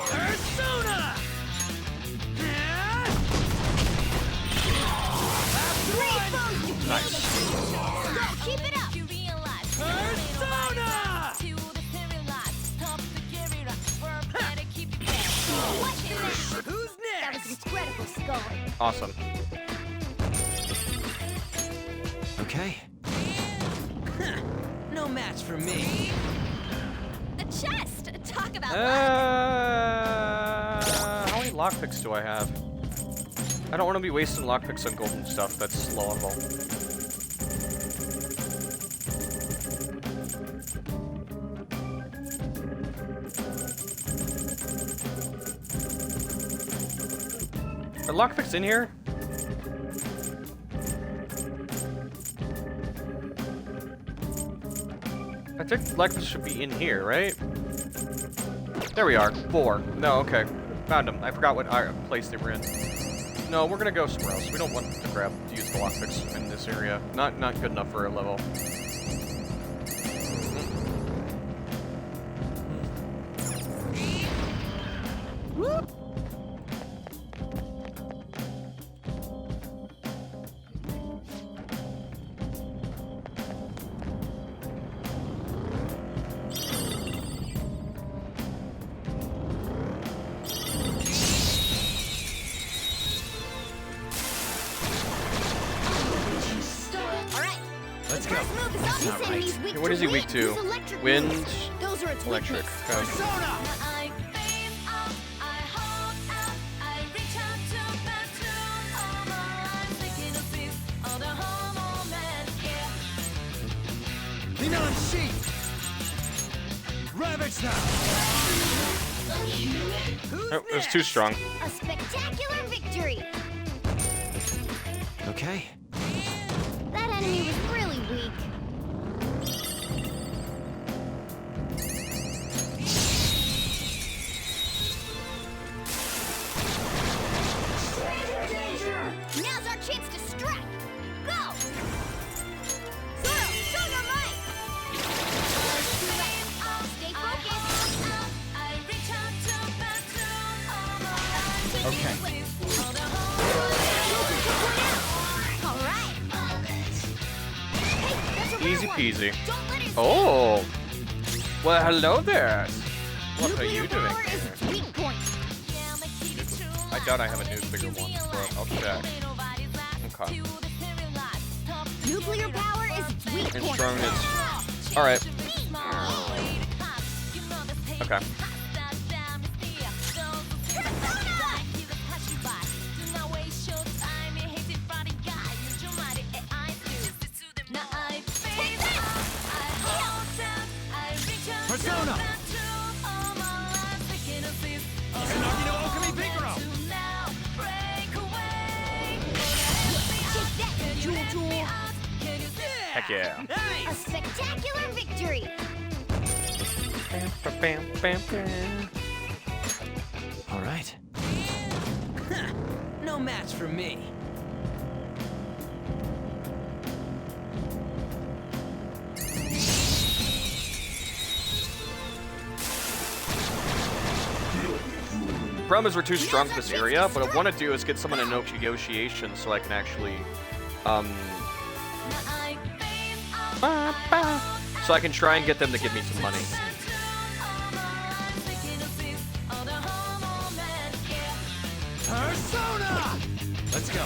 Persona! Nice. Go, keep it up! Persona! Who's next? That was incredible, Skull. Awesome. Okay. No match for me. The chest! Talk about How many lockpicks do I have? I don't want to be wasting lockpicks on golden stuff that's low level. Are lockpicks in here? I think lockpicks should be in here, right? There we are. 4. No, okay. Found them. I forgot what place they were in. No, we're gonna go somewhere else. We don't want to use the lockpicks in this area. Not good enough for a level. Whoop! go. That's not right. What is he weak to? Wind, Those are its electric. Okay. Lean on sheep. Ravage now. Oh, it was too strong. A spectacular victory. Okay. That enemy was really weak. Now's our chance to strike. Go! Zoro, show your might! Stay focused. Okay. All right. Easy peasy. Oh! Well, hello there. What are you doing here? Weak point. I doubt I have a new bigger one, but I'll check. Okay. Nuclear power is its weak And point. strongness. Alright. Okay. Persona. Izanagi no Okami Piccolo. Heck yeah. A spectacular victory. Bam, bam, bam. All right. No match for me. Problem is we're too strong for this area, but what I want to do is get someone in negotiation so I can actually, so I can try and get them to give me some money. Persona. Let's go.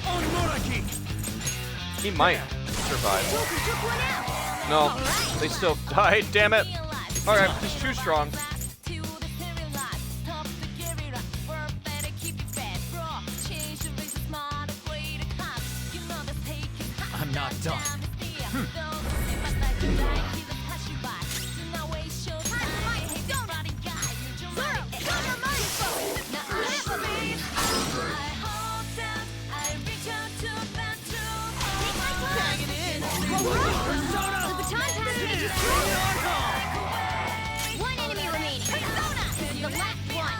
On Moraki. He might survive. No, they still died, damn it. Alright, he's too strong. I'm not done. One enemy remaining. Persona! This is the last one.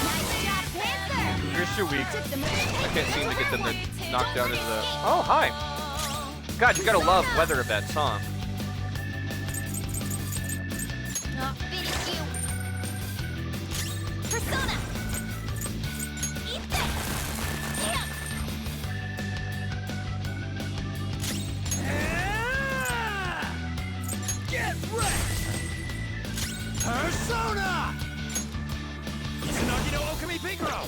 Nice job, Panther! You're too weak. I can't seem to get them to knock down into the... Oh, hi! God, you gotta love weather events, huh? Not finish you. Persona! Eat this! Yeah! Get wrecked! Persona! Izanagi no Okami Piccolo!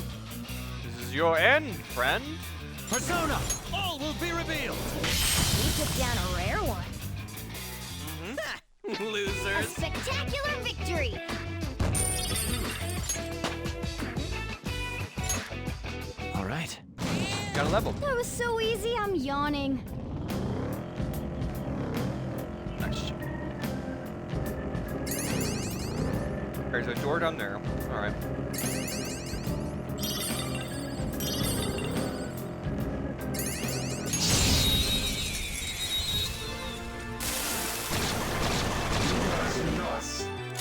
This is your end, friend. Persona! All will be revealed! We took down a rare one. A Losers. spectacular victory! All right. Got a level. That was so easy, I'm yawning. Nice. There's a door down there. Alright.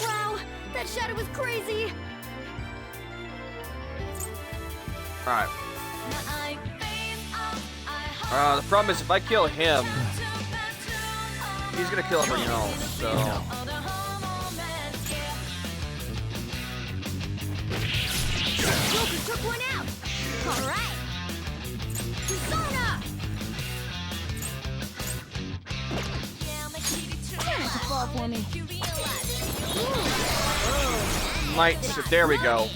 Wow, that shadow was crazy. Alright. The problem is if I kill him, he's gonna kill everyone else, so... Joker took one out! Alright! Persona! Turn it to fall for me. Might, there we go.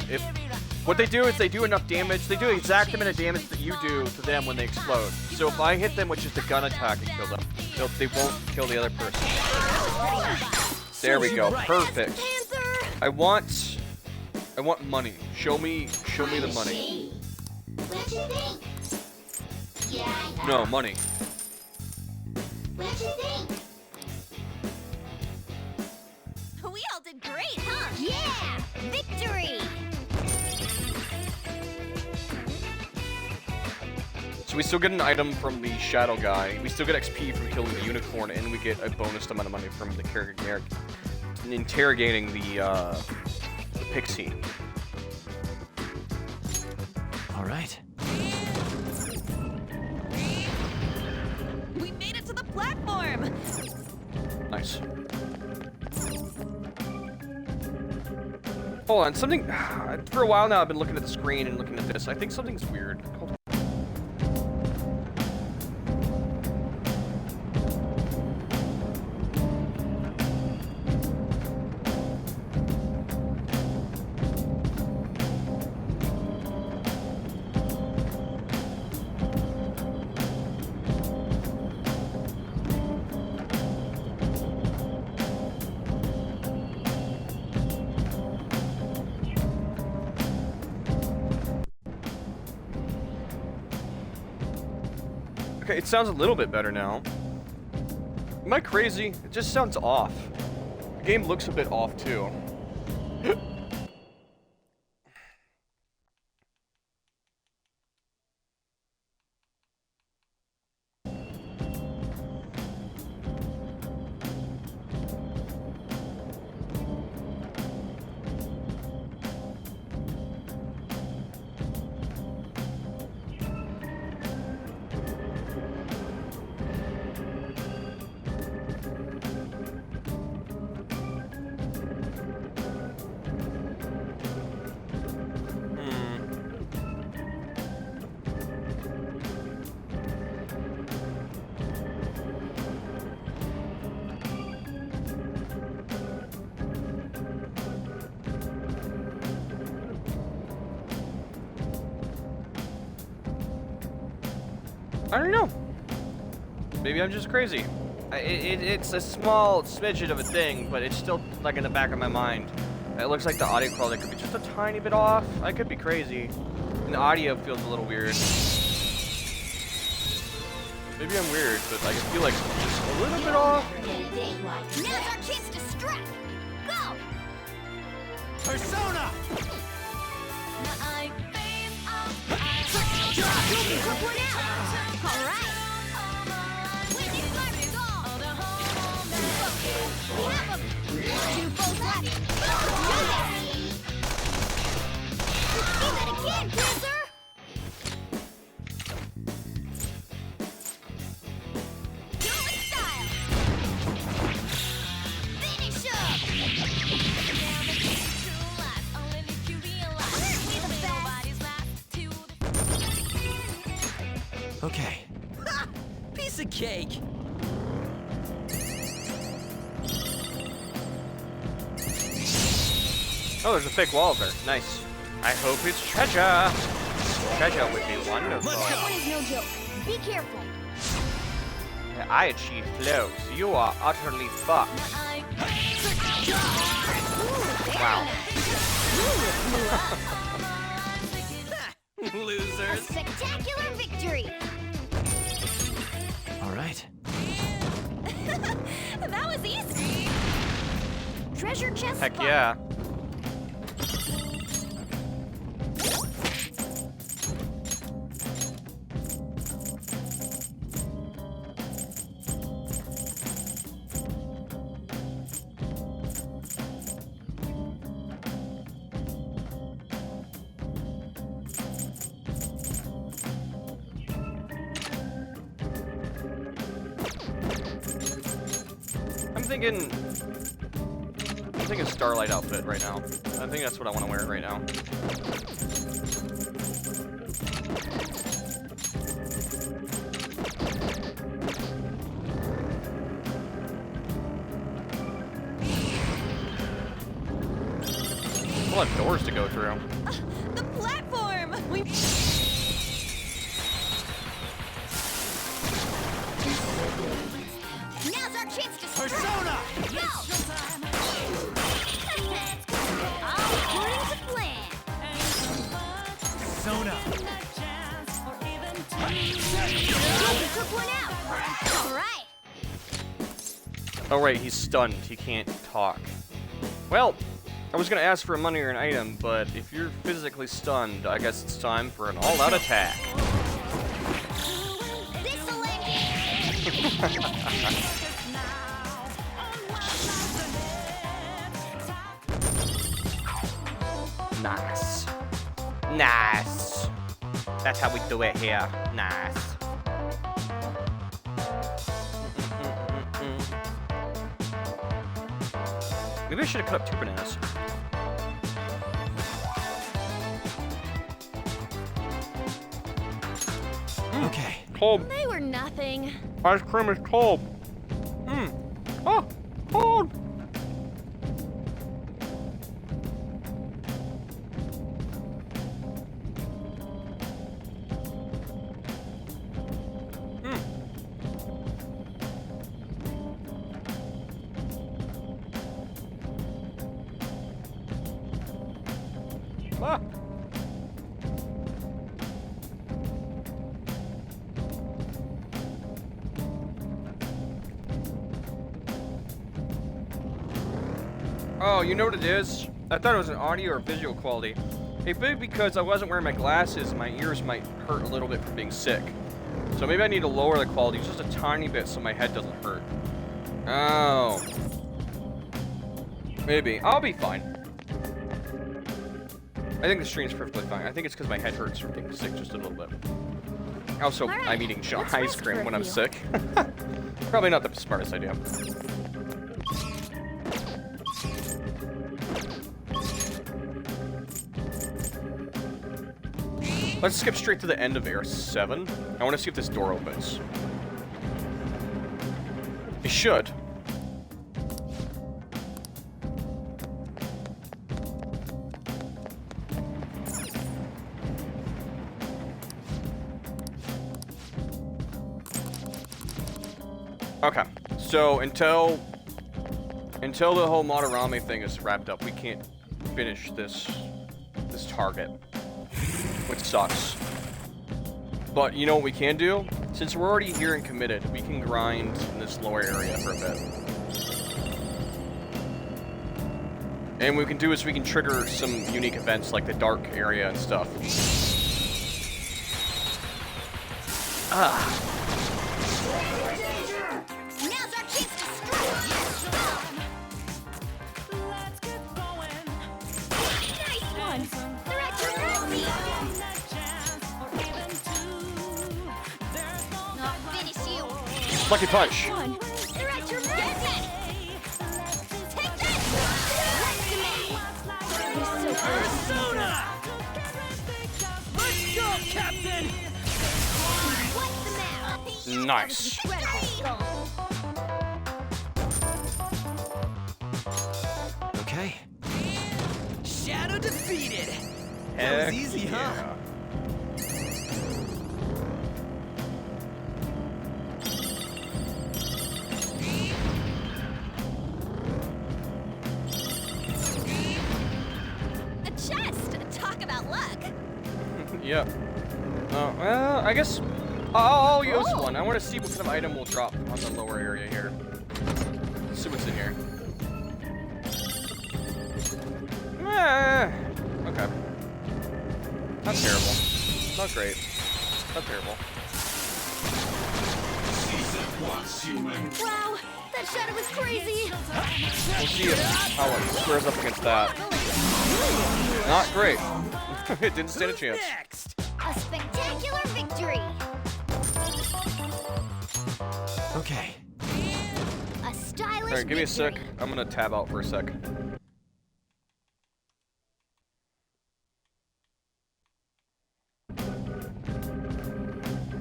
What they do is they do enough damage. They do the exact amount of damage that you do to them when they explode. So if I hit them with just a gun attack and kill them, they won't kill the other person. There we go. Perfect. I want money. Show me the money. No, money. We all did great, huh? Yeah! Victory! So we still get an item from the shadow guy. We still get XP from killing the unicorn, and we get a bonus amount of money from the interrogating the pixie. All right. We made it to the platform! Nice. Hold on, something... For a while now, I've been looking at the screen and looking at this. I think something's weird. Hold on. Okay, it sounds a little bit better now. Am I crazy? It just sounds off. The game looks a bit off too. I don't know. Maybe I'm just crazy. It's a small smidgen of a thing, but it's still like in the back of my mind. It looks like the audio quality could be just a tiny bit off. I could be crazy. And the audio feels a little weird. Maybe I'm weird, but I feel like just a little bit off. Now's our chance to strike! Go! Persona! Alright! We have them! 2 full left! Do that again, Blizzard! Dueling style! Finish up! Okay. Ha! Piece of cake! Oh, there's a fake wall there. Nice. I hope it's treasure. Treasure would be wonderful. That one is no joke. Be careful. I achieved flows. You are utterly fucked. Wow. A Losers. spectacular victory! All right. That was easy! Treasure chest Heck spot. yeah. I'm thinking Starlight outfit right now. I think that's what I want to wear right now. Hold lot of doors to go through. The platform! We... Now's our chance to Persona! Go! All according to plan. Persona! Took one out. All right. Oh right, he's stunned. He can't talk. Well, I was gonna ask for money or an item, but if you're physically stunned, I guess it's time for an all-out attack. Nice. Nice. That's how we do it here. Nice. Maybe I should have cut up 2 bananas. Okay. Cold. They were nothing. Ice cream is cold. Oh, cold. Ah. Oh, you know what it is? I thought it was an audio or visual quality. It may be because I wasn't wearing my glasses and my ears might hurt a little bit from being sick. So maybe I need to lower the quality just a tiny bit so my head doesn't hurt. Oh. Maybe. I'll be fine. I think the stream's perfectly fine. I think it's because my head hurts from being sick just a little bit. Also, All right, I'm eating let's ice rest for cream a when I'm few. sick. Probably not the smartest idea. Let's skip straight to the end of Air 7. I want to see if this door opens. It should. Okay, so until the whole Madarame thing is wrapped up, we can't finish this target, which sucks. But you know what we can do? Since we're already here and committed, we can grind in this lower area for a bit. And what we can do is we can trigger some unique events like the dark area and stuff. Ah. Now's our chance to strike. Nice one. They're at your mercy. I'll finish you. Lucky punch. They're at your mercy. Take that. Persona! Let's go, Captain! What's the matter? Nice. Okay. Shadow defeated! That was Heck easy, huh? yeah. A chest! Talk about luck! Yep. Well, I guess I'll use one. I want to see what kind of item will drop on the lower area here. Let's see what's in here. Okay. Not terrible. Not great. Not terrible. Wow, that shadow was crazy. We'll see how it squares up against that. Not great. It didn't stand a chance. A spectacular victory. Okay. A stylish Alright, give me a victory. sec. I'm gonna tab out for a sec.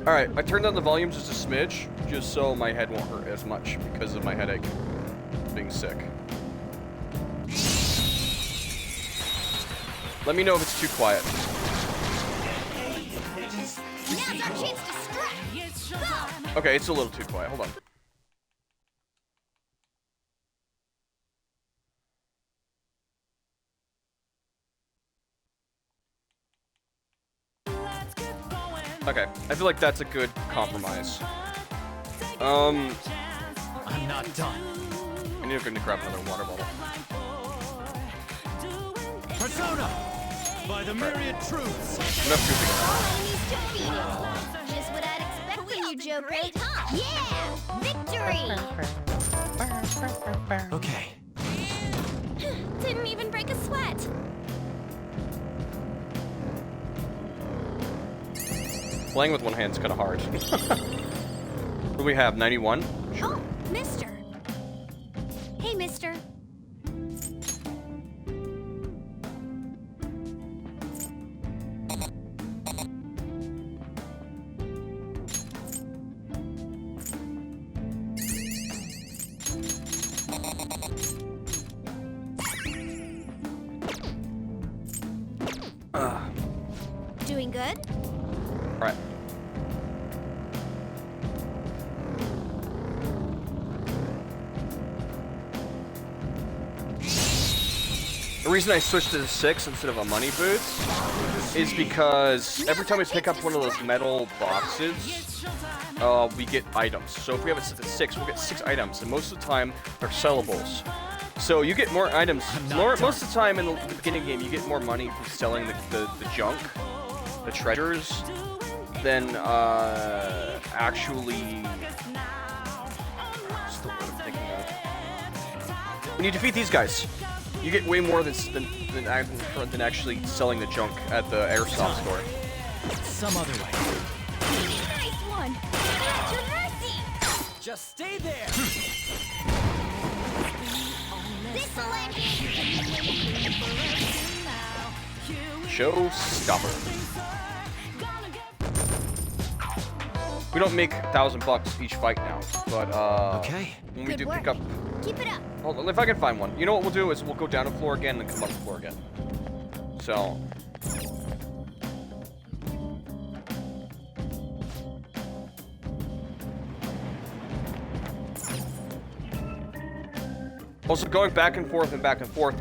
Alright, I turned down the volume just a smidge, just so my head won't hurt as much because of my headache being sick. Let me know if it's too quiet. Now's our chance to strike. Go! Okay, it's a little too quiet. Hold on. Okay, I feel like that's a good compromise. I'm not done. I need to grab another water bottle. Persona! By the myriad truths! Enough goofing. Just what I'd expect from you, Joker. Great, huh? Yeah! Victory! Okay. Didn't even break a sweat. Playing with one hand's kind of hard. What do we have? 91? Sure. Oh, mister. Hey, mister. Doing good? Right. The reason I switched to the 6 instead of a money boots is because every time we pick up one of those metal boxes, we get items. So if we have it set to 6, we'll get 6 items, and most of the time they're sellables. So you get more items. Most of the time in the beginning game, you get more money from selling the junk, the treasures, than actually. What's the word I'm thinking of? When you defeat these guys, you get way more than actually selling the junk at the airsoft store. Some other way. Nice one! At your mercy! Just stay there! This'll end Showstopper. We don't make $1,000 each fight now, but okay. When we Good do work. pick up, Keep it up. hold on, if I can find one. You know what we'll do is we'll go down the floor again and then come up the floor again. So. Also, going back and forth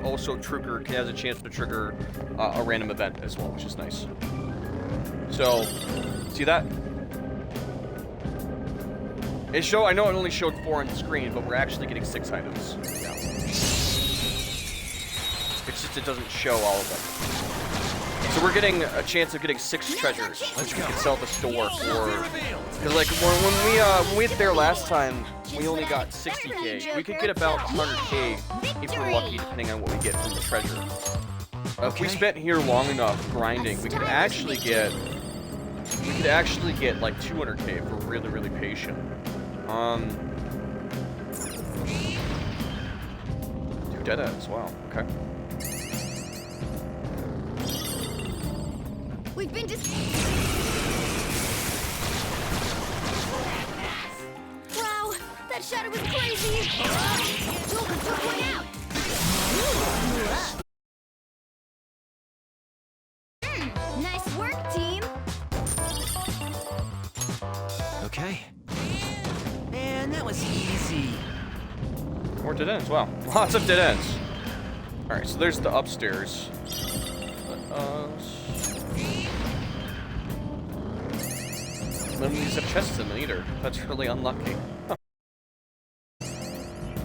also has a chance to trigger a random event as well, which is nice. So, see that? I know it only showed 4 on the screen, but we're actually getting 6 items now. It's just it doesn't show all of them. So we're getting a chance of getting 6 treasures, which we can sell at the store for. Because like when we hit there last time, we only got 60k. We could get about 100k if we're lucky, depending on what we get from the treasure. If we spent here long enough grinding, we could actually get like 200k if we're really, really patient. 2 dead ends. Wow. Okay. We've been Wow, that shadow was crazy! Joker took one out! Nice work, team! Okay. Man, that was easy. More dead ends. Wow. Lots of dead ends. Alright, so there's the upstairs. None of these have chests in them either. That's really unlucky. Huh.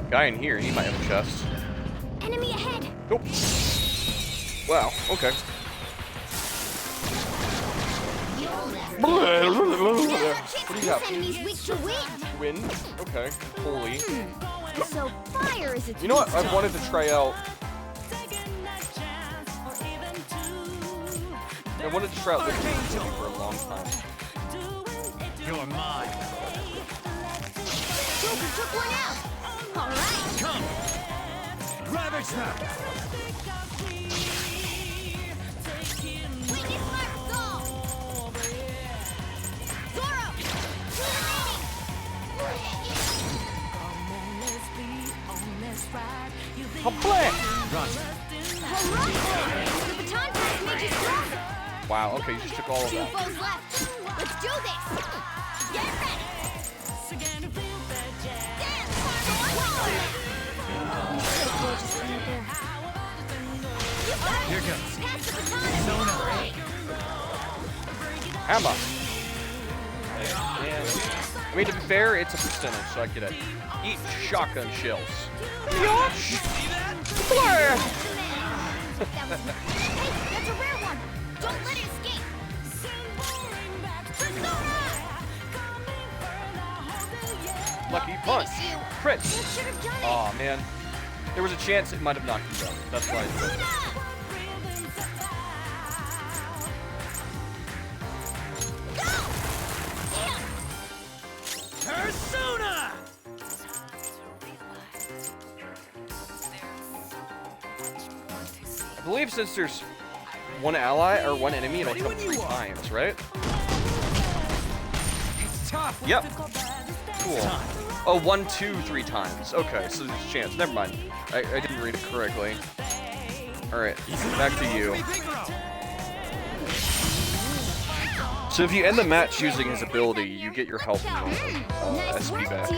Guy in here, he might have a chest. Enemy ahead! Nope. Wow, okay. What do you have? Enemy's weak to wind! Wind? Okay. Holy. So fire is its You know what? weak I've spot. wanted to try out. I wanted to try out this game for a long time. You're mine. Joker took one out! Alright! Come! Ravage them! Weakness mark, go! Zoro! Kablam! Roger. Alright! The baton pass Wow, okay, you just took all of 2 that. foes left. Let's do this. Get ready. Here goes. Pass the baton. Hammer. I mean, to be fair, it's a percentage, so I get it. Eat shotgun shells. Yosh! Flare! Hey, that's a rare one. Don't let it escape. Lucky punch. Crit. That should have done it. Aw, man. There was a chance it might have knocked you down. That's why I did it. Persona! I believe since there's one ally or one enemy, it'll jump 3 times, right? Yep. Cool. Oh, 1, 2, 3 times. Okay, so there's a chance. Never mind. I didn't read it correctly. Alright, back to you. So if you end the match using his ability, you get your health and SP back.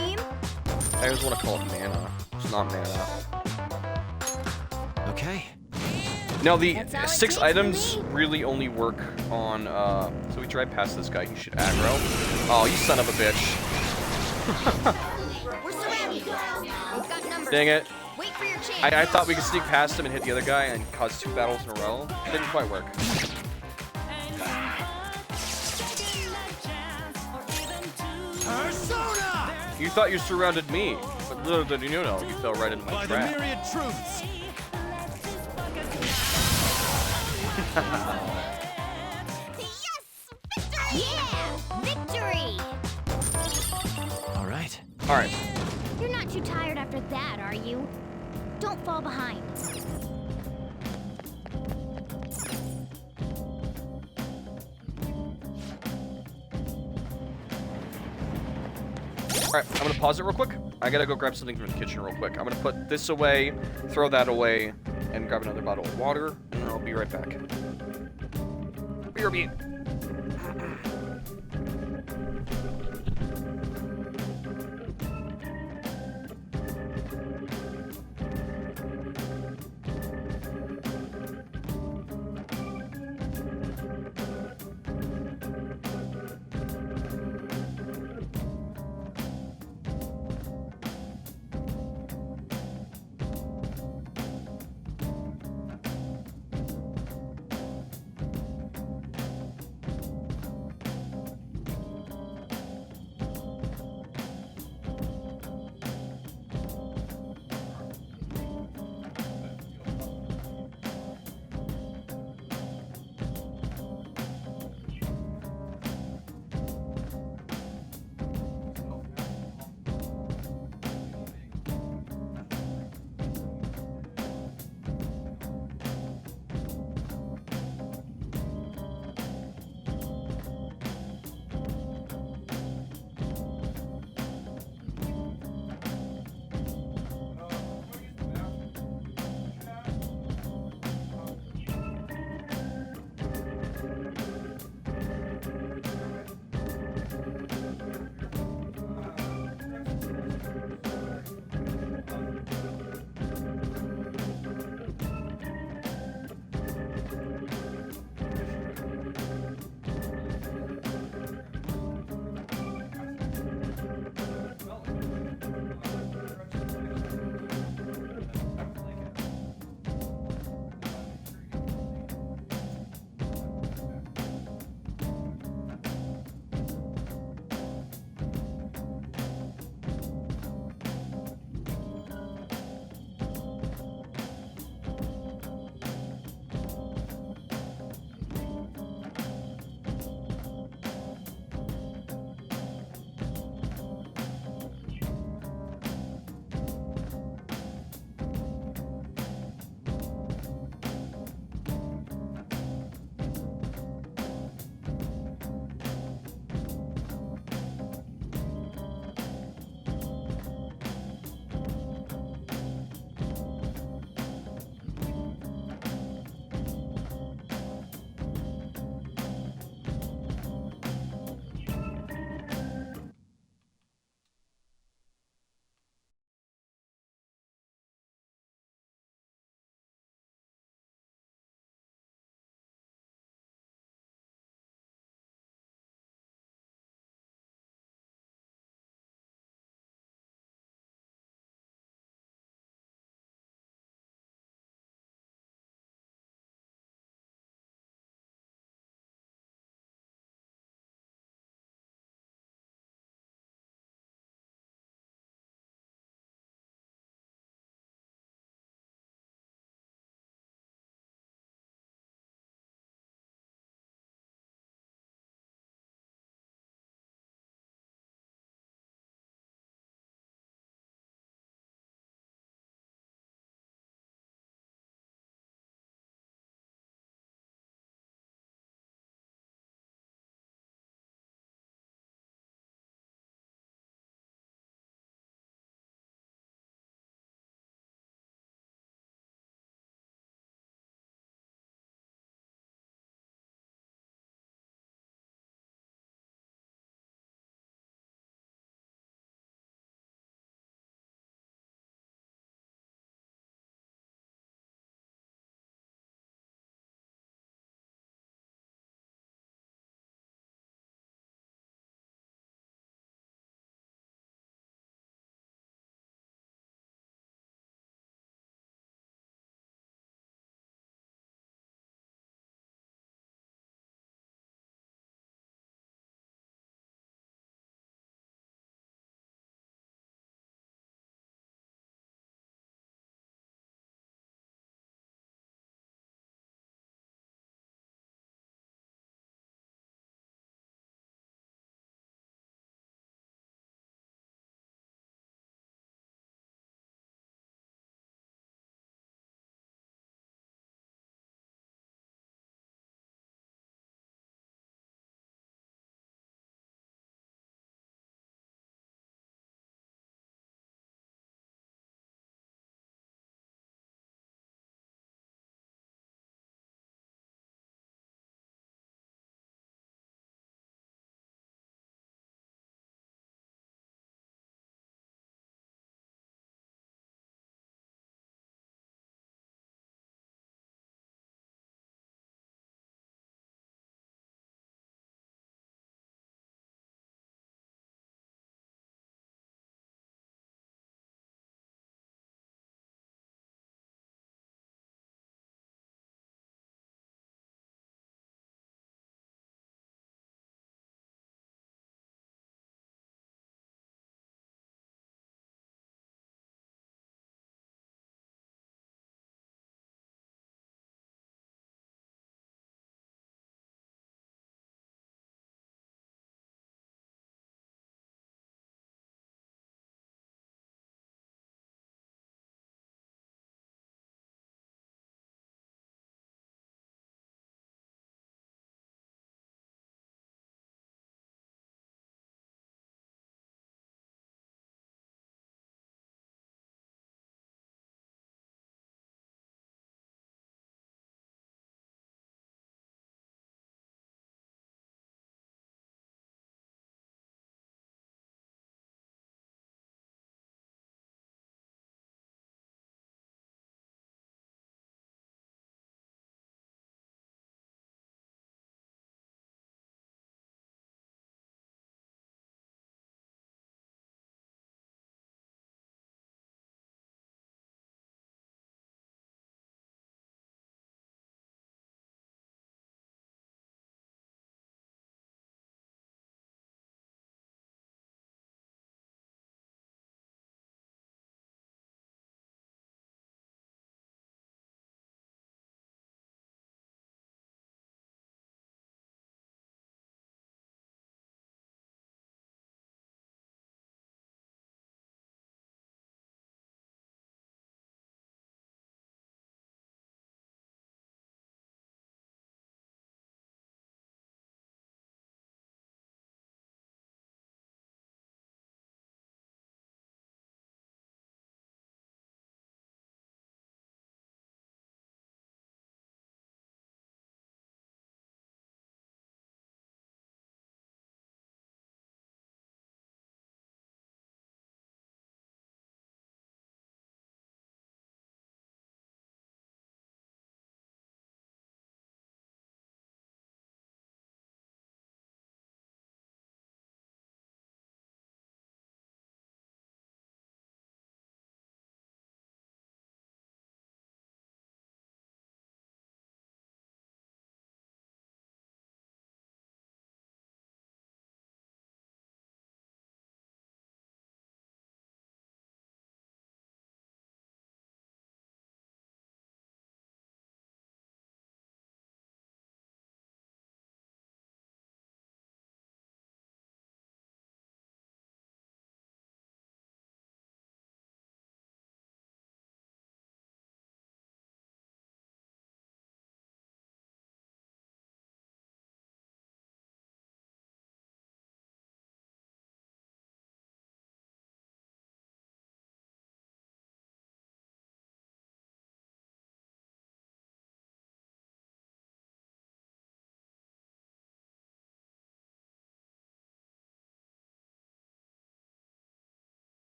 I always want to call it mana. It's not mana. Okay. Now the 6 items really only work on, so we drive past this guy, he should aggro. Oh, you son of a bitch. We're surrounded. We've got numbers. Dang it. Wait for your chance. I thought we could sneak past him and hit the other guy and cause 2 battles in a row. It didn't quite work. Persona! You thought you surrounded me, but little did you know, you fell right into my By the trap. myriad truths. Yeah! Victory! All right. Alright. You're not too tired after that, are you? Don't fall behind. Alright, I'm gonna pause it real quick. I gotta go grab something from the kitchen real quick. I'm gonna put this away, throw that away, and grab another bottle of water, and then I'll be right back. BRB.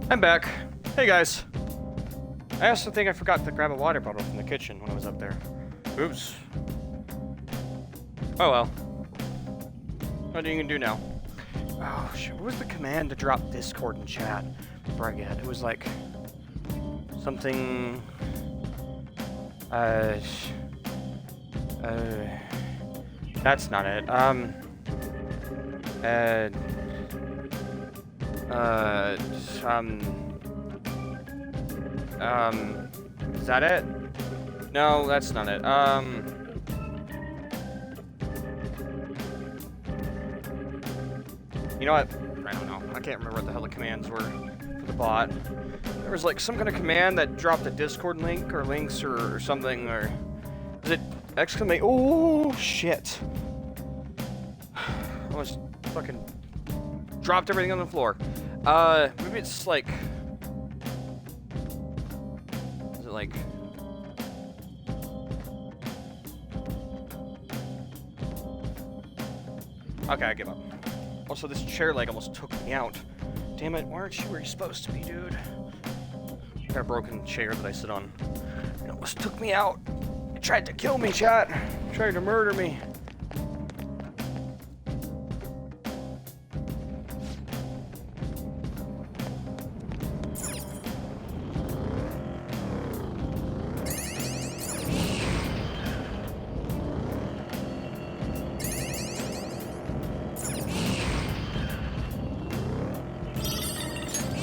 I'm back. Hey guys. I also think I forgot to grab a water bottle from the kitchen when I was up there. Oops. Oh well. What are you gonna do now? Oh shit, what was the command to drop Discord in chat? Before I get it was like something that's not it. Is that it? No, that's not it. You know what? I don't know. I can't remember what the hell the commands were for the bot. There was like some kind of command that dropped a Discord link or links or something, or is it exclamation? Oh shit! I almost fucking dropped everything on the floor. Maybe it's like, is it like? Okay, I give up. Also, this chair leg almost took me out. Damn it, why aren't you where you're supposed to be, dude? I got a broken chair that I sit on. It almost took me out. It tried to kill me, chat. It tried to murder me.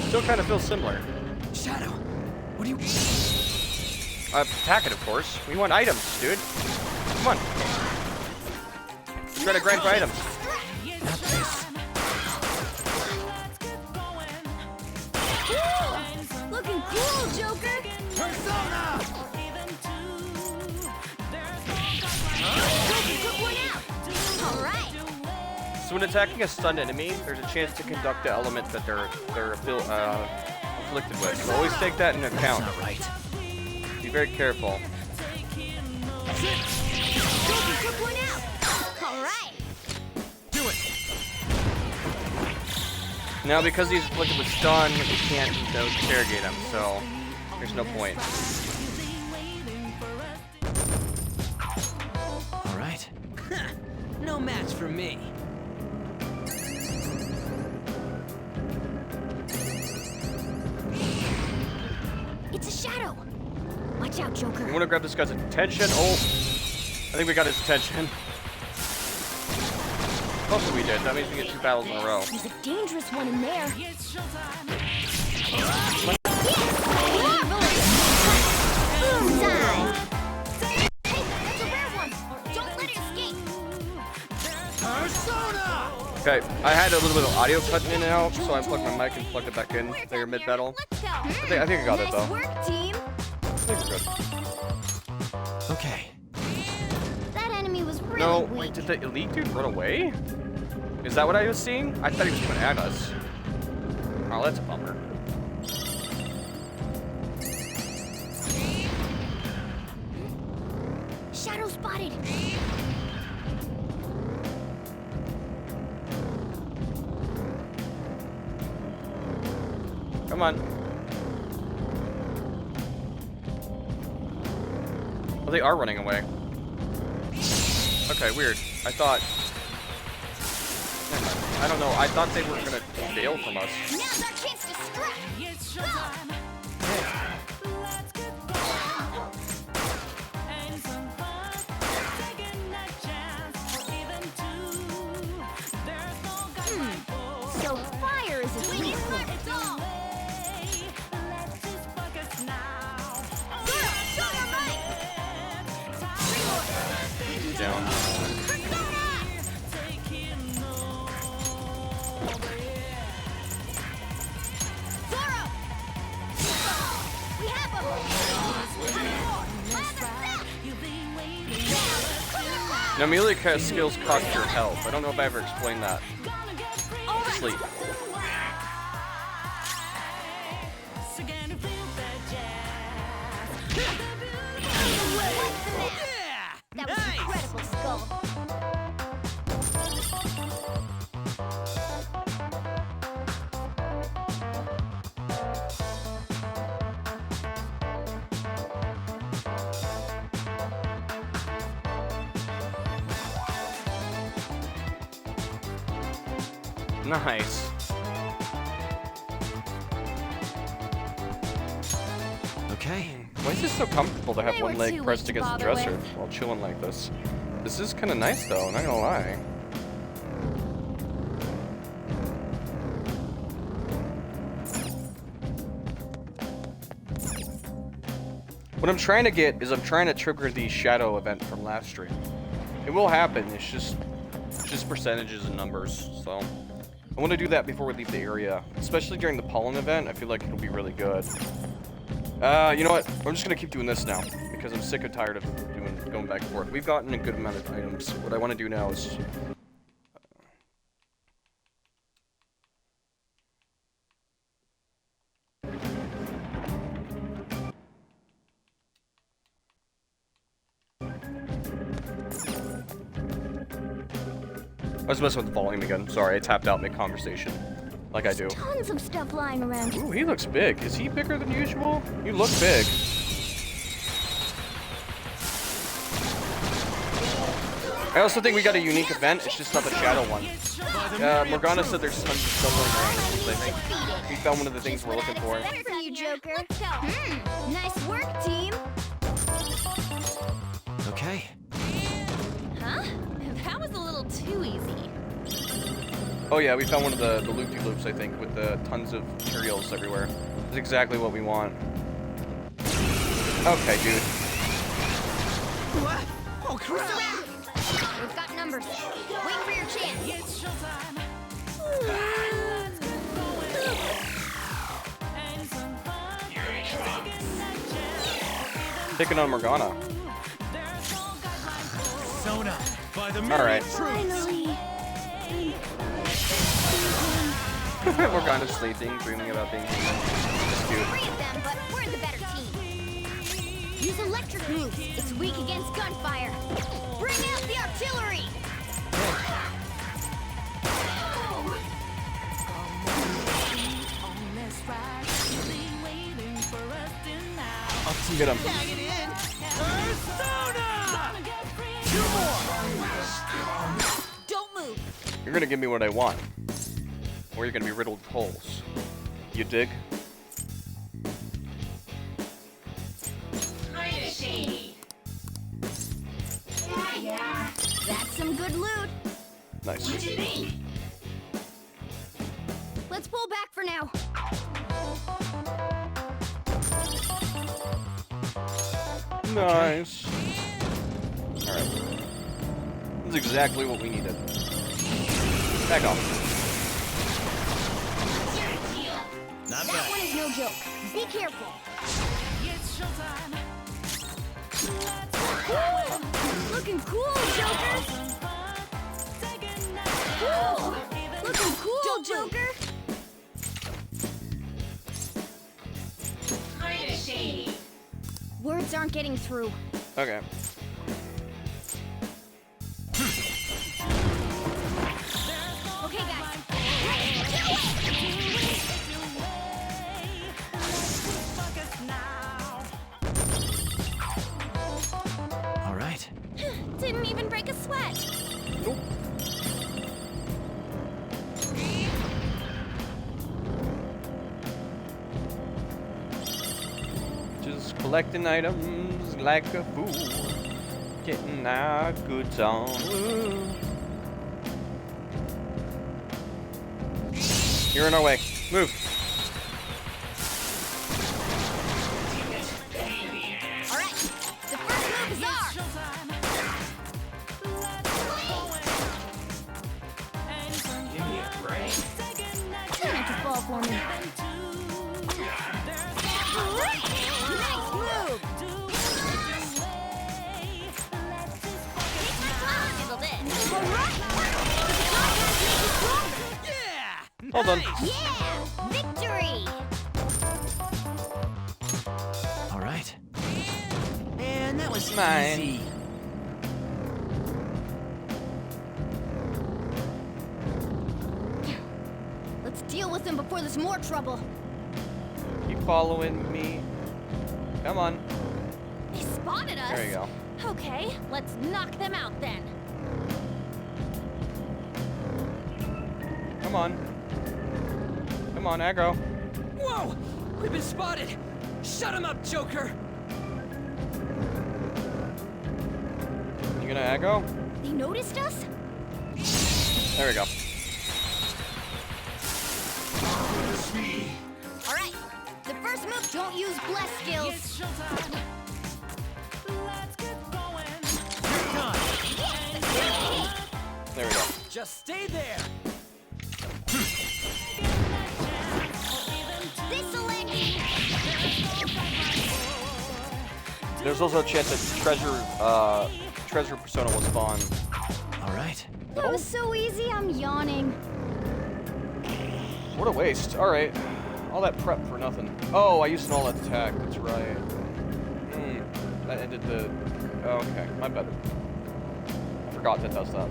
Still kind of feels similar. Shadow, what do you... Attack it, of course. We want items, dude. Come on. Try to grind for items. Not this. Cool! Looking cool, Joker! Persona! Joker took one out! Alright! So when attacking a stunned enemy, there's a chance to conduct the element that they're afflicted with. So always take that into account. That's not right. Be very careful. Joker took one out! Alright! Do it! Now, because he's afflicted with stun, we can't interrogate him, so there's no point. All right. No match for me. It's a shadow! Watch out, Joker. We want to grab this guy's attention. Oh, I think we got his attention. Hopefully we did. That means we get 2 battles in a row. There's a dangerous one in there. Boom time! Hey, that's a rare one! Don't let it escape! Persona! Okay, I had a little bit of audio cutting in and out, so I plugged my mic and plugged it back in there mid-battle. I think I got it, though. Nice work, team! I think we're good. Okay. That enemy was really No, weak. wait, did the elite dude run away? Is that what I was seeing? I thought he was coming at us. Oh, that's a bummer. Shadow spotted! Come on. Oh, they are running away. Okay, weird. I thought... Never mind. I don't know. I thought they were gonna bail from us. Now's our chance to strike! So fire is a swinging perfect all! Down. Now, melee cast skills cost your health. I don't know if I ever explained that. Sleep. Nice. Okay. Why is this so comfortable to have They one were leg too pressed weak to against the bother dresser with. while chilling like this? This is kind of nice though, not gonna lie. What I'm trying to get is I'm trying to trigger the shadow event from last stream. It will happen, it's just percentages and numbers, so. I want to do that before we leave the area, especially during the pollen event. I feel like it'll be really good. You know what? I'm just gonna keep doing this now because I'm sick and tired of going back and forth. We've gotten a good amount of items. What I want to do now is I was messing with the volume again. Sorry, I tapped out mid-conversation. Like I do. Tons of stuff lying around. Ooh, he looks big. Is he bigger than usual? You look big. I also think we got a unique event. It's just not the shadow one. Morgana said there's tons of stuff on the I think we found one of the things we're looking for. Better for you, Joker. Nice work, team. Okay. Huh? That was a little too easy. Oh yeah, we found one of the loop-de-loops, I think, with the tons of materials everywhere. It's exactly what we want. Okay, dude. What? Oh, crap! We've got numbers. Wait for your chance. Picking on Morgana. Sona, by the All right. Finally. Morgana's sleeping, dreaming about being human. It's cute. Three of them, but we're the better team. Use electric moves. It's weak against gunfire. Bring out the artillery. Get him. Don't move. You're gonna give me what I want. Or you're gonna be riddled with holes. You dig? Yeah. That's some good loot. Nice. What do you think? Let's pull back for now. Nice. Alright. That's exactly what we needed. Back off. That one is no joke. Be careful. Looking cool, Joker. Cool. Looking cool, Joker. Kinda shady. Words aren't getting through. Okay. Okay, guys. Let's do it! All right. Didn't even break a sweat. Nope. Just collecting items like a fool. Getting our goods on. Woo. You're in our way. Move. All right. The first move is ours. Give me a break. Try not to fall for me. Nice move. All right. Hold on. Yeah! Victory! All right. Man, that was Mine. easy. Let's deal with him before there's more trouble. Keep following me. Come on. He spotted us. There you go. Okay, let's knock them out then. Come Come on. Come on, aggro. Whoa! We've been spotted! Shut him up, Joker! You gonna aggro? They noticed us? There we go. Alright. The first move, don't use bless skills. There we go. Just stay there! There's also a chance that treasure persona will spawn. Alright. That was so easy, I'm yawning. What a waste. Alright. All that prep for nothing. Oh, I used an all-out attack. That's right. That ended the... Oh, okay, my bad. I forgot that does that.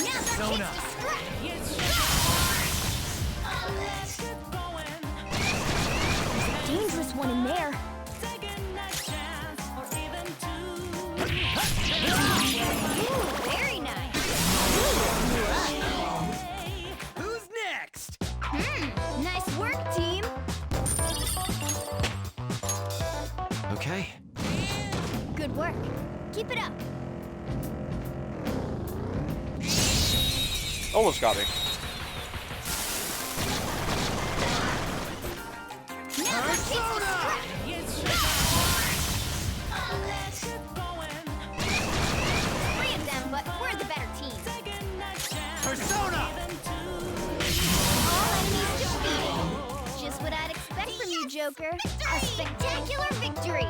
Persona. There's a dangerous one in there. Ooh, very nice. Who's next? Nice work, team. Okay. Good work. Keep it up. Almost got me. Three of them, but we're the better team. Persona! All enemies defeated. Just what I'd expect from you, Joker. A spectacular victory.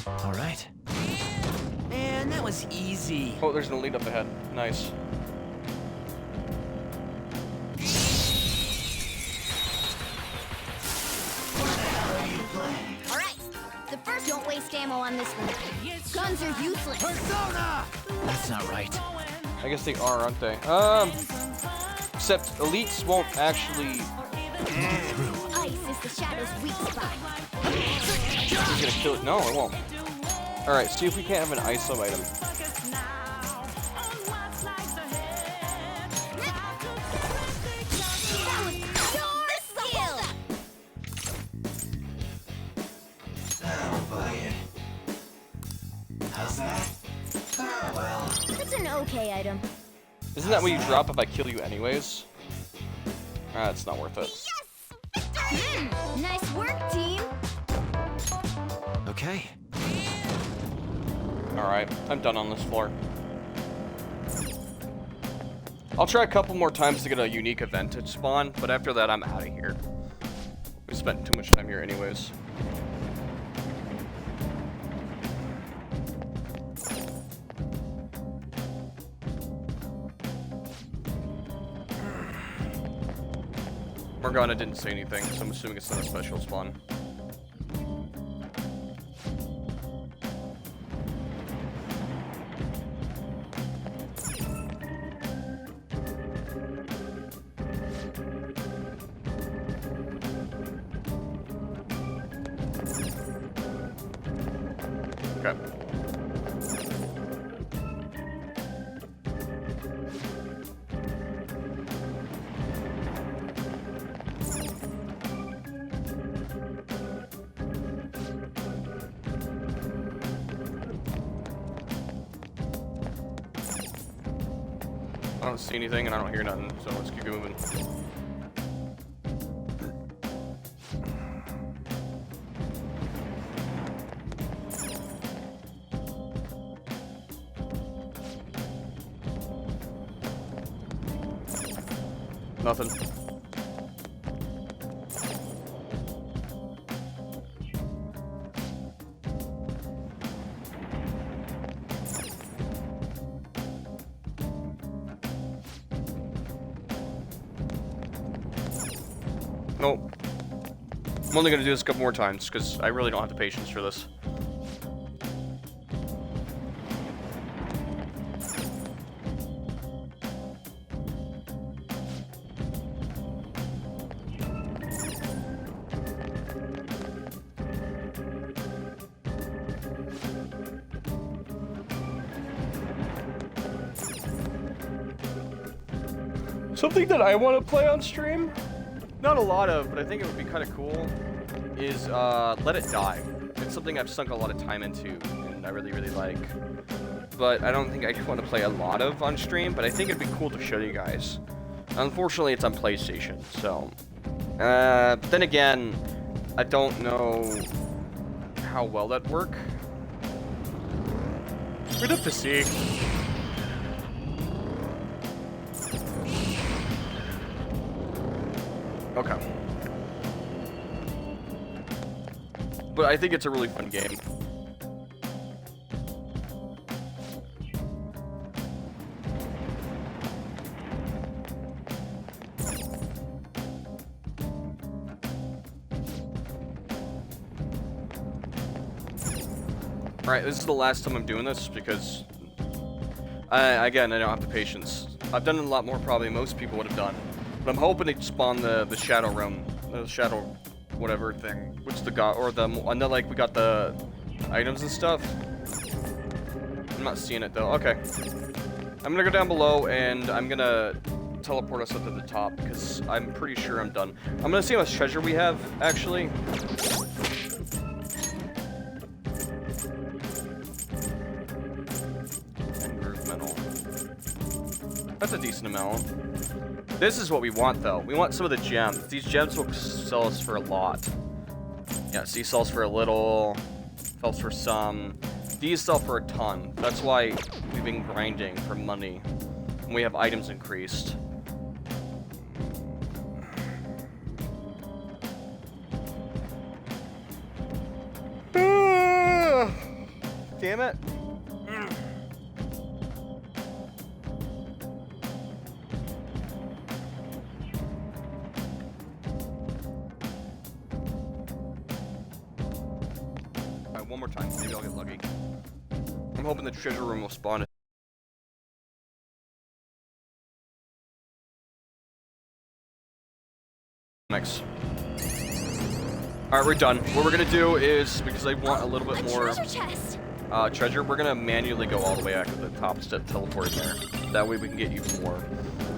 Alright. Man, that was easy. Oh, there's an elite up ahead. Nice. Alright. The first, don't waste ammo on this one. Guns are useless. Persona! That's not right. I guess they are, aren't they? Except elites won't actually... Ice is the Shadow's weak spot. He's gonna kill it. No, it won't. Alright, see if we can't have an ISO item. How's that? Oh, well. It's an okay item. Isn't that what you drop if I kill you anyways? Ah, it's not worth it. Nice work, team. Okay. Alright, I'm done on this floor. I'll try a couple more times to get a unique event to spawn, but after that I'm out of here. We spent too much time here anyways. Morgana didn't say anything, so I'm assuming it's not a special spawn. Okay. I don't see anything and I don't hear nothing, so let's keep moving. Nothing. Nope. I'm only gonna do this a couple more times because I really don't have the patience for this. Something that I want to play on stream, not a lot of, but I think it would be kind of cool, is Let It Die. It's something I've sunk a lot of time into, and I really, really like. But I don't think I want to play a lot of on stream, but I think it'd be cool to show you guys. Unfortunately, it's on PlayStation, so... but then again, I don't know how well that'd work. We'd have to see. Okay. But I think it's a really fun game. Alright, this is the last time I'm doing this because, again, I don't have the patience. I've done it a lot more probably most people would have done. But I'm hoping to spawn the Shadow Realm, the Shadow whatever thing, which the god, or the, and then like we got the items and stuff. I'm not seeing it though. Okay. I'm gonna go down below and I'm gonna teleport us up to the top because I'm pretty sure I'm done. I'm gonna see how much treasure we have, actually. That's a decent amount. This is what we want, though. We want some of the gems. These gems will sell us for a lot. Yeah, see, sells for a little. Sells for some. These sell for a ton. That's why we've been grinding for money. And we have items increased. Damn it. One more time. Maybe I'll get lucky. I'm hoping the treasure room will spawn it. Next. Alright, we're done. What we're gonna do is, because I want a little bit more treasure, we're gonna manually go all the way back to the top instead of teleporting there. That way we can get even more.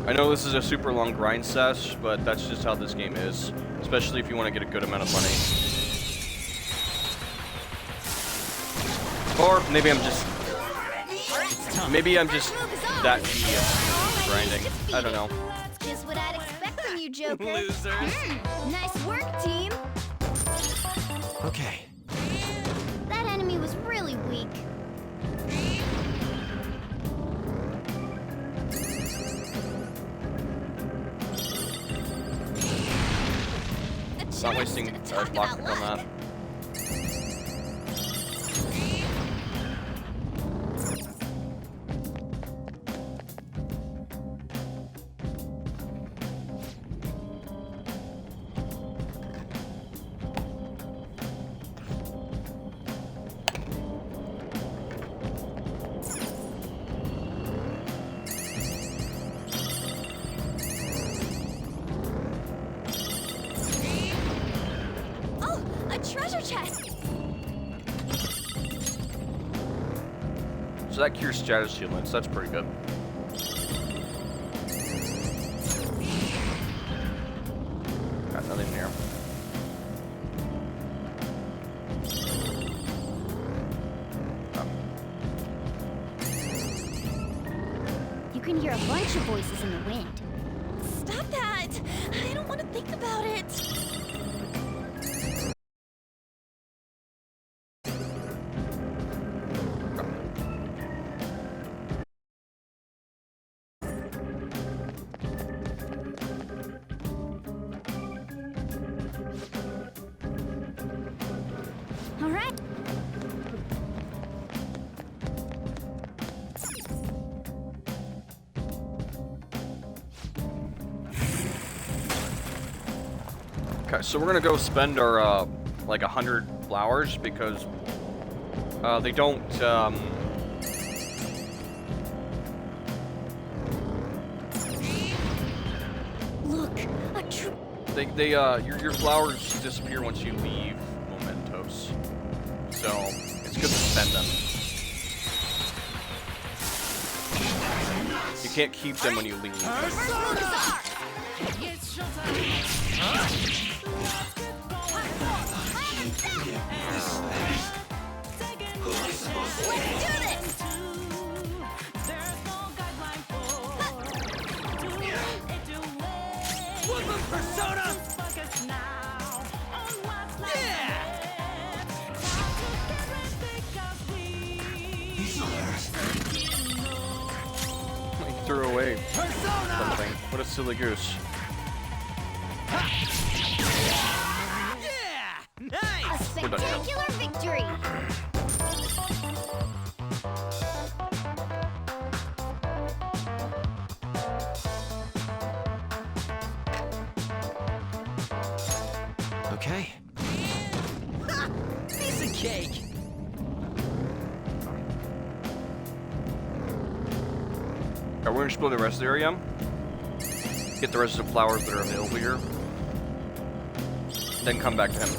I know this is a super long grind sesh, but that's just how this game is. Especially if you want to get a good amount of money. Or maybe I'm just that tedious grinding. I don't know. That's just what I'd expect from you, Joker. Losers. Nice work, team. Okay. That enemy was really weak. Not wasting lockpick on that. So that cures status healings, that's pretty good. Got nothing here. You can hear a bunch of voices in the wind. Stop that! I don't want to think about it. All right. Okay, so we're gonna go spend our like 100 flowers because they don't Look, a true. Your flowers disappear once you leave Mementos, so it's good to spend them. You can't keep them when you leave. Persona! He threw away something. What a silly goose. A spectacular victory! Okay. Piece of cake! We're gonna explore the rest of the area. Get the rest of the flowers that are available here. Then come back to him.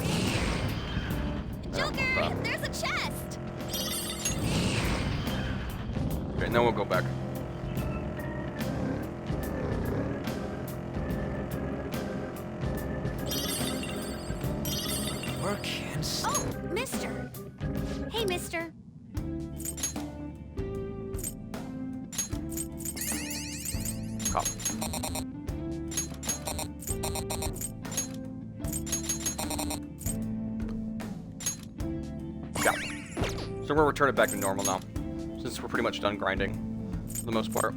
Joker, there's a chest! Okay, and then we'll go back. Work and Oh, mister. Hey, mister. Cop. Yeah. So we'll return it back to normal now, since we're pretty much done grinding, for the most part.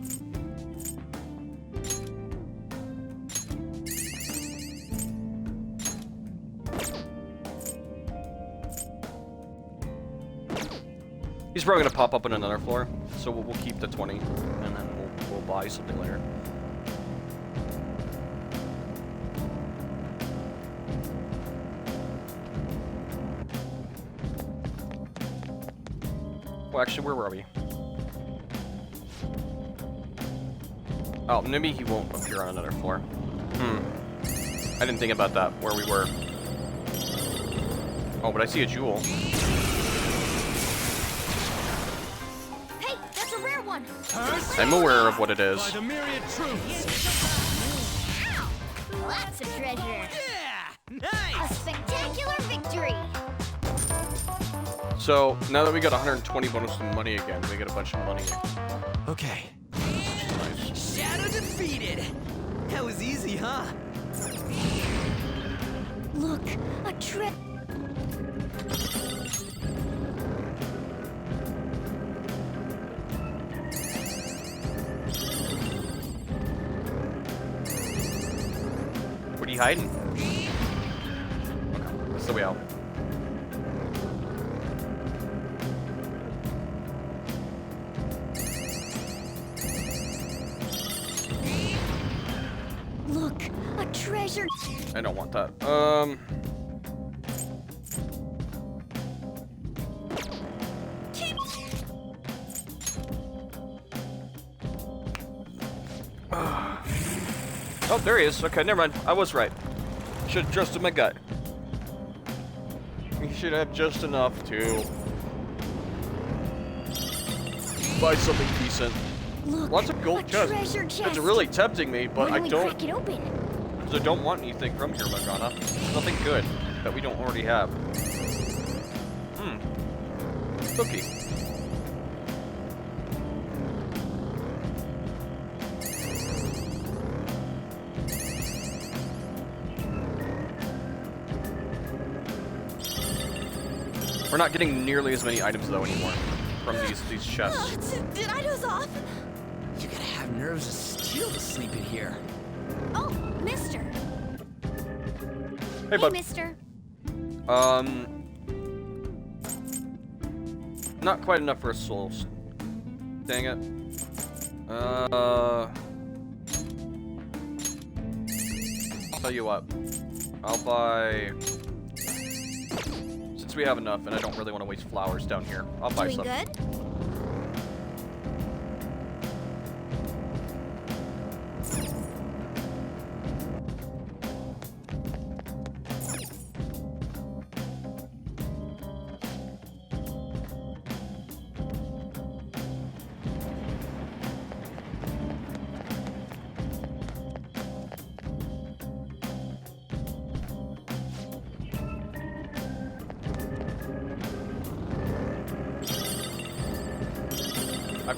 He's probably gonna pop up on another floor, so we'll keep the 20, and then we'll buy something later. Well, actually, where were we? Oh, maybe he won't appear on another floor. I didn't think about that, where we were. Oh, but I see a jewel. Hey, that's a rare one! I'm aware of what it is. Ow! Lots of treasure! Nice! A spectacular victory! So, now that we got 120 bonus to money again, we get a bunch of money. Okay. Shadow defeated! That was easy, huh? Look, a trip. What are you hiding? Okay, that's the way out. Look, a treasure. I don't want that. Oh, there he is. Okay, never mind. I was right. Should have trusted my gut. We should have just enough to buy something decent. Look, lots of gold a chests. treasure chest. It's really tempting me, but Why I don't we don't. crack it open? Because I don't want anything from here, Morgana. Nothing good that we don't already have. Cookie. We're not getting nearly as many items though anymore from these chests. Did I doze off? You gotta have nerves of steel to sleep in here. Oh, mister. Hey, bud. Mister. Not quite enough for souls. Dang it. Tell you what. I'll buy. Since we have enough, and I don't really want to waste flowers down here, I'll buy Doing some. good?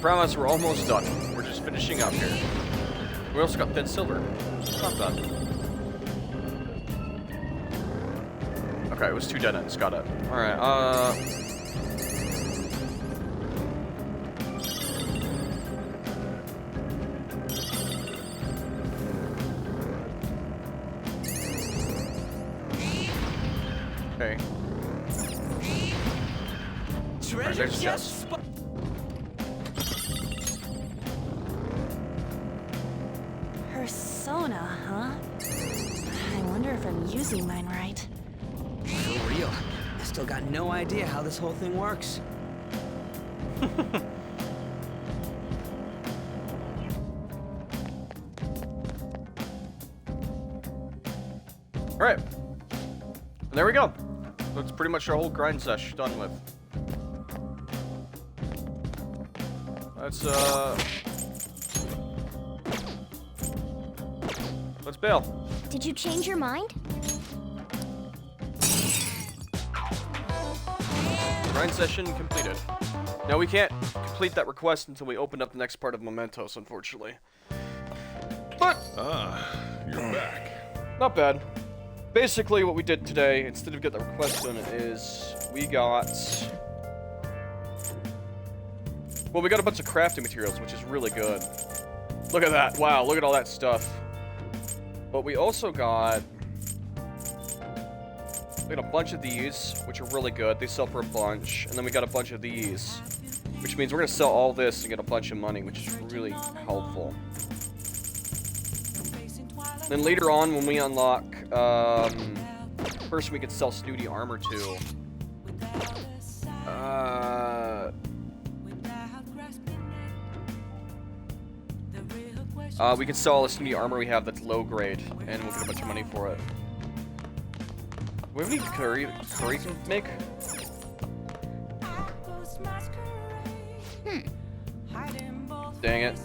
promise we're almost done. We're just finishing up here. We also got thin silver. Not bad. Okay, it was 2 dead ends. Got it. Alright, okay. Alright, there's a chest. Persona, huh? I wonder if I'm using mine right. For real. I still got no idea how this whole thing works. Alright. And there we go. That's pretty much our whole grind sesh done with. Let's bail. Did you change your mind? Grind session completed. Now we can't complete that request until we open up the next part of Mementos, unfortunately. But you're back. Not bad. Basically, what we did today, instead of getting the request done, is we got... Well, we got a bunch of crafting materials, which is really good. Look at that. Wow, look at all that stuff. But we also got... We got a bunch of these, which are really good. They sell for a bunch. And then we got a bunch of these, which means we're going to sell all this and get a bunch of money, which is really helpful. Then later on, when we unlock... first we can sell Snooty armor too. We can sell all the Snooty armor we have that's low grade, and we'll get a bunch of money for it. Do we have any curry to make? Dang it.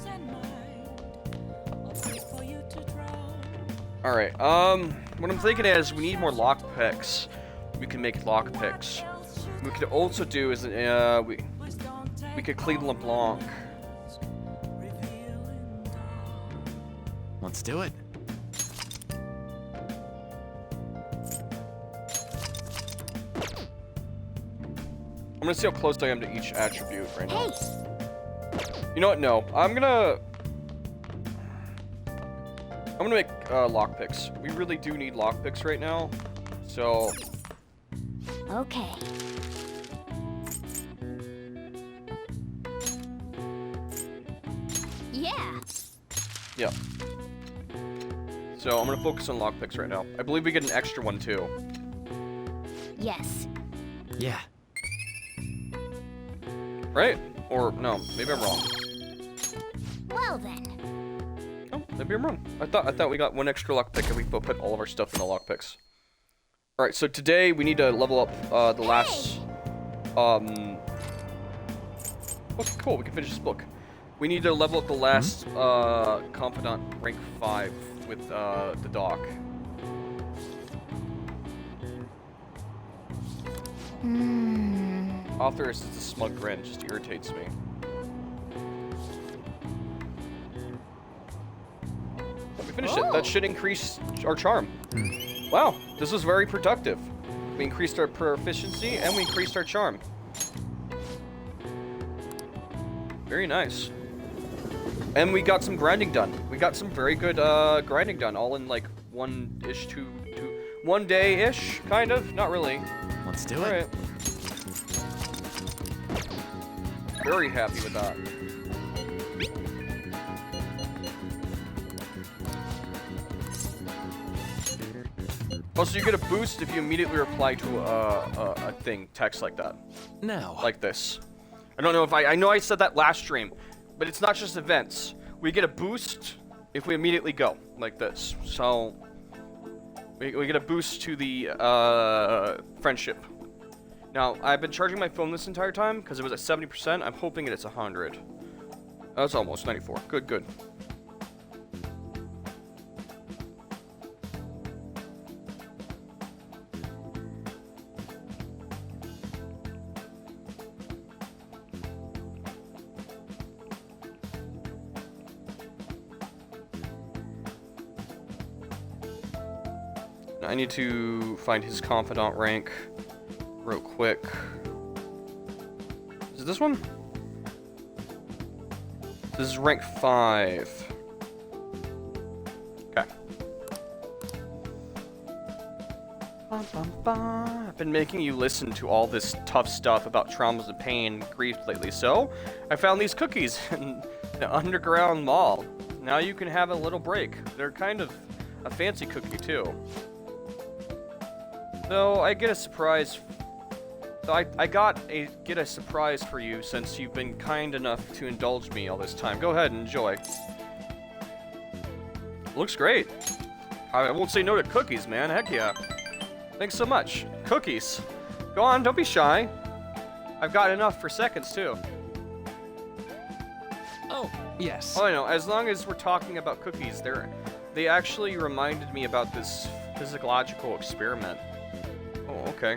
Alright, what I'm thinking is we need more lockpicks. We can make lockpicks. What we could also do is, we could clean LeBlanc. Let's do it. I'm gonna see how close I am to each attribute right now. You know what? No, I'm gonna make lockpicks. We really do need lockpicks right now, so. Okay. Yeah. Yeah. So I'm gonna focus on lockpicks right now. I believe we get an extra one too. Yes. Yeah. Right? Or no, maybe I'm wrong. Well then. Oh, maybe I'm wrong. I thought we got one extra lockpick and we put all of our stuff in the lockpicks. Alright, so today we need to level up the last okay, cool, we can finish this book. We need to level up the last confidant rank 5 with the doc. Author is a smug grin, just irritates me. But we finished it. That should increase our charm. Wow, this was very productive. We increased our proficiency and we increased our charm. Very nice. And we got some grinding done. We got some very good grinding done, all in like one day-ish, kind of. Not really. Let's do it. All right. Very happy with that. Also, you get a boost if you immediately reply to a thing, text like that. Now. Like this. I don't know if I know I said that last stream, but it's not just events. We get a boost if we immediately go, like this. So, we get a boost to the friendship. Now, I've been charging my phone this entire time because it was at 70%. I'm hoping it's 100. That's almost 94. Good, good. I need to find his confidant rank real quick. Is it this one? This is rank 5. Okay. I've been making you listen to all this tough stuff about traumas and pain and grief lately, so I found these cookies in the underground mall. Now you can have a little break. They're kind of a fancy cookie, too. So I get a surprise. So I get a surprise for you since you've been kind enough to indulge me all this time. Go ahead and enjoy. Looks great. I won't say no to cookies, man. Heck yeah. Thanks so much. Cookies. Go on, don't be shy. I've got enough for seconds, too. Oh, yes. Oh, I know. As long as we're talking about cookies, they actually reminded me about this physiological experiment. Oh, okay.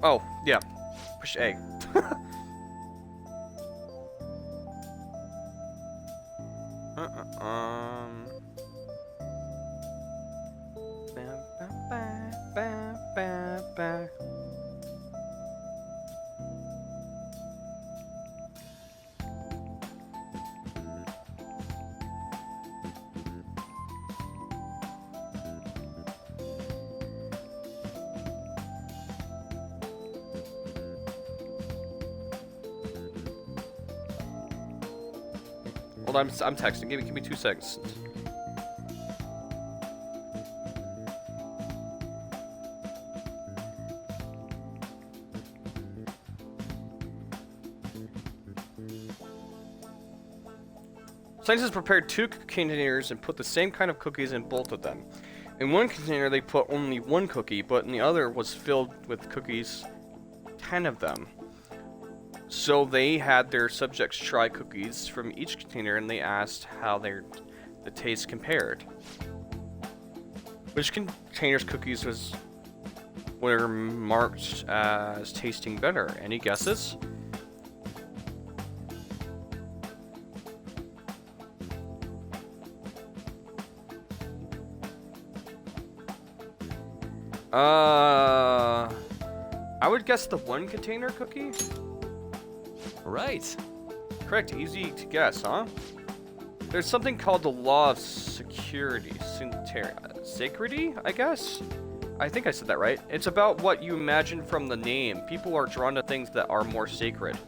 Oh, yeah. Push A. Hold on, I'm texting. Give me 2 seconds. Scientists prepared 2 containers and put the same kind of cookies in both of them. In one container they put only 1 cookie, but in the other was filled with cookies, 10 of them. So they had their subjects try cookies from each container and they asked how the taste compared. Which container's cookies were marked as tasting better? Any guesses? I would guess the 1 container cookie? Right. Correct, easy to guess, huh? There's something called the law of security, sacredity, I guess? I think I said that right. It's about what you imagine from the name. People are drawn to things that are more sacred.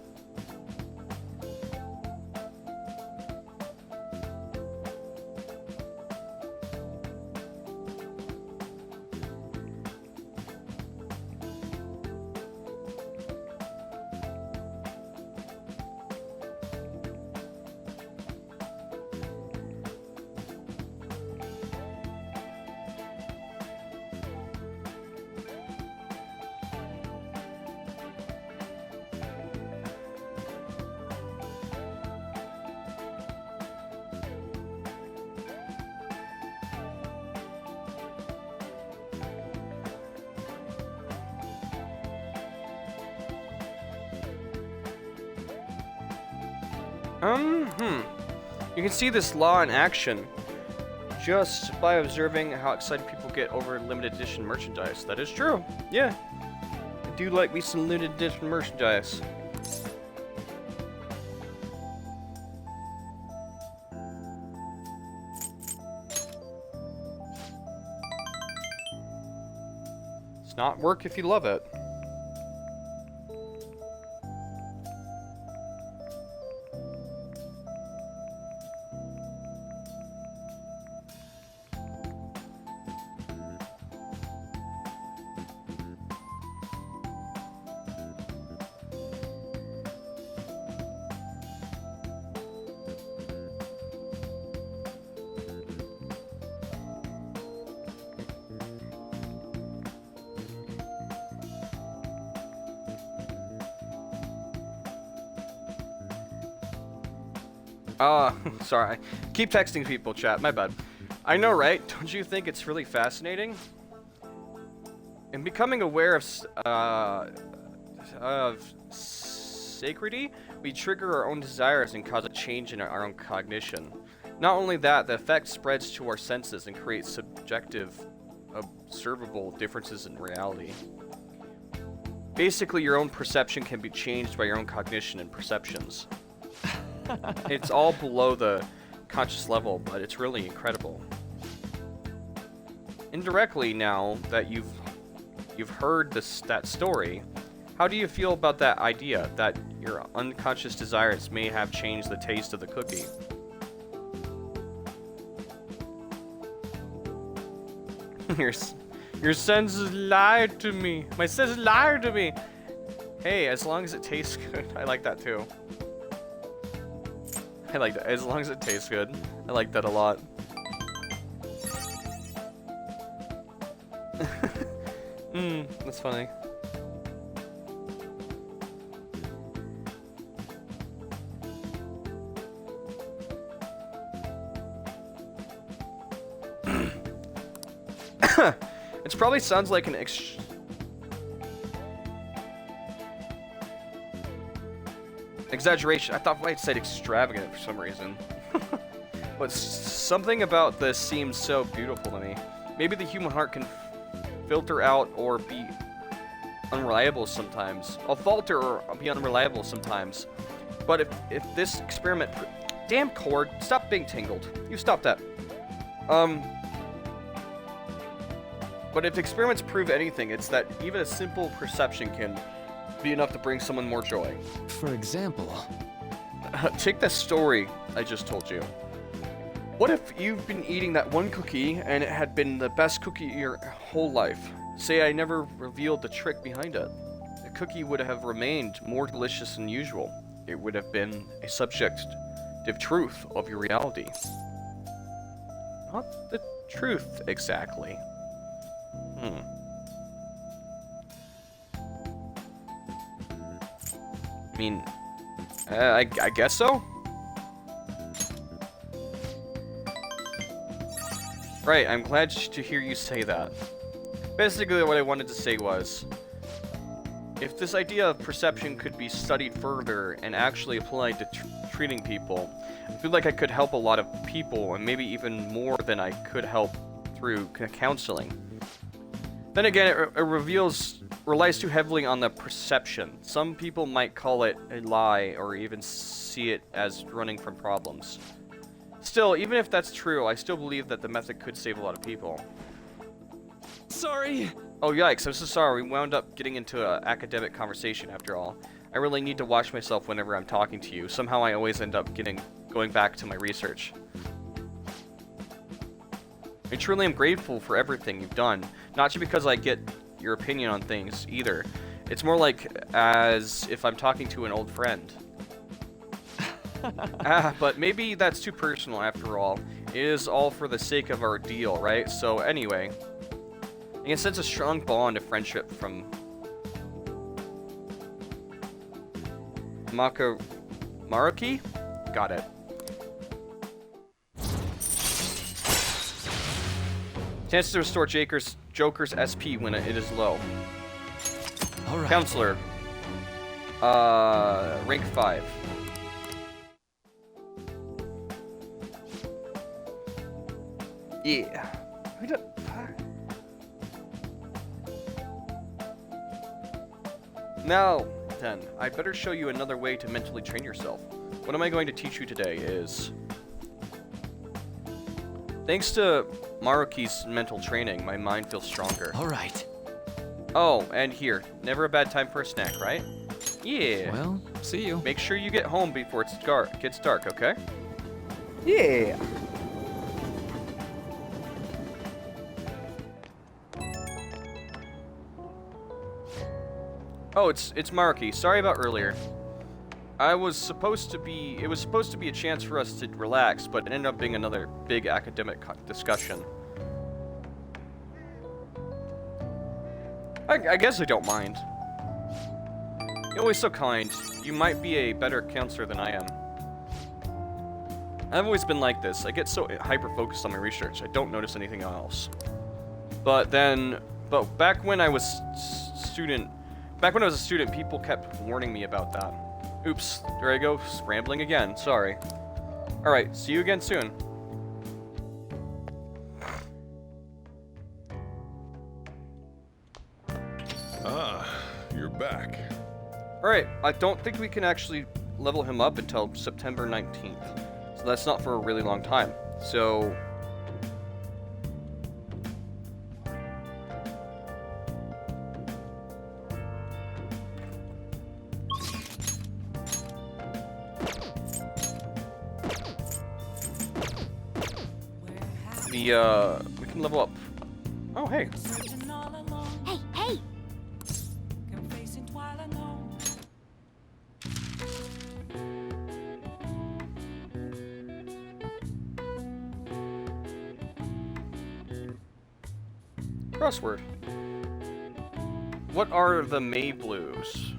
You can see this law in action just by observing how excited people get over limited edition merchandise. That is true. Yeah. I do like me some limited edition merchandise. It's not work if you love it. Sorry. Keep texting people, chat. My bad. I know, right? Don't you think it's really fascinating? In becoming aware of sacredity, we trigger our own desires and cause a change in our own cognition. Not only that, the effect spreads to our senses and creates subjective, observable differences in reality. Basically, your own perception can be changed by your own cognition and perceptions. It's all below the conscious level, but it's really incredible. Indirectly, now that you've heard that story, how do you feel about that idea that your unconscious desires may have changed the taste of the cookie? Your senses lied to me. My senses lied to me. Hey, as long as it tastes good, I like that too. I like that. As long as it tastes good, I like that a lot. That's funny. It probably sounds like an exaggeration. I thought I said extravagant for some reason. But something about this seems so beautiful to me. Maybe the human heart can filter out or be unreliable sometimes. I'll falter or be unreliable sometimes. But if this experiment... Damn, Cord, stop being tingled. You stop that. But if experiments prove anything, it's that even a simple perception can be enough to bring someone more joy. For example? Take that story I just told you. What if you've been eating that one cookie and it had been the best cookie your whole life? Say I never revealed the trick behind it. The cookie would have remained more delicious than usual. It would have been a subjective truth of your reality. Not the truth exactly. I mean, I guess so? Right, I'm glad to hear you say that. Basically, what I wanted to say was, if this idea of perception could be studied further and actually applied to treating people, I feel like I could help a lot of people, and maybe even more than I could help through counseling. Then again, it relies too heavily on the perception. Some people might call it a lie or even see it as running from problems. Still, even if that's true, I still believe that the method could save a lot of people. Sorry! Oh yikes, I'm so sorry. We wound up getting into an academic conversation after all. I really need to watch myself whenever I'm talking to you. Somehow I always end up going back to my research. I truly am grateful for everything you've done, not just because I get your opinion on things either. It's more like as if I'm talking to an old friend. But maybe that's too personal after all. It is all for the sake of our deal, right? So anyway, I can sense a strong bond of friendship from Maruki? Got it. Chance to restore Joker's SP when it is low. All right. Counselor. Rank 5. Yeah. Now, then, I better show you another way to mentally train yourself. What am I going to teach you today is... Thanks to Maruki's mental training, my mind feels stronger. Alright. Oh, and here, never a bad time for a snack, right? Yeah. Well, see you. Make sure you get home before it gets dark, okay? Yeah. Oh, it's Maruki. Sorry about earlier. It was supposed to be a chance for us to relax, but it ended up being another big academic discussion. I guess I don't mind. You're always so kind. You might be a better counselor than I am. I've always been like this. I get so hyper-focused on my research, I don't notice anything else. But back when I was a student, people kept warning me about that. Oops, there I go, rambling again, sorry. Alright, see you again soon. Ah, you're back. Alright, I don't think we can actually level him up until September 19th. So that's not for a really long time. So... we can level up. Oh, hey. Hey, hey! Crossword. What are the May Blues?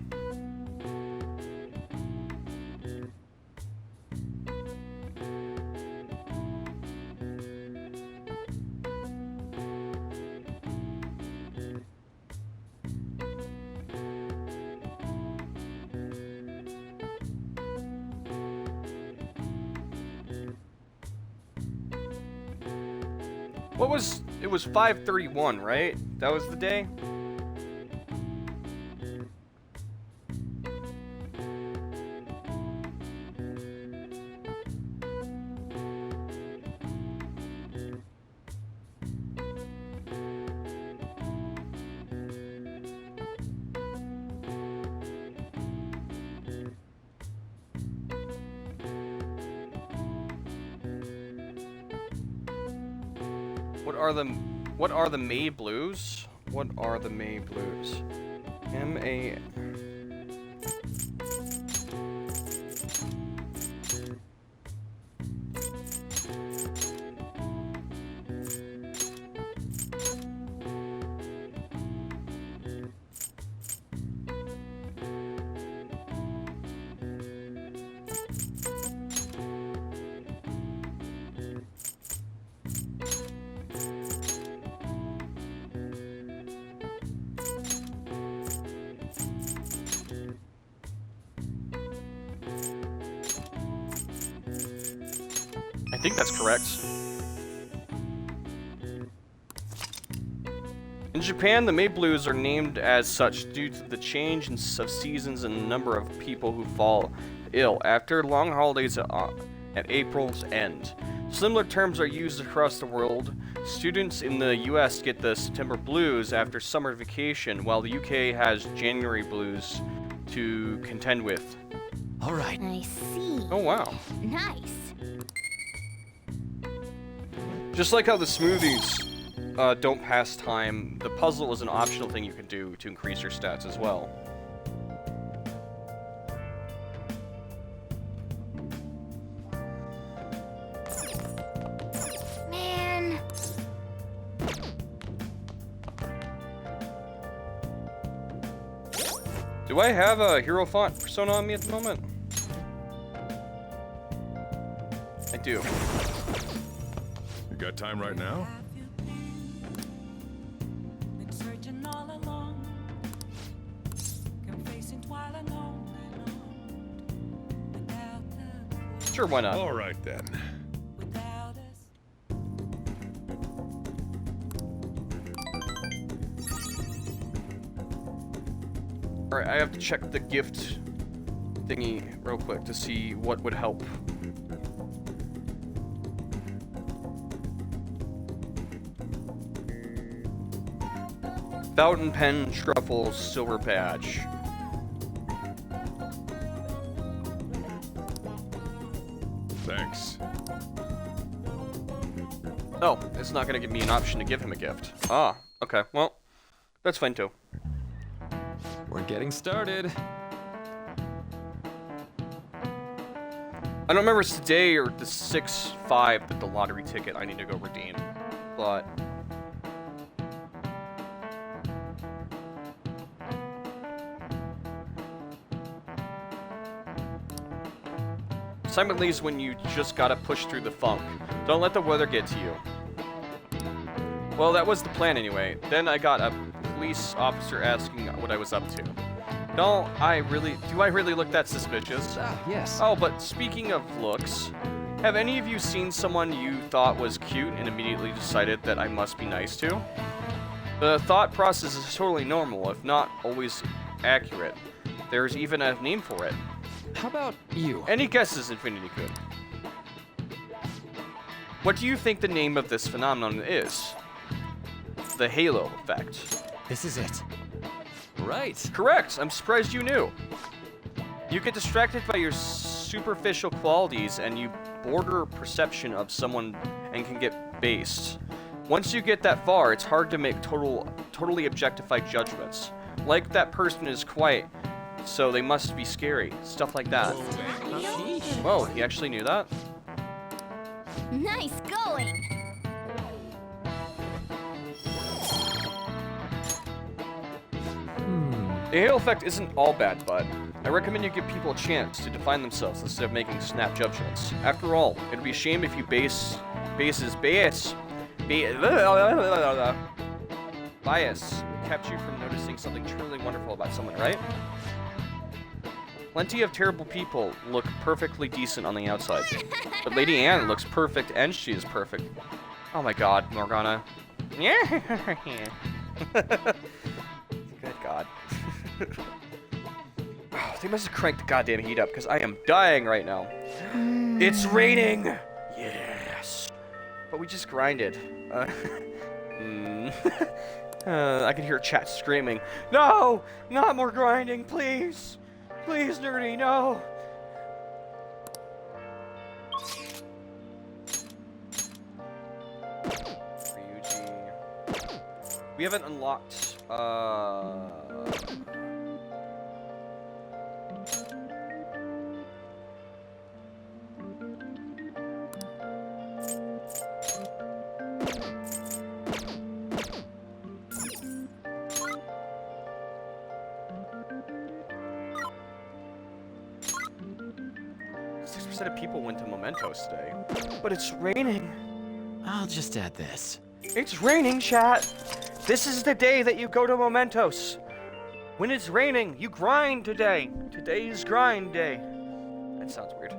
It was 5/31, right? That was the day? What are the May Blues? What are the May Blues? M-A... I think that's correct. In Japan, the May Blues are named as such due to the change of seasons and the number of people who fall ill after long holidays at April's end. Similar terms are used across the world. Students in the US get the September Blues after summer vacation, while the UK has January Blues to contend with. All right. I see. Oh, wow. Nice. Just like how the smoothies don't pass time, the puzzle is an optional thing you can do to increase your stats as well. Man. Do I have a hero font persona on me at the moment? I do. You got time right now? Sure, why not? All right then. Alright, I have to check the gift thingy real quick to see what would help. Fountain Pen Truffles Silver Badge. Thanks. Oh, it's not gonna give me an option to give him a gift. Ah, okay, well, that's fine too. We're getting started. I don't remember if it's today or the 6/5 that the lottery ticket I need to go redeem, but... Time leaves when you just gotta push through the funk. Don't let the weather get to you. Well, that was the plan anyway. Then I got a police officer asking what I was up to. Do I really look that suspicious? Yes. Oh, but speaking of looks, have any of you seen someone you thought was cute and immediately decided that I must be nice to? The thought process is totally normal, if not always accurate. There's even a name for it. How about you? Any guesses, Infinity-kun? What do you think the name of this phenomenon is? The halo effect. This is it. Right. Correct. I'm surprised you knew. You get distracted by your superficial qualities and you border perception of someone and can get based. Once you get that far, it's hard to make totally objectified judgments. Like that person is quiet, so they must be scary. Stuff like that. Whoa, he actually knew that? Nice going! The halo effect isn't all bad, bud. I recommend you give people a chance to define themselves instead of making snap judgments. After all, it'd be a shame if you bias kept you from noticing something truly wonderful about someone, right? Plenty of terrible people look perfectly decent on the outside. But Lady Anne looks perfect and she is perfect. Oh my god, Morgana. Yeah. Good god. Oh, they must have cranked the goddamn heat up because I am dying right now. It's raining! Yes. But we just grinded. I can hear chat screaming. No! Not more grinding, please! Please, Nerdy, no! Ryuji. We haven't unlocked, of people went to Mementos today. But it's raining. I'll just add this. It's raining, chat. This is the day that you go to Mementos. When it's raining, you grind today. Today's grind day. That sounds weird.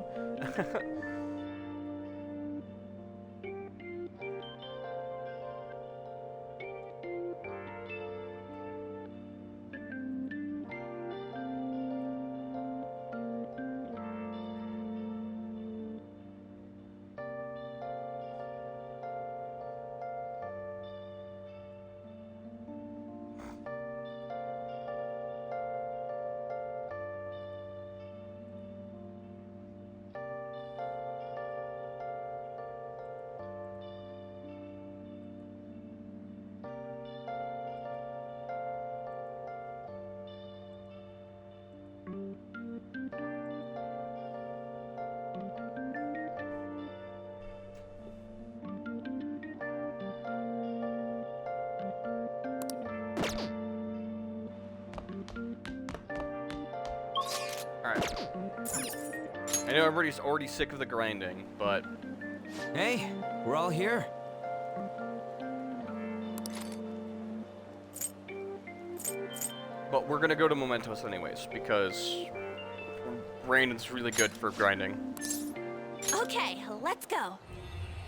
I know everybody's already sick of the grinding, but... Hey, we're all here. But we're gonna go to Mementos anyways, because rain is really good for grinding. Okay, let's go.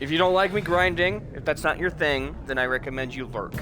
If you don't like me grinding, if that's not your thing, then I recommend you lurk.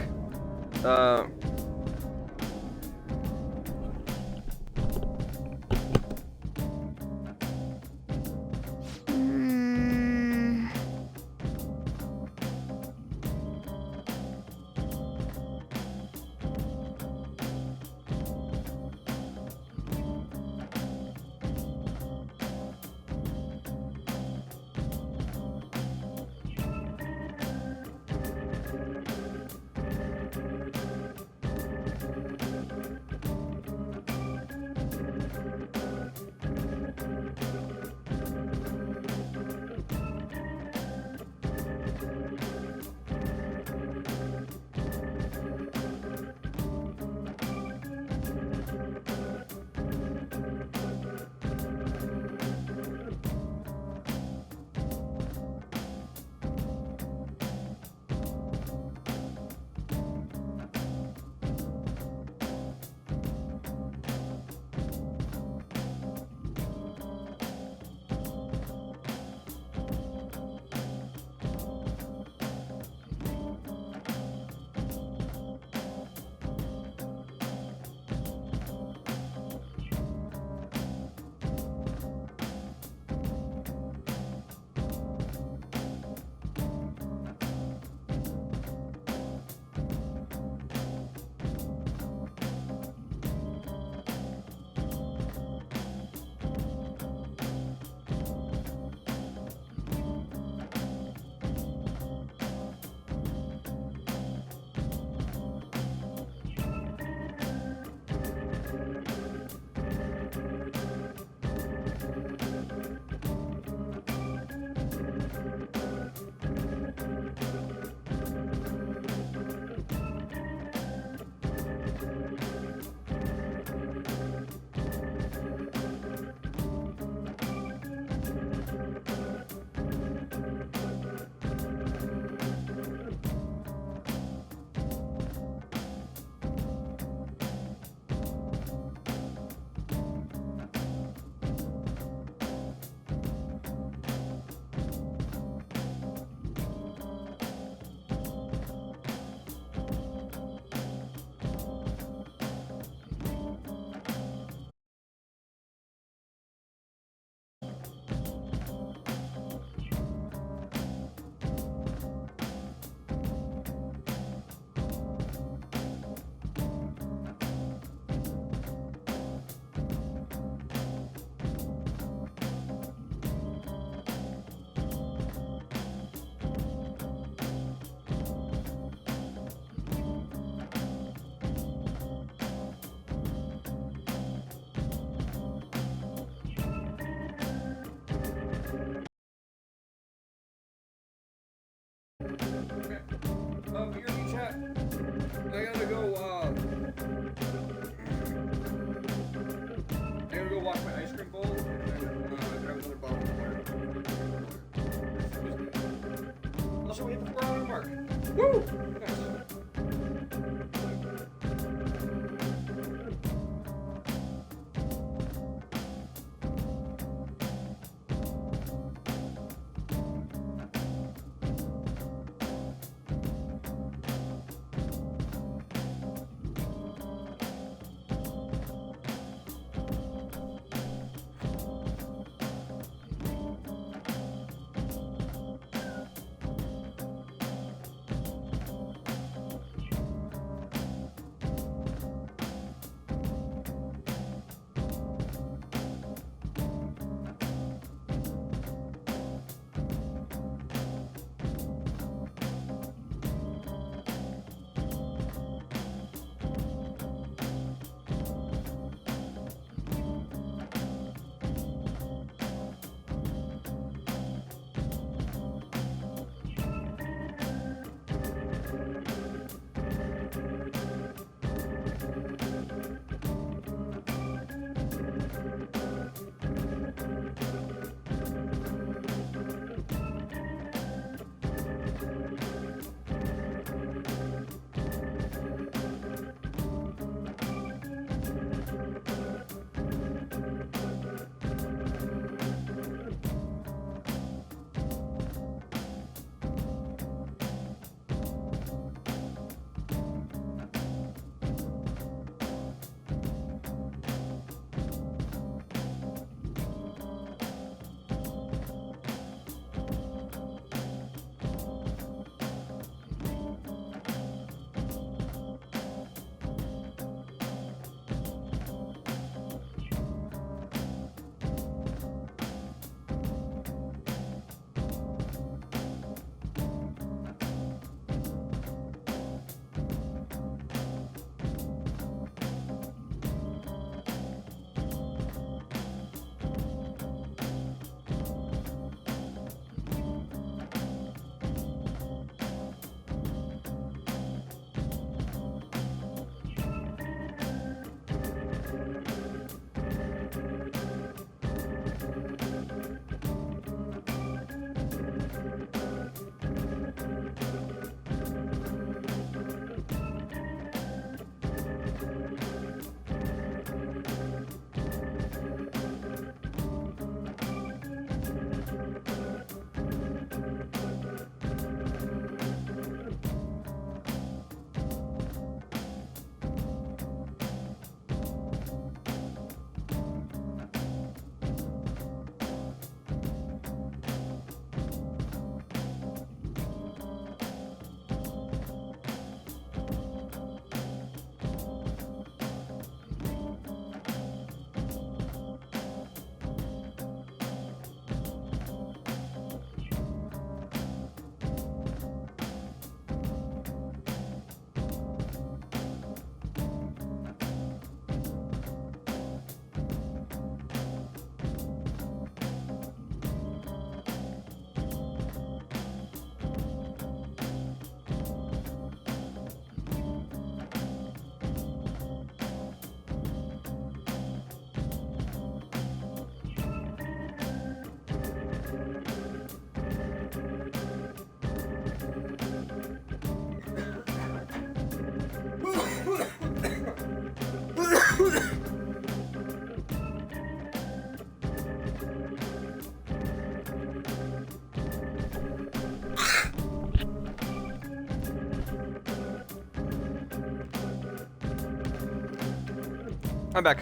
I'm back.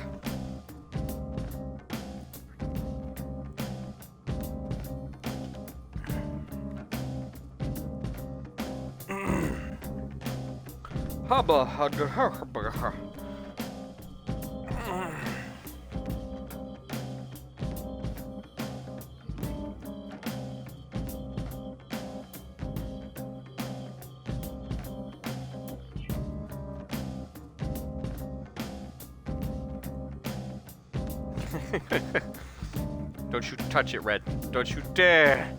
Hubba, hubba, hubba, hubba. Don't you touch it, Red. Don't you dare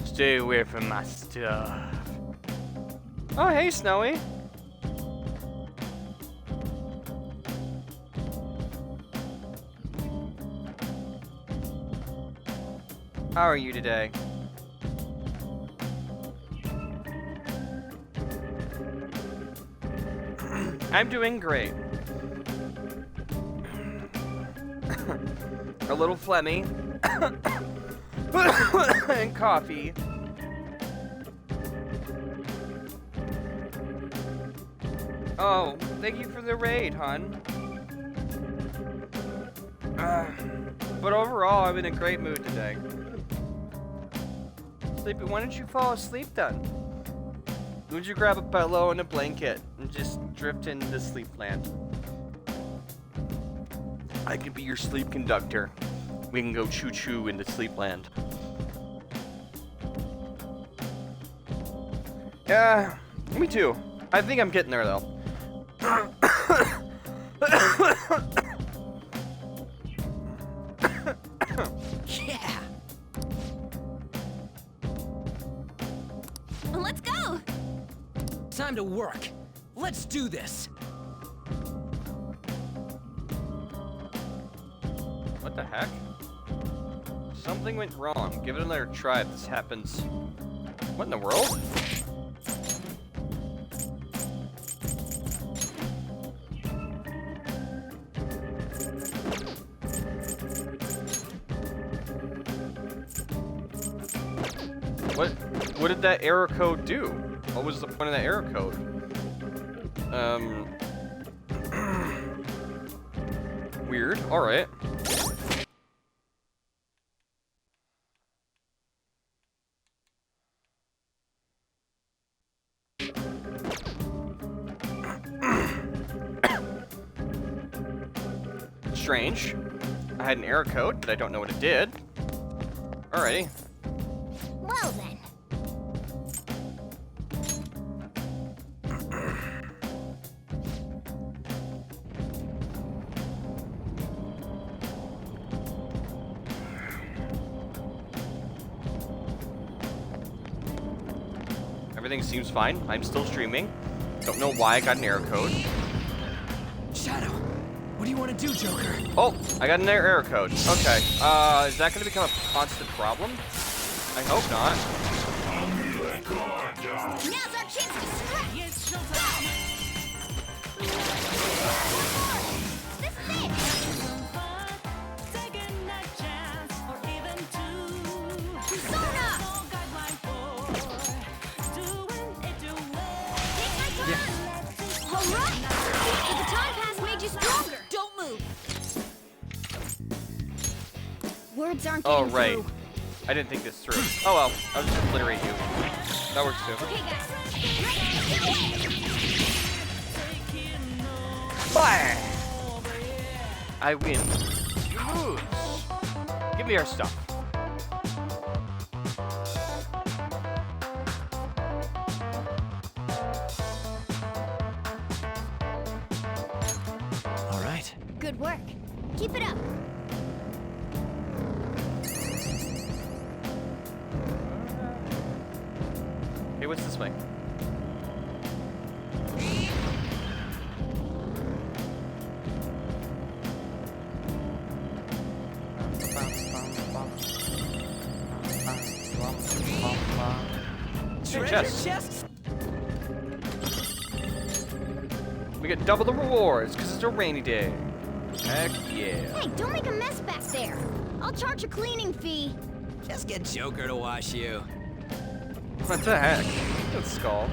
stay away from my stuff. Oh, hey, Snowy. How are you today? I'm doing great. A little phlegmy. And coffee. Oh, thank you for the raid, hon. But overall, I'm in a great mood today. Sleepy, why don't you fall asleep then? Why don't you grab a pillow and a blanket and just drift into sleepland? I can be your sleep conductor. We can go choo-choo into sleepland. Yeah, me too. I think I'm getting there though. Yeah! Let's go! Time to work. Let's do this. What the heck? Something went wrong. Give it another try if this happens. What in the world? What did that error code do? What was the point of that error code? Weird. Alright. Strange. I had an error code, but I don't know what it did. Alrighty. Well then. Everything seems fine. I'm still streaming. Don't know why I got an error code. Shadow, what do you want to do, Joker? Oh, I got an error code. Okay. Is that going to become a constant problem? I hope not. Now's our chance to strike! This is it! Persona! Alright! The time pass made you stronger! Don't move! Words aren't getting Oh, right. through. I didn't think this through. Oh well, I'll just obliterate you. That works too. Okay, guys. Fire! I win. You lose. Give me our stuff. All right. Good work. Keep it up. Hey, what's this way? Treasure chest. chests? We get double the rewards because it's a rainy day. Heck yeah. Hey, don't make a mess back there. I'll charge a cleaning fee. Just get Joker to wash you. What the heck? Good skull.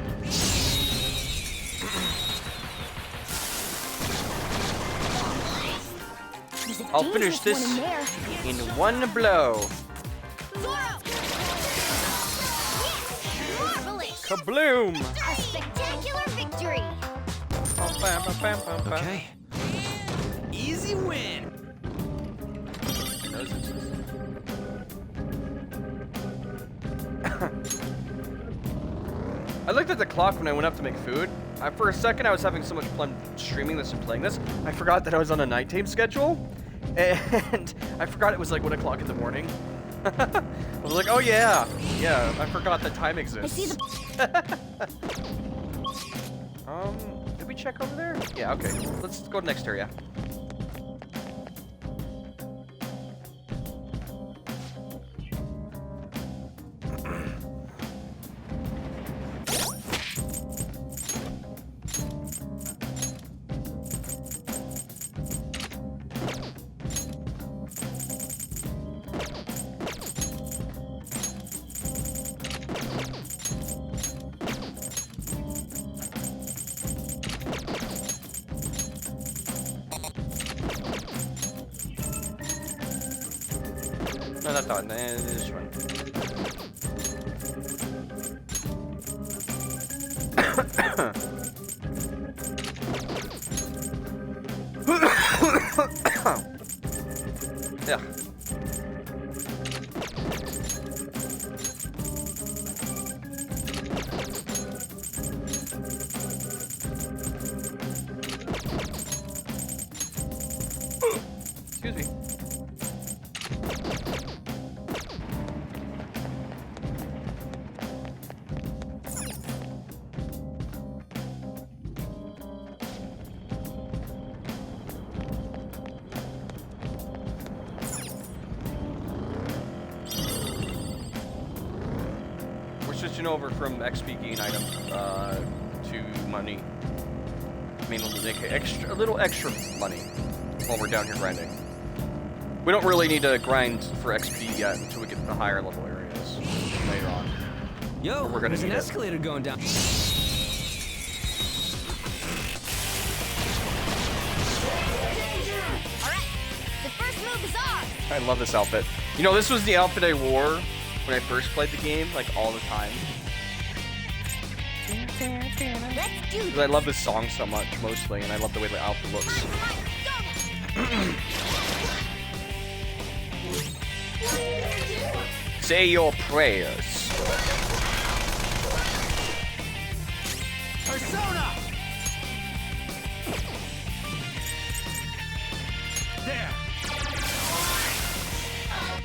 I'll finish this in one blow. Marvelous! Kabloom! A spectacular victory! Okay. Easy win. I looked at the clock when I went up to make food. For a second, I was having so much fun streaming this and playing this. I forgot that I was on a nighttime schedule, and I forgot it was like 1 o'clock in the morning. I was like, oh yeah, I forgot that time exists. I see the... Did we check over there? Yeah, okay. Let's go to next area. No, not that one. This one. Yeah. Excuse me. Switching over from XP gain item to money. I mean, a little extra money while we're down here grinding. We don't really need to grind for XP yet until we get to the higher level areas later on. Yo, we're gonna there's an need it. escalator going down. Alright, the first move is ours! I love this outfit. You know, this was the outfit I wore when I first played the game, like all the time. Let's do Because I love this song so much, mostly, and I love the way the outfit looks. Say your prayers. Persona! There!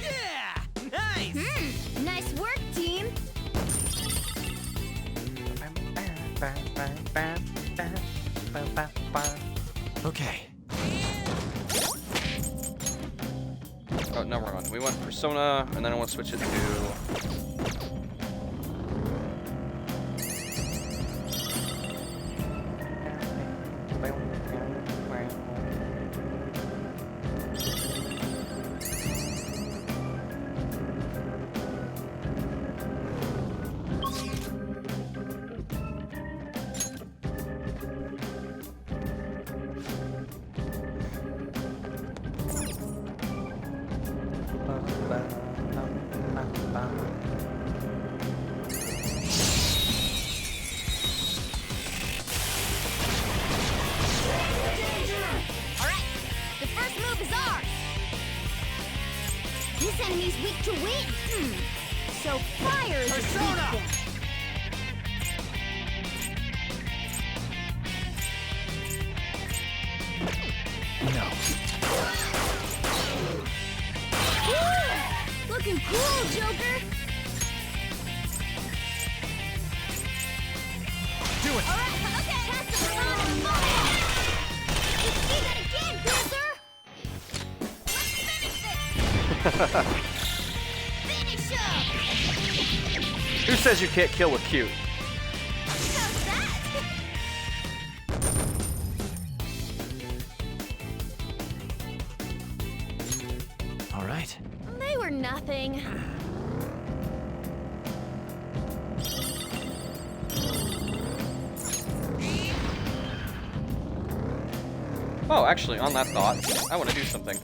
Yeah! Nice! Nice work, team! Okay. Oh, no, we're on. We want Persona, and then I want to switch it to... Alright, the first move is ours! This enemy's weak to wind! So fire is Persona! weak then. No. Woo! Looking cool, Joker! Do it! Alright, okay! Cast the Persona moment! You see that again, Bruiser! Let's finish this! Finish him! Who says you can't kill with cute? How's that? All right. They were nothing. Oh, actually, on that thought, I want to do something.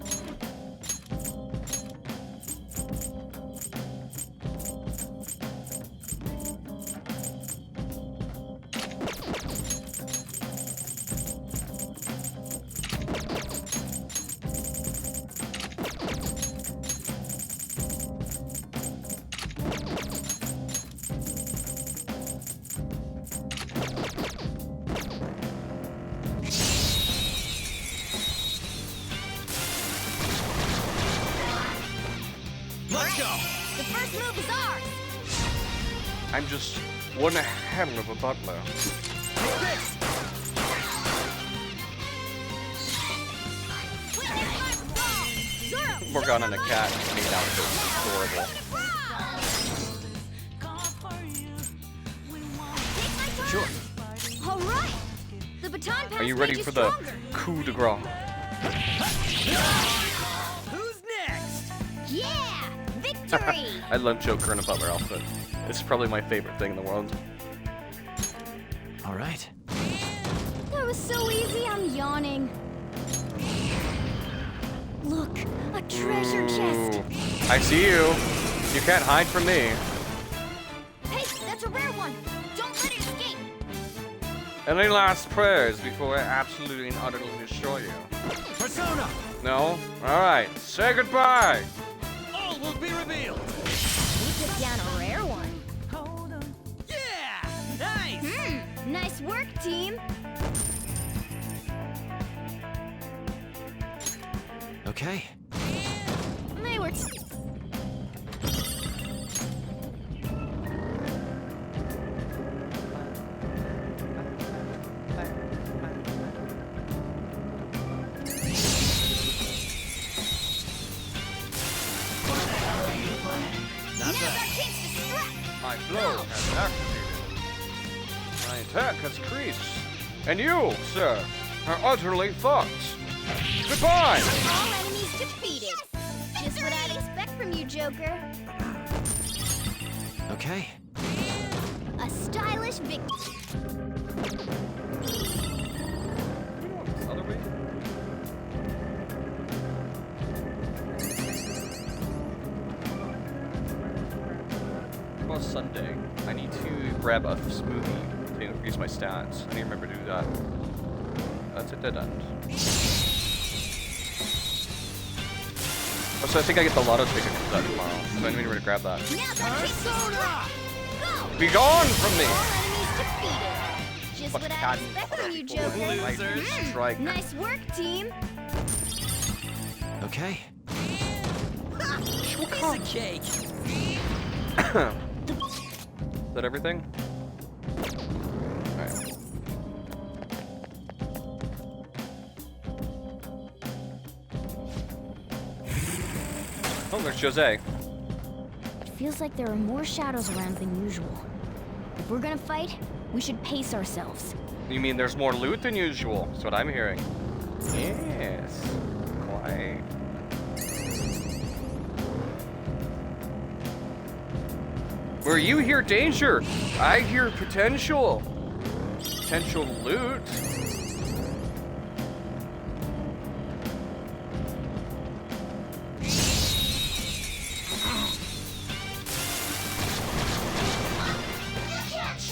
move is ours. I'm just one hell of a butler. Morgana and a cat made out of horrible. Sure. All right. The baton pass Are you ready made for the stronger. coup de grace? Who's next? Yeah, victory. I love Joker in a butler outfit. It's probably my favorite thing in the world. All right. That was so easy. I'm yawning. Look, a treasure chest. Ooh. I see you. You can't hide from me. Hey, that's a rare one. Don't let it escape. Any last prayers before I absolutely and utterly destroy you? Persona! No? Alright. Say goodbye! All will be revealed. We took down a rare one. Yeah! Nice! Nice work, team. Okay. They were. My blow has activated. My attack has creased. And you, sir, are utterly fucked. Goodbye! All enemies defeated. Just what I'd expect from you, Joker. Okay. A stylish victory. Other way? Well, Sunday. I need to grab a smoothie to increase my stats. I need to remember to do that. That's a dead end. Oh, so I think I get the lotto ticket for that tomorrow. So I need to remember to grab that. Be gone from me! Just what I'd expect from you, Joker. Strike. Nice work, team. Okay. Piece of cake. Is that everything? Alright. Oh, there's Jose. It feels like there are more shadows around than usual. If we're gonna fight, we should pace ourselves. You mean there's more loot than usual? That's what I'm hearing. Yes. Quite. Where you hear danger, I hear potential. Potential loot.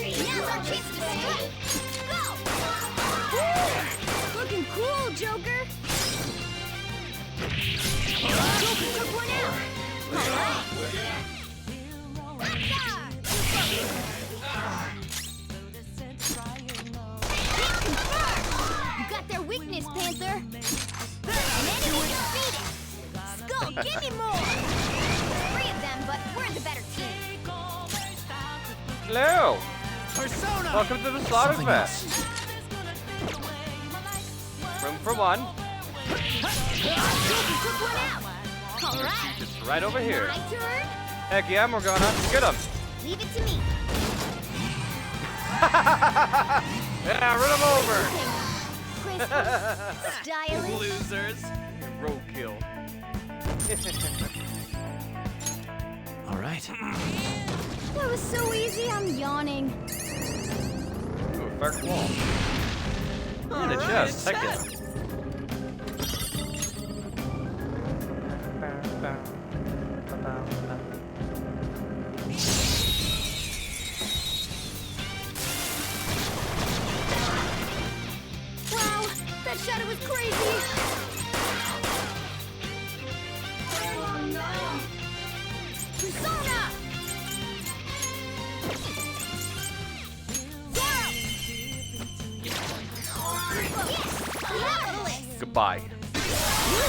Now's our chance to strike. Go! Woo! Looking cool, Joker. Joker took one out. All right. You got their weakness, Panther. An enemy defeated. Skull, give me more. Three of them, but we're the better team. Hello. Persona! Welcome to the Slaughter Fest. Room for one. Joker took one out. All right. Just right over here. My turn. Heck yeah, Morgana. Get him. Leave it to me. Yeah, run him over. Crispy, stylish. Losers. Roadkill. All right. That was so easy. I'm yawning. Ooh, a fair claw. In the chest. Heck yeah. Wow, that shadow was crazy. Persona! Yes! Goodbye. You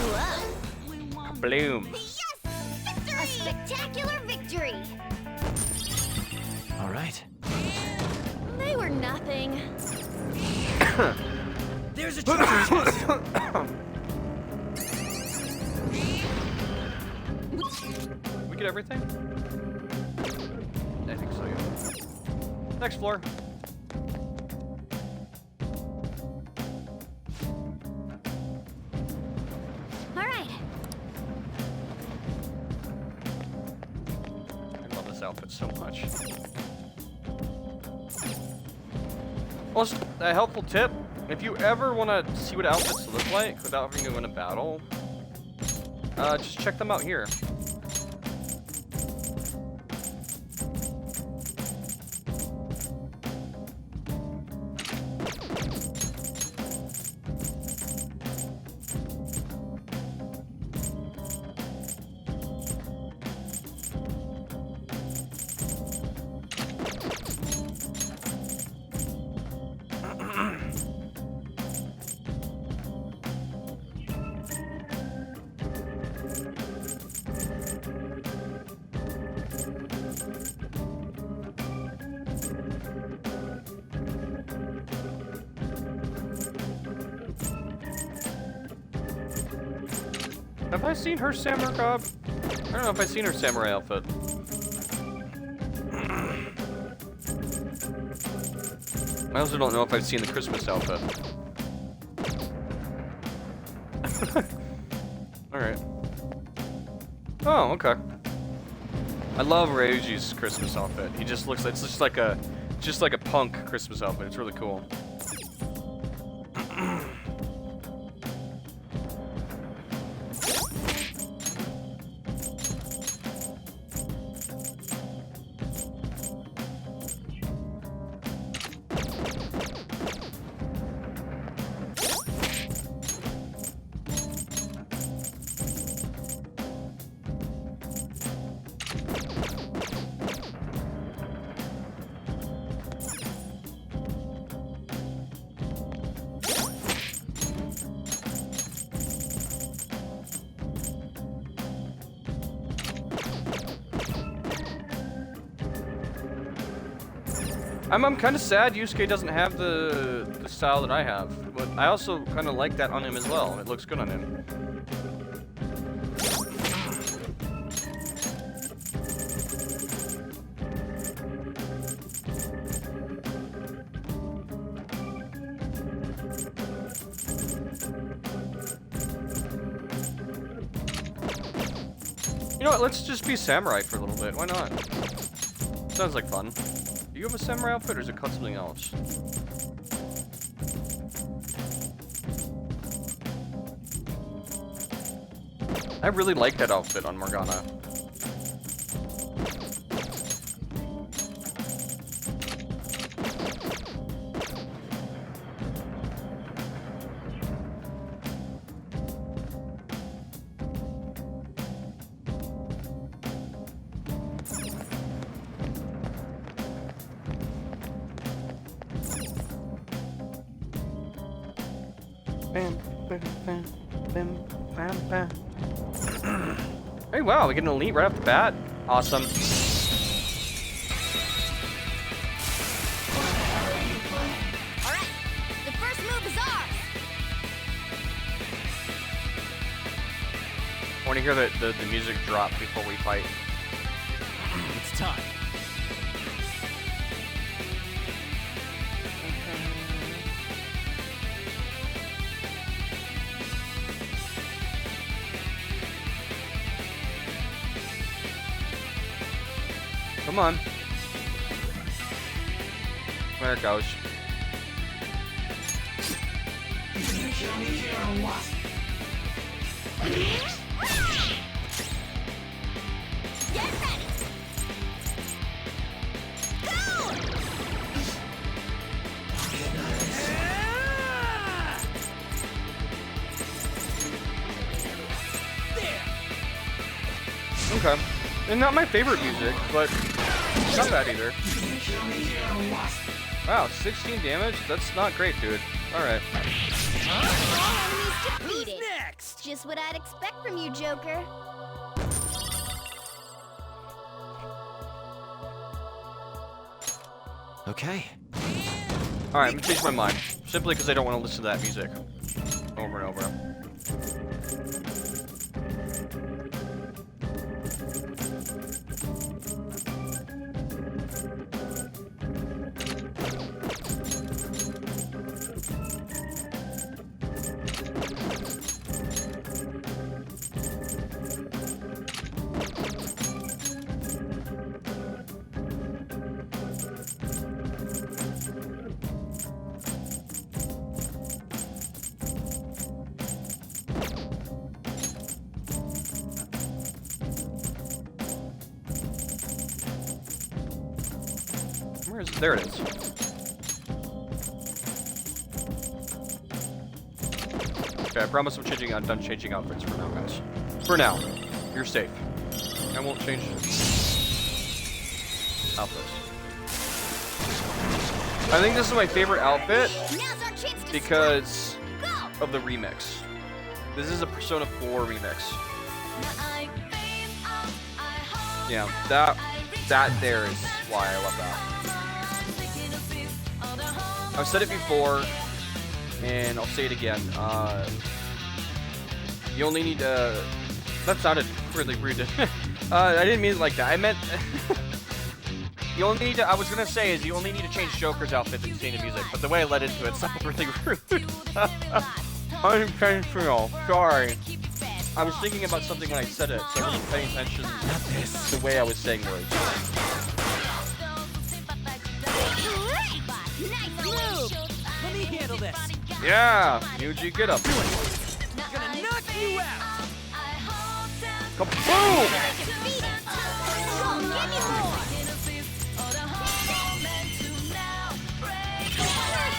look Bloom. A spectacular victory! victory! All right. They were nothing. There's a treasure chest. We get everything? I think so, yeah. Next floor. Alright. I love this outfit so much. Also, a helpful tip, if you ever want to see what outfits look like without having to win a battle, just check them out here. Have I seen her samurai cob? I don't know if I've seen her samurai outfit. I also don't know if I've seen the Christmas outfit. Alright. Oh, okay. I love Ryuji's Christmas outfit. He just looks like, it's just like a punk Christmas outfit. It's really cool. I'm kind of sad Yusuke doesn't have the style that I have, but I also kind of like that on him as well. It looks good on him. You know what, let's just be samurai for a little bit, why not? Sounds like fun. Do you have a samurai outfit or is it cut something else? I really like that outfit on Morgana. Hey, wow, we get an elite right off the bat. Awesome. Alright, the first move is ours! I want to hear the music drop before we fight. It's time. Come on. There it goes. Get ready! Go! Okay. And not my favorite music, but not bad either. Wow, 16 damage? That's not great, dude. Alright. Enemies defeated. Next? Just what I'd expect from you, Joker. Okay. Alright, I'm gonna change my mind. Simply because I don't want to listen to that music over and over. Where is it? There it is. Okay, I promise I'm done changing outfits for now, guys. For now. You're safe. I won't change outfits. I think this is my favorite outfit because of the remix. This is a Persona 4 remix. Yeah, that there is why I love that. I've said it before, and I'll say it again. You only need to... That sounded really rude. I didn't mean it like that. I meant... you only need to... I was gonna say is you only need to change Joker's outfit and sing the music, but the way I led into it sounded really rude. Unintentional. Sorry. I was thinking about something when I said it, so I wasn't paying attention to the way I was saying words. Let me handle this. Yeah, Yuji, get up. Gonna knock you out. Kaboom!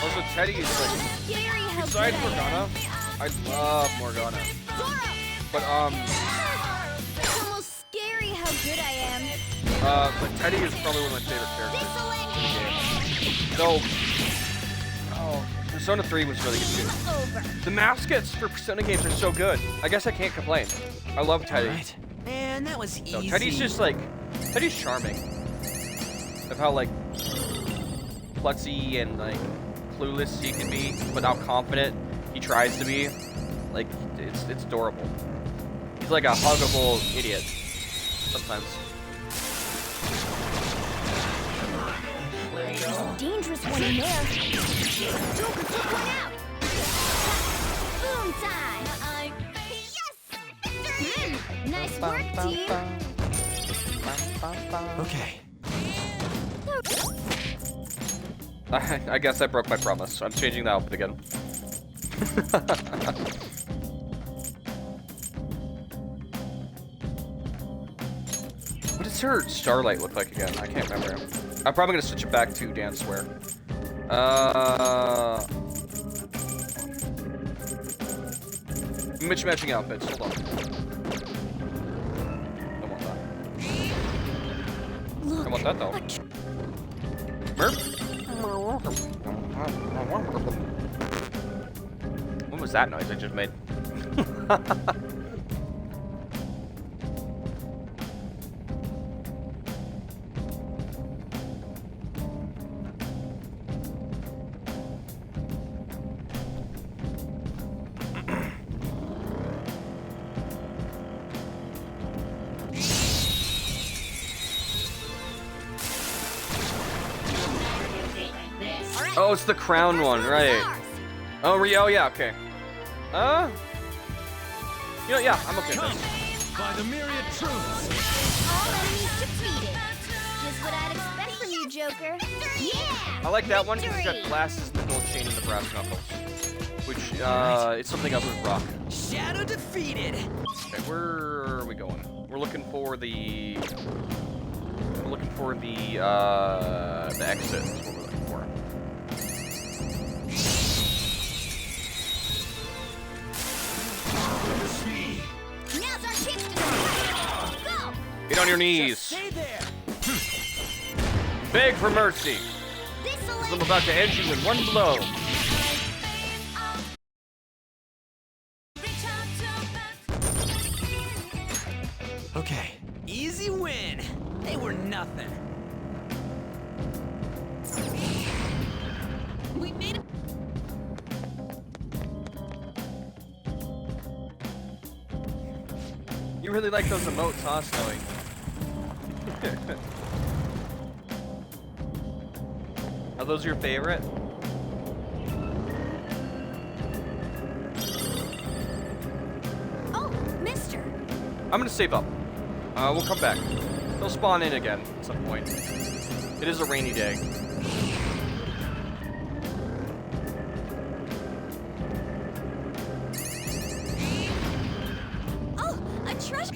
Also, Teddy is like, besides Morgana, I love Morgana. But It's almost scary how good I am. but Teddy is probably one of my favorite characters. So, Persona 3 was really good too. The mascots for Persona games are so good. I guess I can't complain. I love Teddy. Right. Man, that was easy. No, Teddy's just like, Teddy's charming. Of how like klutzy and like clueless he can be, but how confident he tries to be. Like, it's adorable. He's like a huggable idiot sometimes. There's a dangerous one in there. Joker took one out. Boom time. Yes! Nice work, team. Okay. I guess I broke my promise. I'm changing the outfit again. What does her Starlight look like again? I can't remember. I'm probably gonna switch it back to Dancewear. Matching outfits. Hold on. Don't want that. I want that though. Merp? What was that noise I just made? Oh, it's the crown one, right? Oh, Rio, yeah, okay. You know, yeah, I'm okay with this. By the myriad truths. All enemies defeated. Just what I'd expect from you, Joker. Yeah! I like that one because it's got glasses and the gold chain and the brass knuckles. Which, it's something I would rock. Shadow defeated. Okay, where are we going? We're looking for the... We're looking for the exit is what we're looking for. Now's our chance to go! Get on your knees. Stay there. Beg for mercy. Because I'm about to end you in one blow. Okay. Easy win. They were nothing. You really like those emotes, huh, Snowy? Are those your favorite? Oh, mister. I'm gonna save up. We'll come back. They'll spawn in again at some point. It is a rainy day. Oh, a treasure.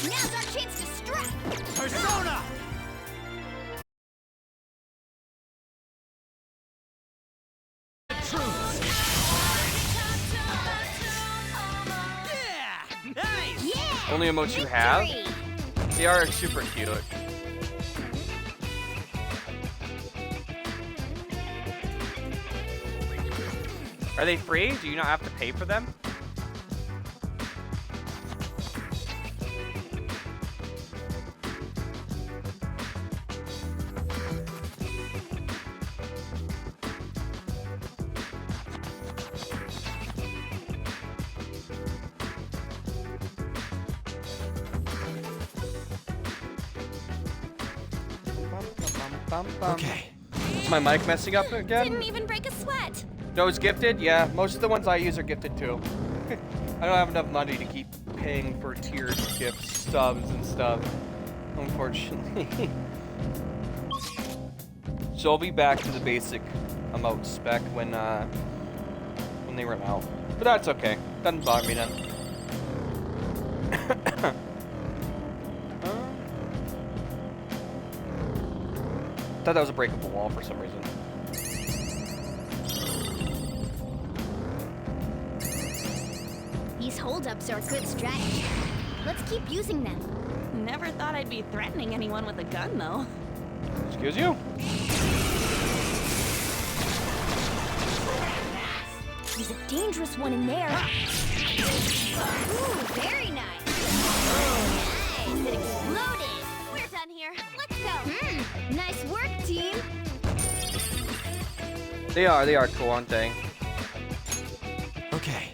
Now's our chance to strike. Persona! Only emotes you have? They are super cute. Are they free? Do you not have to pay for them? Okay. Is my mic messing up again? Didn't even break a sweat. No, it's gifted? Yeah, most of the ones I use are gifted too. I don't have enough money to keep paying for tiered gift stubs and stuff, unfortunately. So I'll be back to the basic emote spec when they run out. But that's okay. Doesn't bother me then. Thought that was a breakable wall for some reason. These holdups are a good strategy. Let's keep using them. Never thought I'd be threatening anyone with a gun, though. Excuse you? There's a dangerous one in there. Ooh, very nice. Nice, it exploded. We're done here. Let's go. Nice work, team. They are cool, aren't they? Okay.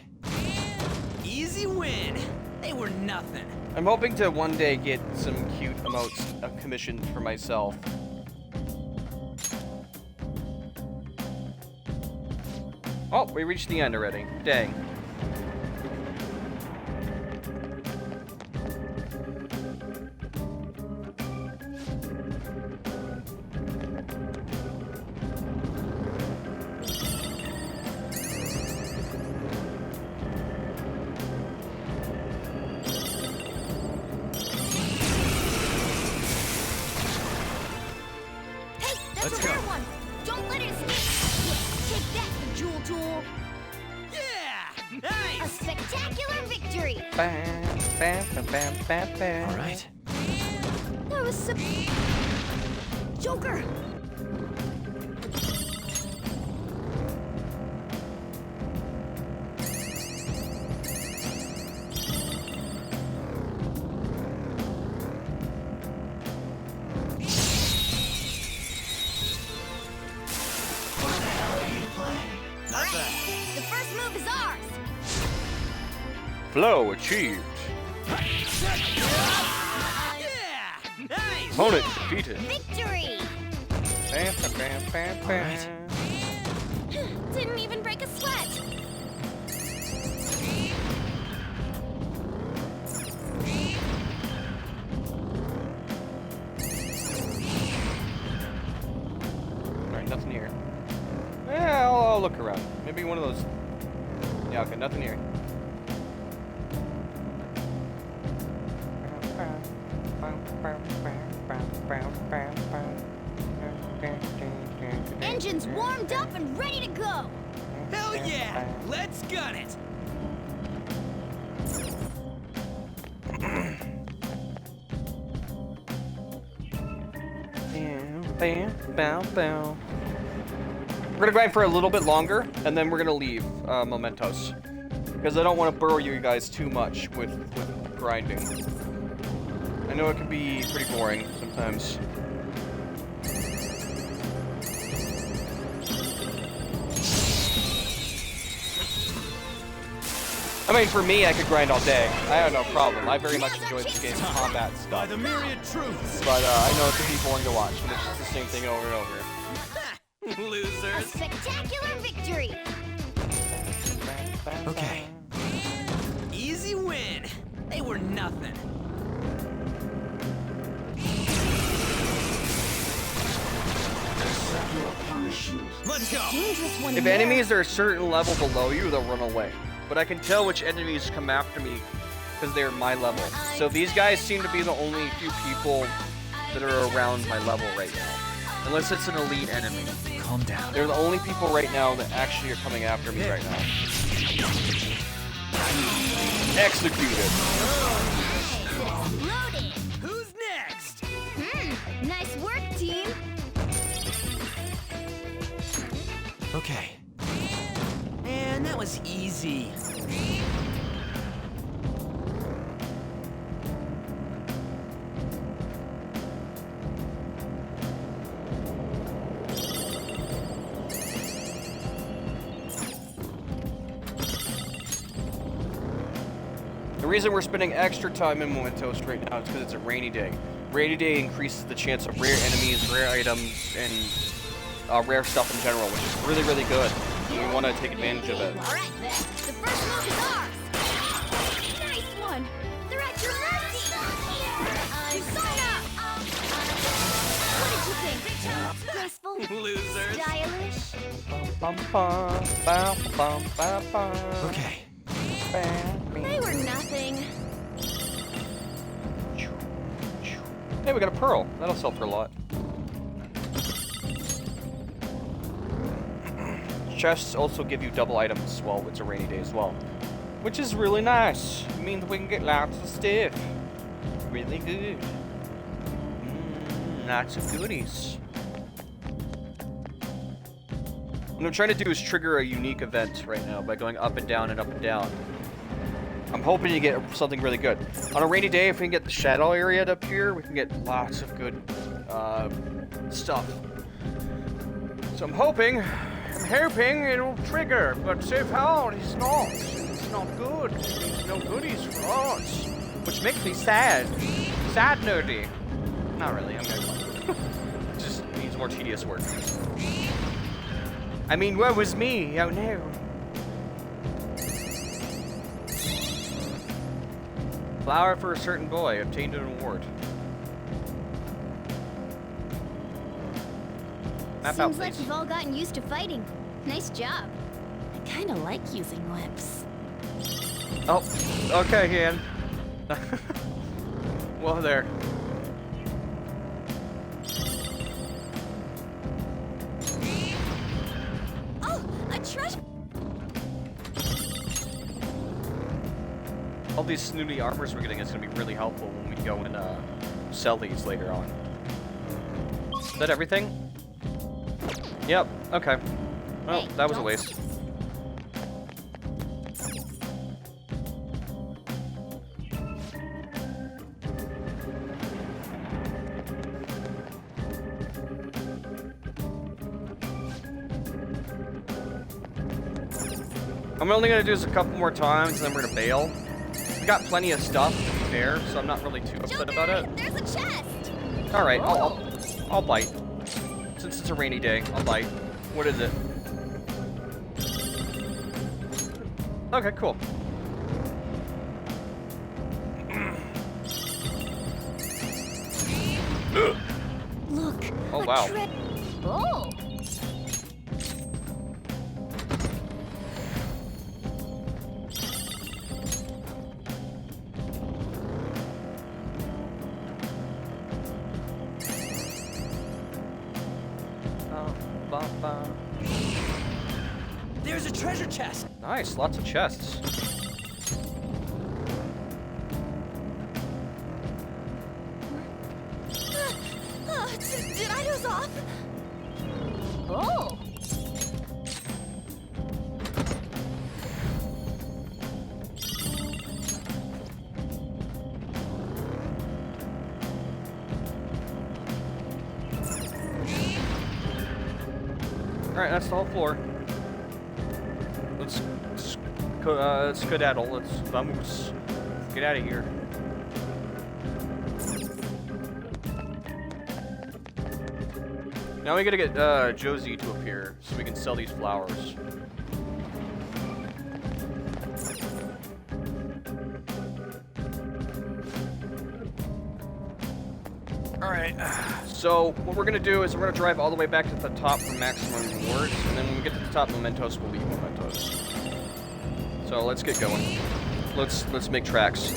Easy win. They were nothing. I'm hoping to one day get some cute emotes commissioned for myself. Oh, we reached the end already. Dang. Hey, that's a rare one. Don't let it escape. Take that, Jewel Tool. Yeah! Nice! A spectacular victory. Bam, bam, bam, bam, bam, bam. All right. That was so... Joker! The first move is ours. Flow achieved. Yeah! Nice! Opponent defeated. Victory! Bam, bam, bam, bam. Didn't even break a sweat. Alright, nothing here. Yeah, I'll look around. Maybe one of those. Yeah, okay, nothing here. Engine's warmed up and ready to go. Hell yeah! Let's gun it! Bam, bam, bam. We're gonna grind for a little bit longer, and then we're gonna leave Mementos. Because I don't want to burrow you guys too much with grinding. I know it can be pretty boring sometimes. sometimes. I mean, for me, I could grind all day. I have no problem. I very much enjoy this game's combat stuff. By the myriad truths. But I know it's people want to watch, but it's just the same thing over and over. A Losers. spectacular victory! Okay. Easy win. They were nothing. Let's go. Dangerous one If there. enemies are a certain level below you, they'll run away. But I can tell which enemies come after me because they're my level. So these guys seem to be the only few people that are around my level right now. Unless it's an elite enemy. Calm down. They're the only people right now that actually are coming after me right now. Executed. Loaded! Who's next? Nice work, team! Okay. Man, that was easy. The reason we're spending extra time in Mementos right now is because it's a rainy day. Rainy day increases the chance of rare enemies, rare items, and rare stuff in general, which is really, really good. And we want to take advantage of it. Alright then, the first move is ours! Nice one! They're at your mercy! Persona! What did you think? Graceful? Losers. Stylish? Okay. They were nothing. Hey, we got a pearl. That'll sell for a lot. Chests also give you double items while it's a rainy day as well, which is really nice. It means we can get lots of stuff. Really good. Lots of goodies. What I'm trying to do is trigger a unique event right now by going up and down and up and down. I'm hoping to get something really good. On a rainy day, if we can get the shadow area up here, we can get lots of good stuff. So I'm hoping it'll trigger, but so far it's not. It's not good. There's no goodies for us, which makes me sad. Sad nerdy. Not really, I'm gonna it just needs more tedious work. I mean, where was me? Oh no. Flower for a certain boy. Obtained an award. Map out, Seems like please. you've all gotten used to fighting. Nice job. I kinda like using whips. Oh, okay, Ian. Well, there. Oh, a treasure! All these snooty armors we're getting is going to be really helpful when we go and sell these later on. Is that everything? Yep, okay. Well, Hey, that was a don't- waste. I'm only going to do this a couple more times and then we're going to bail. We got plenty of stuff, to be fair, so I'm not really too upset about it. There's a chest! Alright, I'll bite. Since it's a rainy day, I'll bite. What is it? Okay, cool. Look. Oh, a wow. Oh! There's a treasure chest. Nice, lots of chests. Did I doze off? Oh! Alright, that's the whole floor. Let's skedaddle. Let's vamos. Get out of here. Now we gotta get Josie to appear so we can sell these flowers. Alright, so what we're gonna do is we're gonna drive all the way back to the top for maximum rewards, and then when we get to the top Mementos, we'll leave Mementos. So let's get going. Let's make tracks.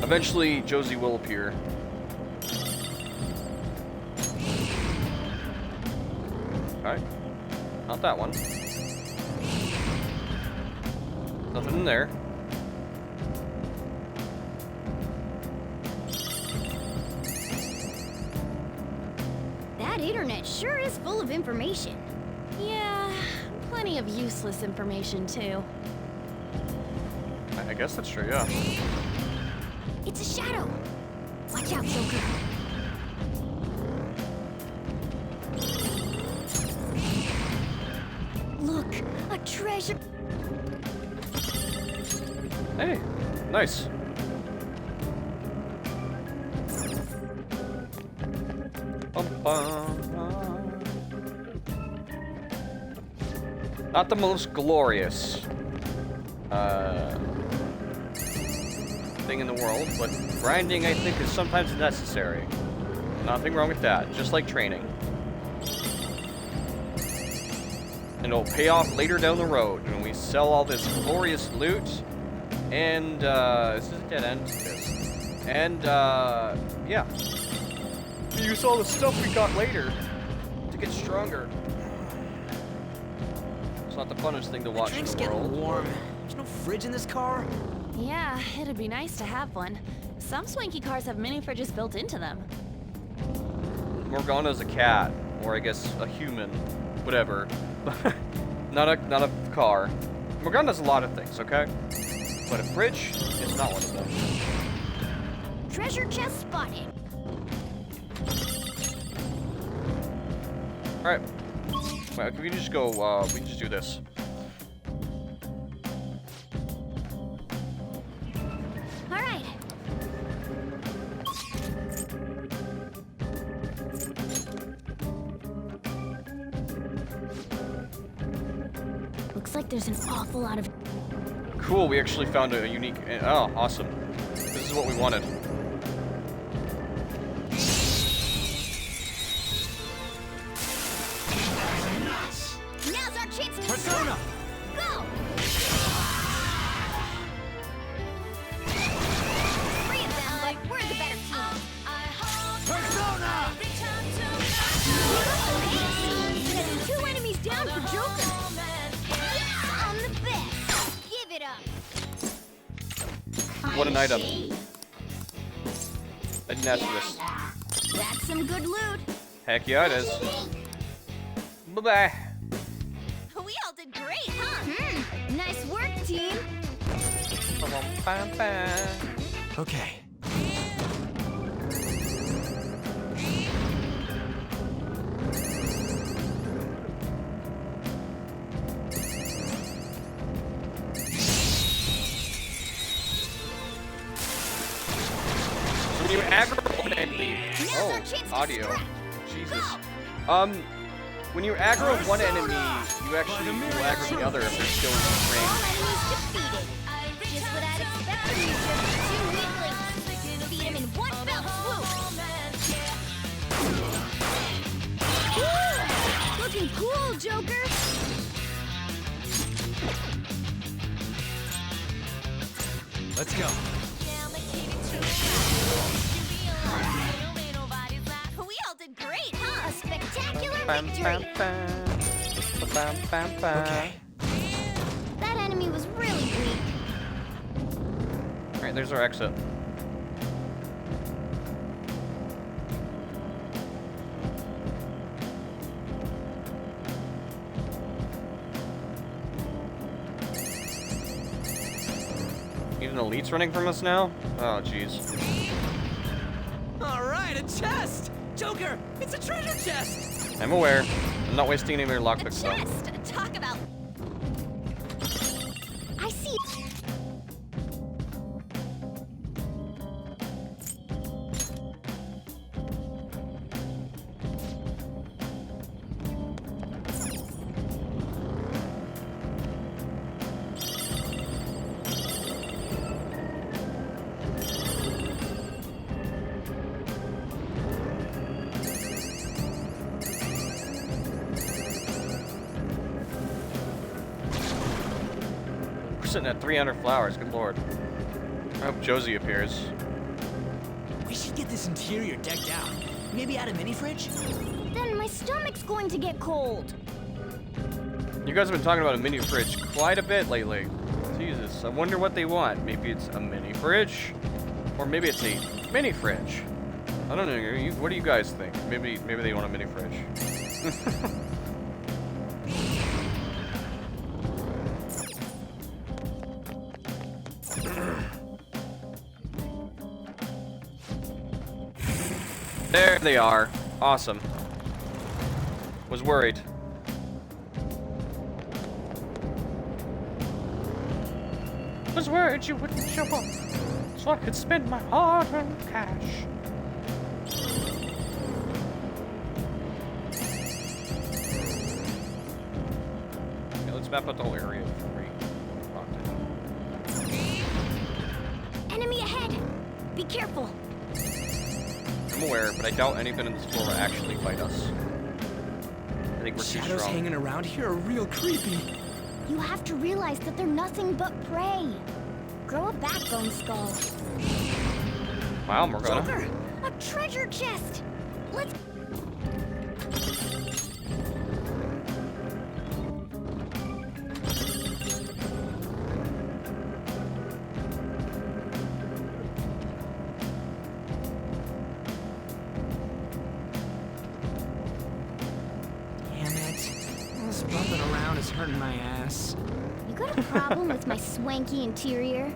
Eventually, Josie will appear. Alright. Not that one. Nothing in there. That internet sure is full of information. Yeah, plenty of useless information too. I guess that's true, yeah. It's a shadow. Watch out, Joker. Look, a treasure. Hey, nice. Not the most glorious thing in the world, but grinding, I think, is sometimes necessary. Nothing wrong with that, just like training. And it'll pay off later down the road when we sell all this glorious loot. And, is this a dead end? Yes. And, yeah. Use all the stuff we got later to get stronger. It's not the funnest thing to watch in the world. Getting warm. There's no fridge in this car? Yeah, it'd be nice to have one. Some swanky cars have mini fridges built into them. Morgana's a cat, or I guess a human, whatever. not a car. Morgana does a lot of things, okay? But a fridge is not one of them. Treasure chest spotted. Alright. Well, we can just go, we can just do this. All right. Looks like there's an awful lot of... Cool, we actually found a unique... Oh, awesome. This is what we wanted. Now's our chance to... Persona! Go! Three of them, but we're the better team. Persona! That's 2 enemies down for Joker. I'm the best. Give it up. What an item. I didn't ask for this. That's some good loot. Heck yeah, it is. Bye-bye. We all did great, huh? Nice work, team. Okay. When you aggro one enemy, audio. Jesus. When you aggro one enemy, you actually will aggro the other if they're still in the range. Defeated. Just what I'd expect from you, just 2 weaklings. Beat him in one fell swoop. Looking cool, Joker. Let's go. We all did great, huh? A spectacular Bam, victory. bam, bam. Okay. That enemy was really weak. Alright, there's our exit. Even Elite's running from us now? Oh, jeez. All right, a chest! Joker, it's a treasure chest! I'm aware. I'm not wasting any more lockpicks though. Chest! Talk about... I see... We're sitting at 300 flowers, good lord. I hope Josie appears. We should get this interior decked out. Maybe add a mini fridge? Then my stomach's going to get cold. You guys have been talking about a mini fridge quite a bit lately. Jesus, I wonder what they want. Maybe it's a mini fridge? Or maybe it's a mini fridge. I don't know, what do you guys think? Maybe they want a mini fridge. There they are. Awesome. Was worried. Was worried you wouldn't show up, so I could spend my hard-earned cash. Okay, let's map out the whole area before we Enemy ahead! Be careful! I'm aware, but I doubt anyone in this floor will actually fight us. I think we're too Shadows strong. hanging around here are real creepy. You have to realize that they're nothing but prey. Grow a backbone, Skull. Wow, Morgana. Joker! A treasure chest! Let's... Damn it. This bumping around is hurting my ass. You got a problem with my swanky interior?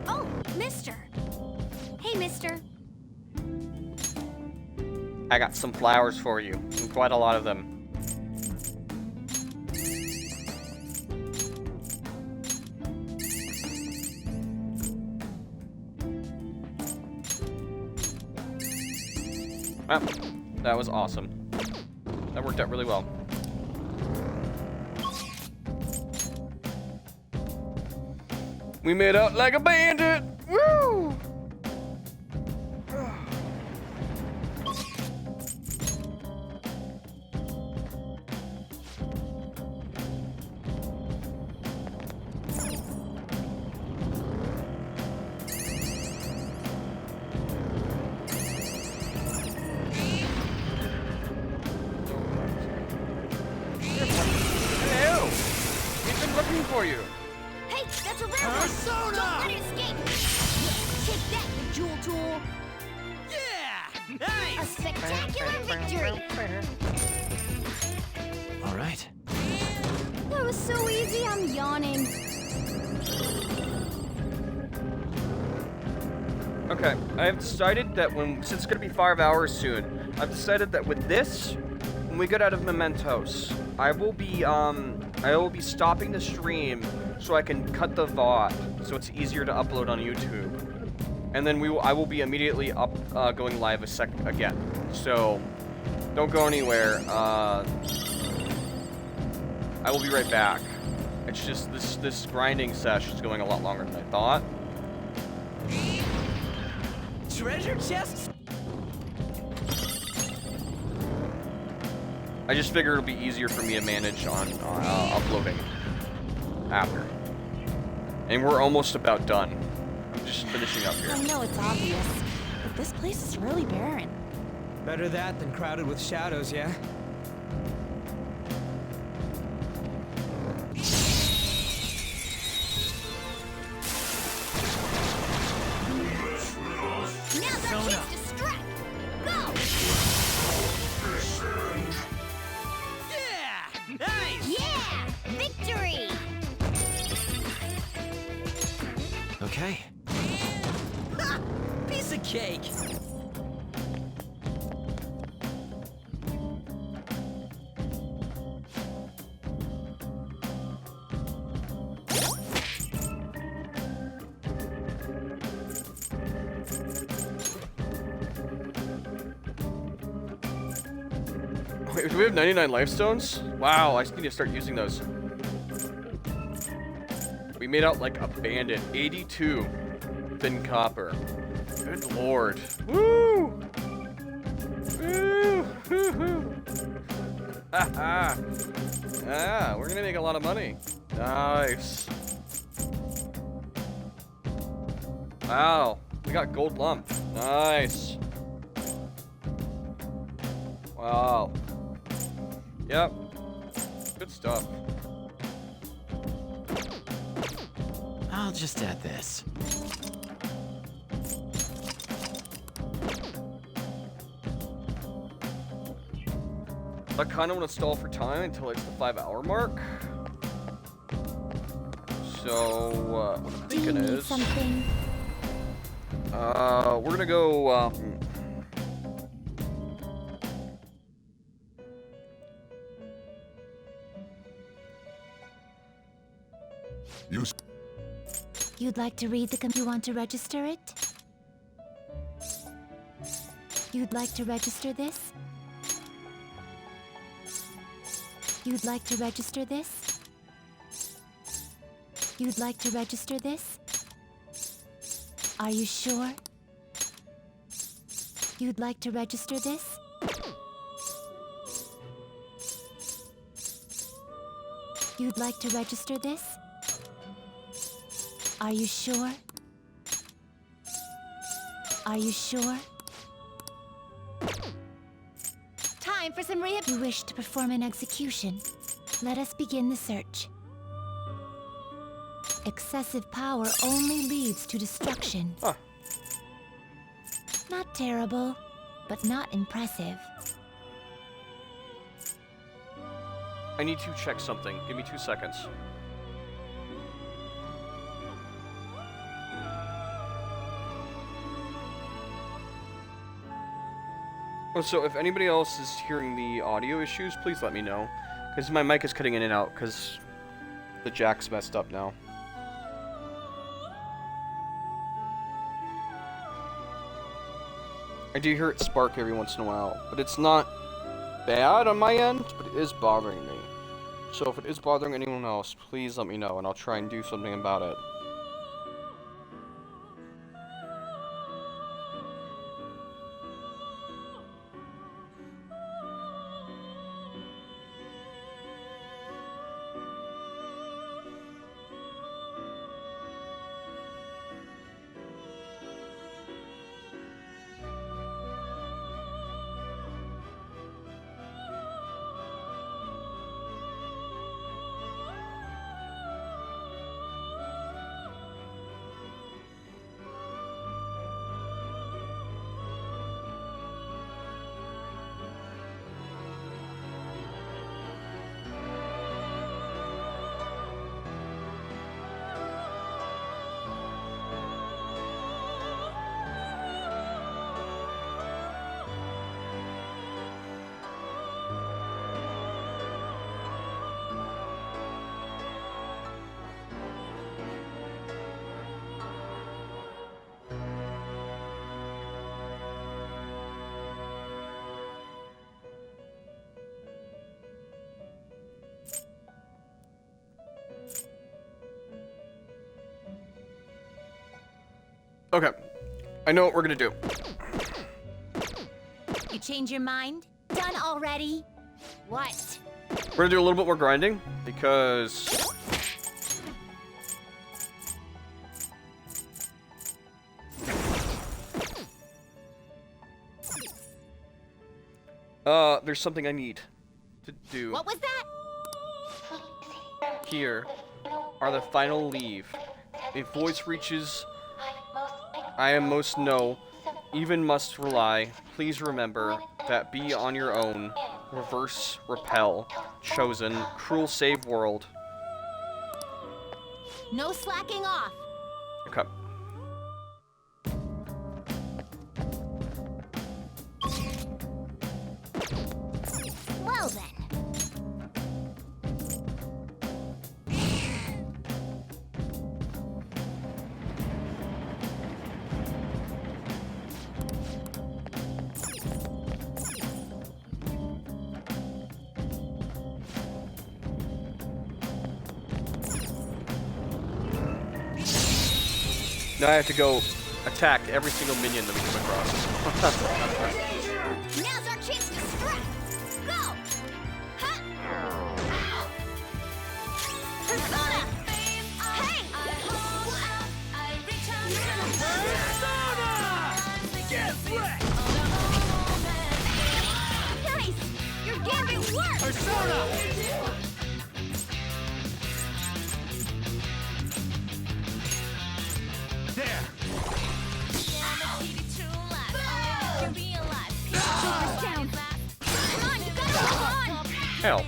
Oh, mister! Hey, mister. I got some flowers for you, and quite a lot of them. Well, that was awesome. That worked out really well. We made out like a bandit! Woo! Hello! We've been looking for you. Hey, that's a rare one! Don't let it escape! Take that, you jewel tool! Yeah! Nice! A spectacular victory! All right. That was so easy, I'm yawning. Okay, I have decided that since it's gonna be 5 hours soon, I've decided that with this, when we get out of Mementos, I will be stopping the stream so I can cut the VOD, so it's easier to upload on YouTube. And then I will be immediately going live again. So don't go anywhere. I will be right back. It's just this grinding sesh is going a lot longer than I thought. Treasure chests? I just figured it'll be easier for me to manage on uploading after. And we're almost about done. I'm just finishing up here. I know it's obvious, but this place is really barren. Better that than crowded with shadows, yeah? Now's our chance to strike! Go! Yeah! Nice! Yeah! Victory! Okay. Ha! cake. Wait, do we have 99 life stones? Wow, I just need to start using those. We made out like a bandit. 82 thin copper. Good lord. Woo! Woo! Woo-hoo! Ah, we're gonna make a lot of money. Nice. Wow, we got gold lump. Nice. Wow. Yep. Good stuff. I'll just add this. I kind of want to stall for time until it's the 5-hour mark. So, what I'm thinking is... something? We're gonna go, You'd like to read the you want to register it? You'd like to register this? You'd like to register this? You'd like to register this? Are you sure? You'd like to register this? You'd like to register this? Are you sure? Are you sure? Time for some rehab. You wish to perform an execution. Let us begin the search. Excessive power only leads to destruction. Huh. Not terrible, but not impressive. I need to check something. Give me 2 seconds. Oh, so if anybody else is hearing the audio issues, please let me know. Because my mic is cutting in and out because the jack's messed up now. I do hear it spark every once in a while, but it's not bad on my end, but it is bothering me. So if it is bothering anyone else, please let me know and I'll try and do something about it. Okay, I know what we're gonna do. You change your mind? Done already? What? We're gonna do a little bit more grinding, because... there's something I need to do. What was that? Here are the final leave. A voice reaches... I am most no, even must rely. Please remember that be on your own. Reverse, repel, chosen, cruel save world. No slacking off. Okay. Now I have to go attack every single minion that we come across. Now's our chance to strike. Go! Ha! Persona! Hey! Persona! Get wrecked! Nice! Your gambit worked! Persona! There! Joker's down! Come on, you gotta hold on! Hell.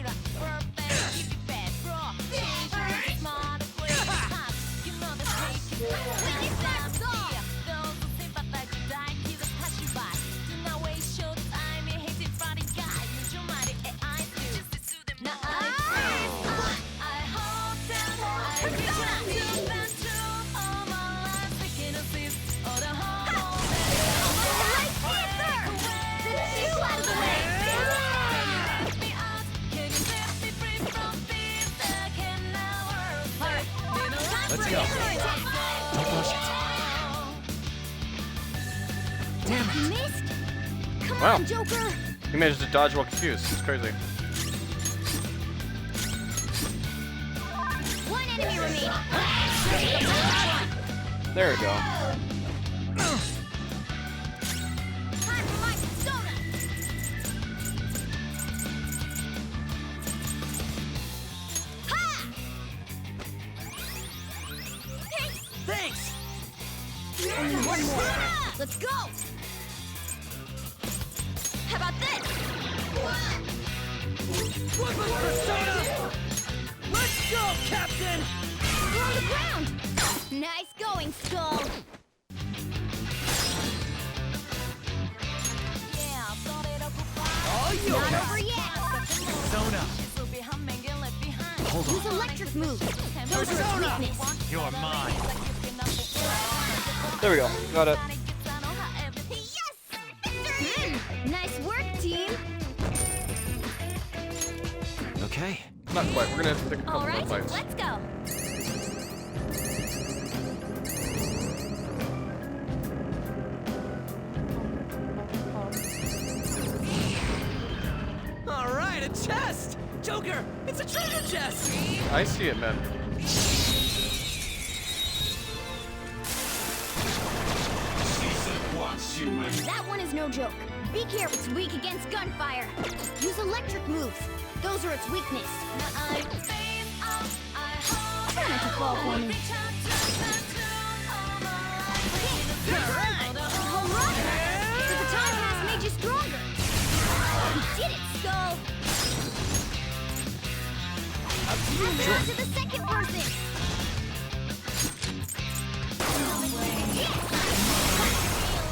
Let's go. Don't push it. Damn it. Missed? Come Wow. on, Joker! He managed to dodge while confused. It's crazy. One enemy remaining. There we go. Time for my persona! Ha! Thanks! Only one more. Let's go! How about this? One more Persona! Let's go, Captain! We're on the ground! Nice going, Skull! Oh, you Not okay? over yet! Persona! Hold Use on. electric moves! Those are its Persona! weakness! You're mine. There we go. Got it. Nice work, team! Okay. Not quite. We're gonna have to take a couple more Alright, fights. let's go! All right, a chest! Joker, it's a treasure chest! I see it, man. That one is no joke. Be careful, it's weak against gunfire. Use electric moves. Those are its weakness. Try not to fall for me. All right! So the time pass made you stronger. You did it, Skull! Up to you, On man. to the second person!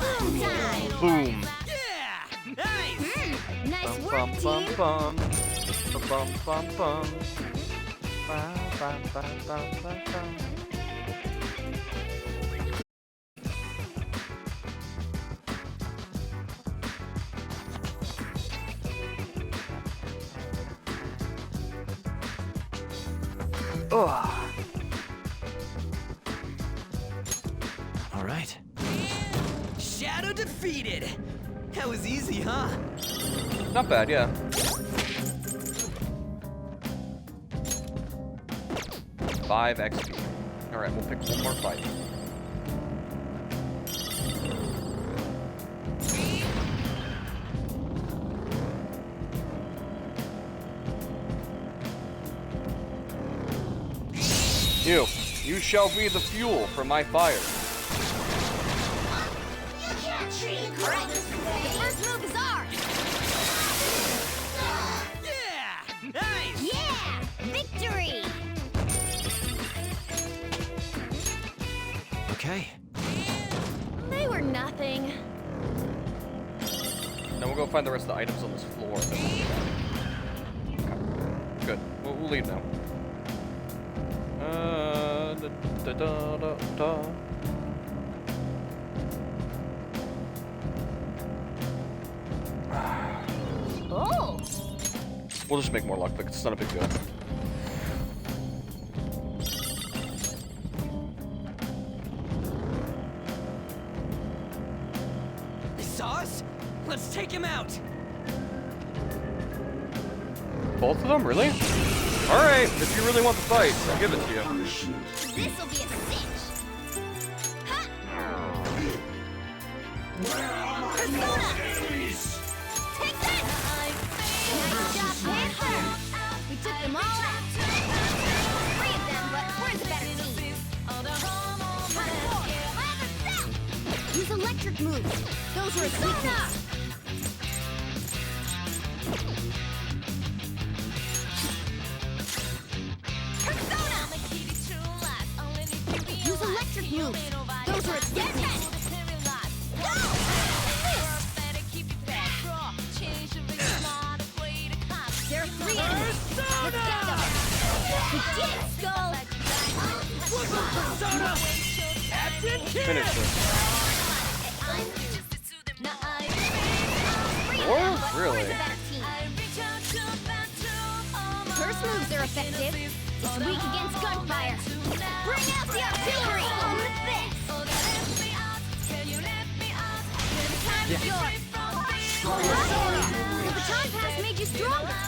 Boom time! Boom. Yeah! Nice! Nice work, Bum bum team! bum. Bum bum bum. Bum bum bum bum bum bum. Ugh. All right. Shadow defeated! That was easy, huh? Not bad, yeah. Five XP. All right, we'll pick one more fight. You shall be the fuel for my fire. Alright, the first move is ours! Yeah! Nice! Yeah! Victory! Okay. They were nothing. Then we'll go find the rest of the items on this floor. Okay. Good. We'll leave now. Da, da, da, da. Oh! We'll just make more luck, but it's not a big deal. saw us? Let's take him out. Both of them? Really? Alright, if you really want the fight, I'll give it to you. This'll be a cinch. Ha! Persona! Take that! Nice job, Panther! We took them all out. 3 of them, but we're the better team. Use electric moves. Those are a weakness. Use electric moves. Those are its weakness. Go! There are 3 enemies. Let's get them. We did it, Skull. Persona! Captain Kidd! Finish this. Or really? First moves are effective. It's weak against gunfire. Bring out the artillery! On with this! The time's yours! The baton pass made you stronger!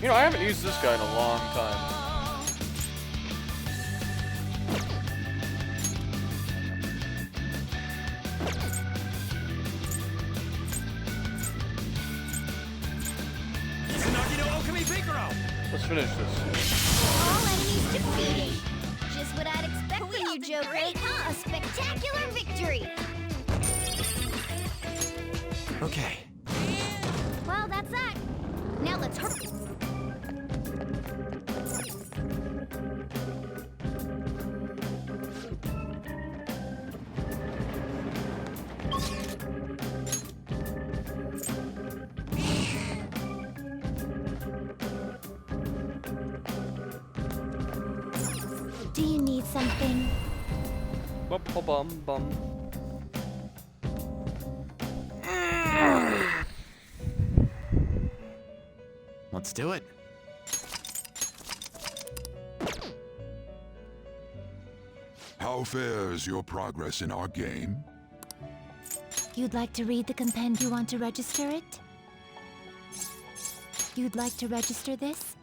You know, I haven't used this guy in a long time. Let's finish this. All enemies defeated! Just what I'd expect from you, Joker. Great, huh? A spectacular victory! Okay. Well, that's that. Now let's hurry. Do you need something? Bum bum bum. Let's do it. How fares your progress in our game? You'd like to read the compendium? You want to register it? You'd like to register this?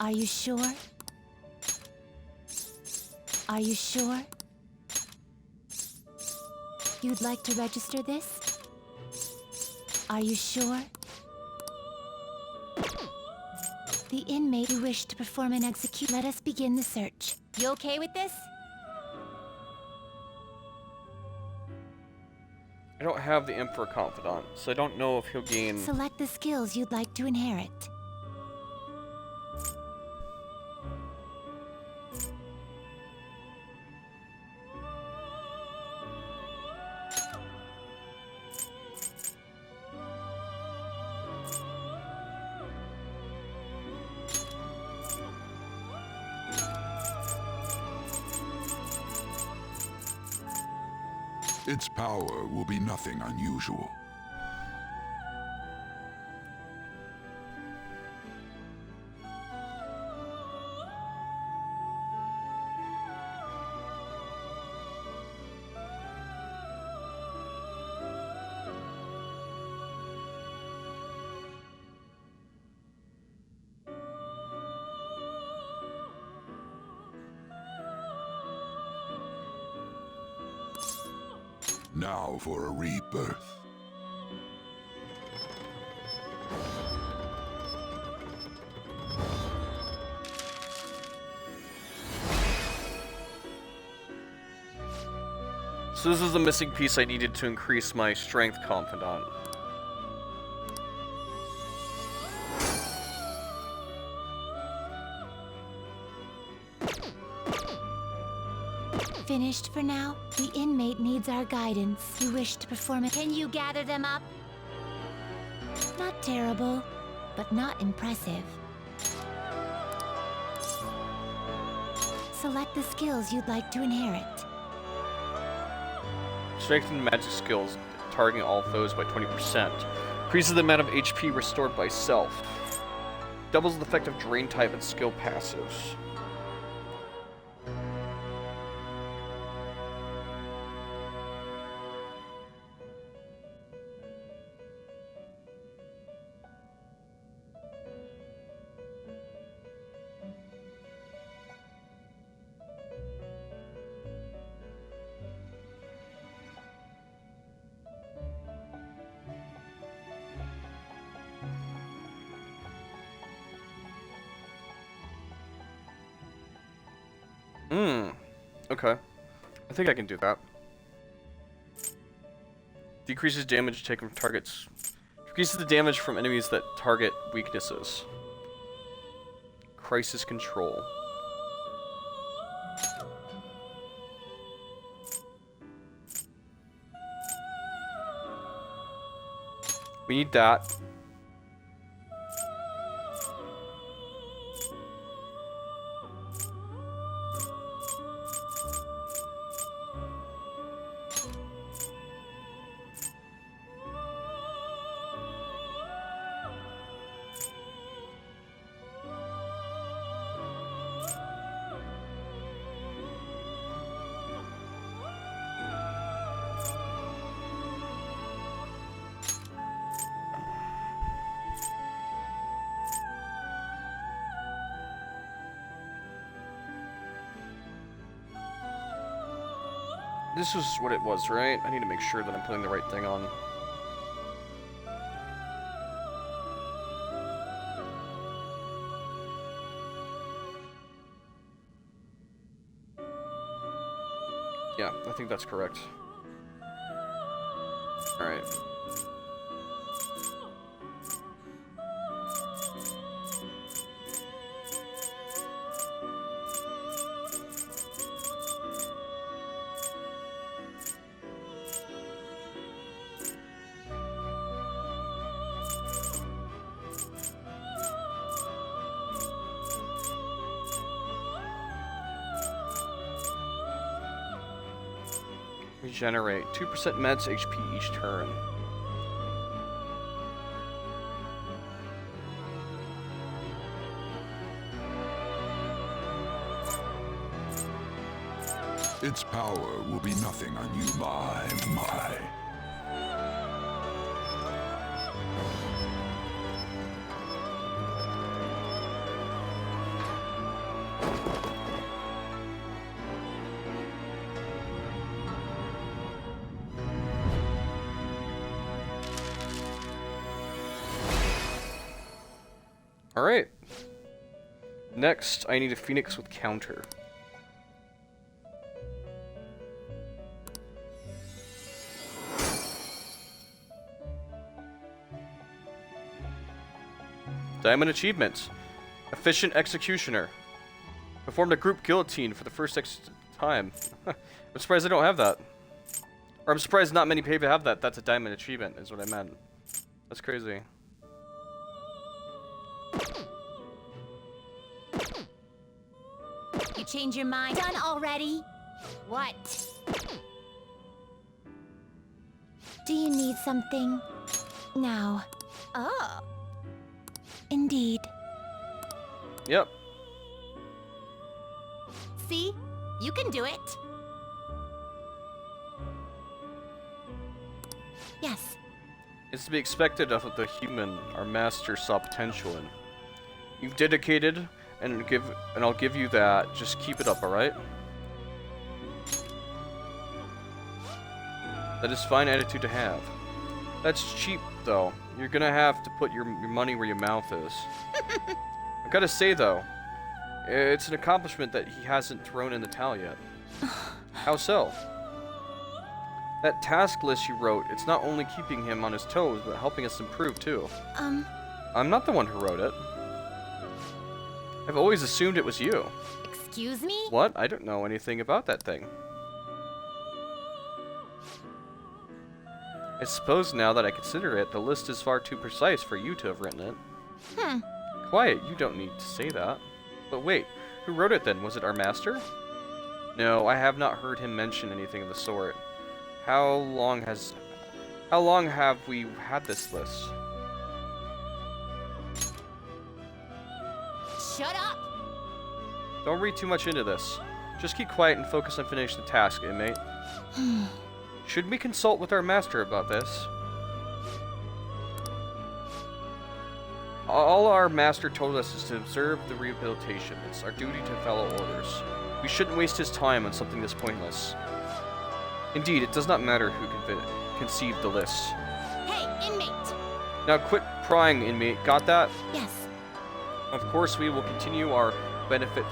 Are you sure? Are you sure? You'd like to register this? Are you sure? The inmate who wished to perform an execution. Let us begin the search. You okay with this? I don't have the Emperor Confidant, so I don't know if he'll gain... Select the skills you'd like to inherit. Its power will be nothing unusual. Now for a rebirth. So this is the missing piece I needed to increase my Strength Confidant. Finished for now? The inmate needs our guidance. You wish to perform it. Can you gather them up? Not terrible, but not impressive. Select the skills you'd like to inherit. Strengthen magic skills, targeting all foes by 20%. Increases the amount of HP restored by self. Doubles the effect of drain type and skill passives. Okay. I think I can do that. Decreases damage taken from targets. Decreases the damage from enemies that target weaknesses. Crisis control. We need that. This is what it was, right? I need to make sure that I'm putting the right thing on. Yeah, I think that's correct. Alright. Regenerate 2% meds HP each turn. Its power will be nothing on you, my. Alright. Next, I need a Phoenix with counter. Diamond achievements. Efficient Executioner. Performed a group guillotine for the first time. I'm surprised I don't have that. Or I'm surprised not many people have that. That's a diamond achievement, is what I meant. That's crazy. You change your mind? Done already? What? Do you need something? Now. Oh. Indeed. Yep. See? You can do it. Yes. It's to be expected of the human our master saw potential in. You've dedicated, and I'll give you that. Just keep it up, alright? That is fine attitude to have. That's cheap, though. You're gonna have to put your money where your mouth is. I gotta say, though, it's an accomplishment that he hasn't thrown in the towel yet. How so? That task list you wrote, it's not only keeping him on his toes, but helping us improve, too. I'm not the one who wrote it. I've always assumed it was you. Excuse me? What? I don't know anything about that thing. I suppose now that I consider it, the list is far too precise for you to have written it. Quiet, you don't need to say that. But wait, who wrote it then? Was it our master? No, I have not heard him mention anything of the sort. How long have we had this list? Shut up! Don't read too much into this. Just keep quiet and focus on finishing the task, inmate. Should we consult with our master about this? All our master told us is to observe the rehabilitation. It's our duty to follow orders. We shouldn't waste his time on something this pointless. Indeed, it does not matter who conceived the list. Hey, inmate! Now quit prying, inmate. Got that? Yes. Of course, we will continue our benefit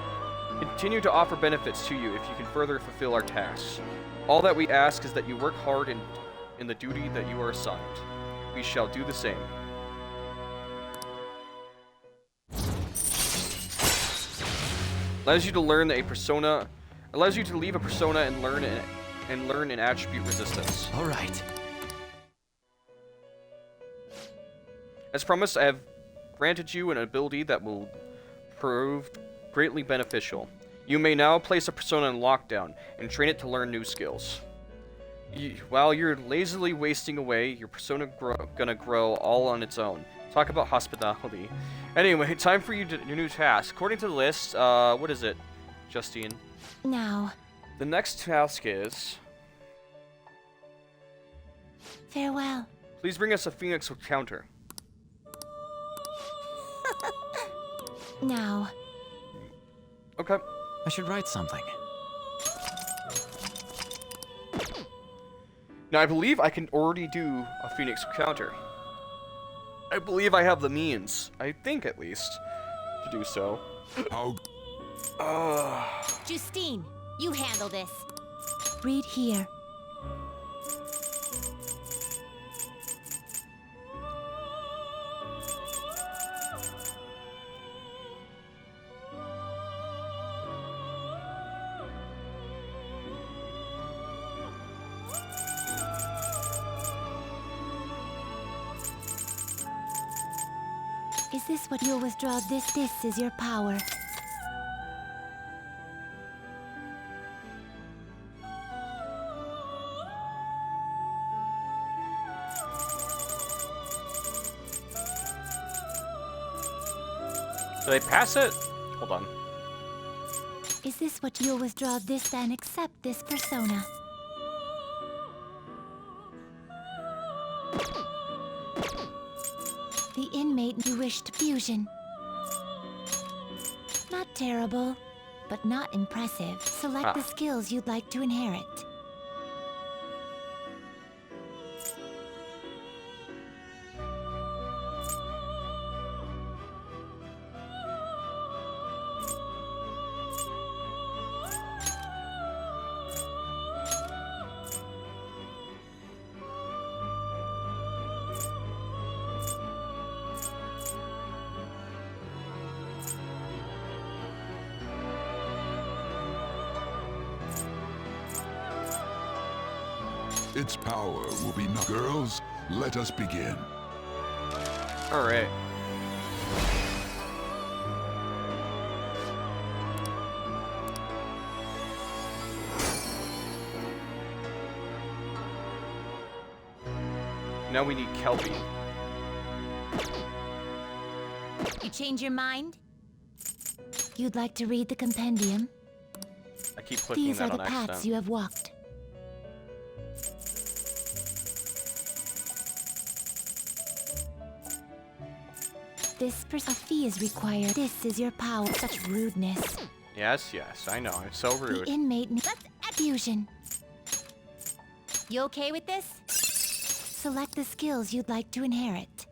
continue to offer benefits to you if you can further fulfill our tasks. All that we ask is that you work hard in the duty that you are assigned. We shall do the same. Allows you to learn a persona. Allows you to leave a persona and learn an attribute resistance. All right. As promised, I have granted you an ability that will prove greatly beneficial. You may now place a persona in lockdown and train it to learn new skills. While you're lazily wasting away, your persona gonna grow all on its own. Talk about hospitality. Anyway, time for your new task. According to the list, what is it, Justine? Now. The next task is... Farewell. Please bring us a Phoenix counter. Now. Okay. I should write something. Now, I believe I can already do a Phoenix counter. I believe I have the means, I think at least, to do so. How? Justine, you handle this. Read here. Is this what you'll withdraw? This is your power. Did I pass it? Hold on. Is this what you'll withdraw? This then accept this persona. The inmate you wished fusion. Not terrible, but not impressive. Select the skills you'd like to inherit. Its power will be no. Girls, let us begin. All right. Now we need Kelpie. You change your mind? You'd like to read the compendium? I keep clicking These that are the on paths accident. you have walked. A fee is required. This is your power. Such rudeness. Yes, yes, I know. It's so rude. The inmate needs fusion. You okay with this? Select the skills you'd like to inherit.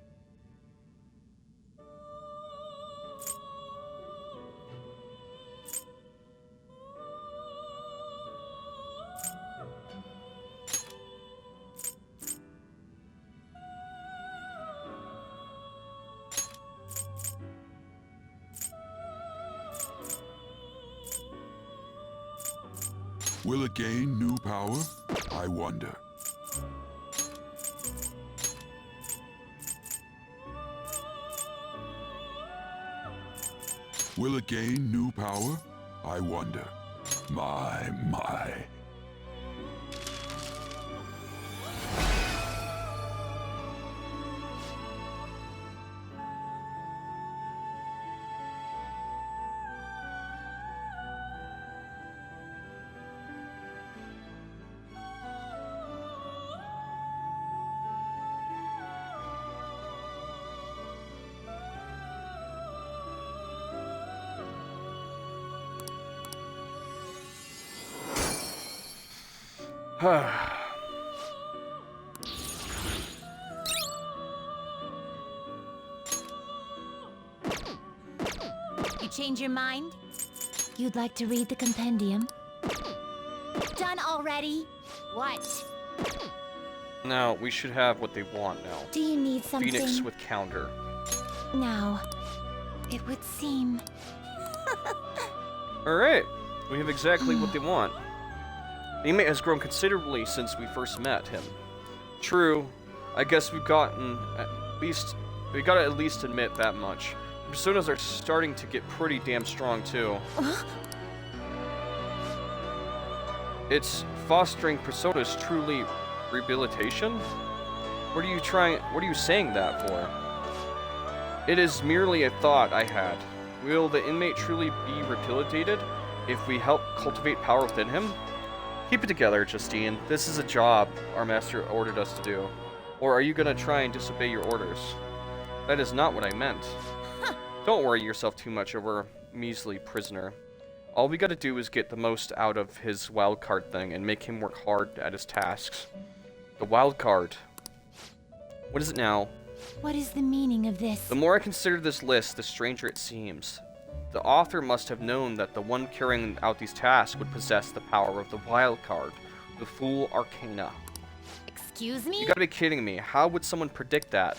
Will it gain new power? I wonder. Will it gain new power? I wonder. My. You change your mind? You'd like to read the compendium? Done already? What? Now, we should have what they want now. Do you need something? Phoenix with counter. Now, it would seem... Alright, we have exactly what they want. The inmate has grown considerably since we first met him. True, I guess we gotta at least admit that much. Personas are starting to get pretty damn strong too. It's fostering personas truly rehabilitation? What are you saying that for? It is merely a thought I had. Will the inmate truly be rehabilitated if we help cultivate power within him? Keep it together, Justine. This is a job our master ordered us to do. Or are you gonna try and disobey your orders? That is not what I meant. Don't worry yourself too much over a measly prisoner. All we gotta do is get the most out of his wildcard thing and make him work hard at his tasks. The wildcard. What is it now? What is the meaning of this? The more I consider this list, the stranger it seems. The author must have known that the one carrying out these tasks would possess the power of the wildcard, the Fool Arcana. Excuse me? You gotta be kidding me. How would someone predict that?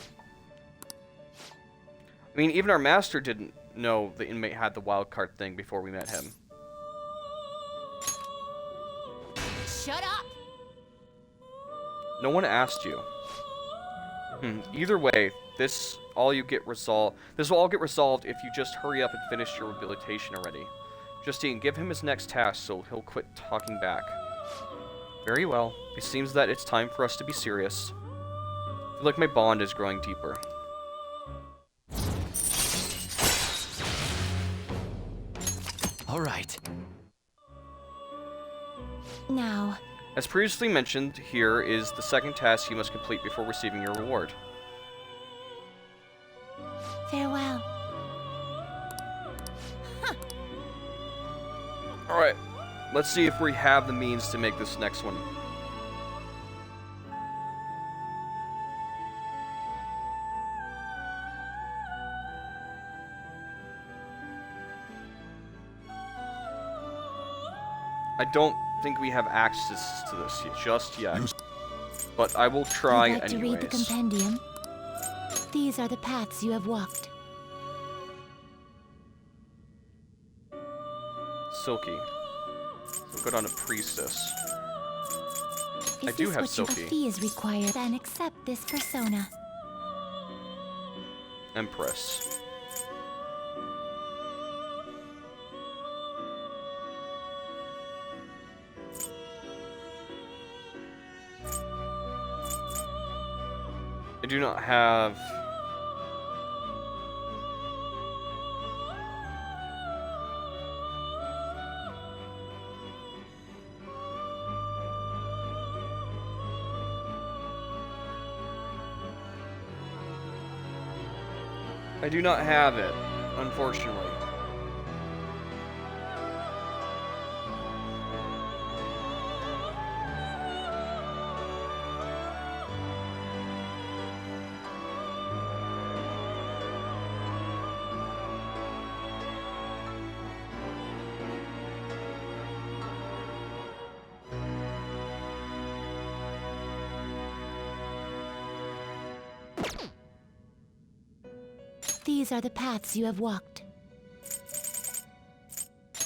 I mean, even our master didn't know the inmate had the wildcard thing before we met him. Shut up! No one asked you. Either way, this will all get resolved if you just hurry up and finish your rehabilitation already. Justine, give him his next task so he'll quit talking back. Very well. It seems that it's time for us to be serious. I feel like my bond is growing deeper. All right. Now. As previously mentioned, here is the second task you must complete before receiving your reward. Farewell. Alright, let's see if we have the means to make this next one. I don't think we have access to this just yet, but I will try You'd like to read the anyways. compendium? These are the paths you have walked. Silky. So go down to Priestess. I Is do this have what Silky. A fee is required, then accept this persona. Empress. I do not have... I do not have it, unfortunately. These are the paths you have walked.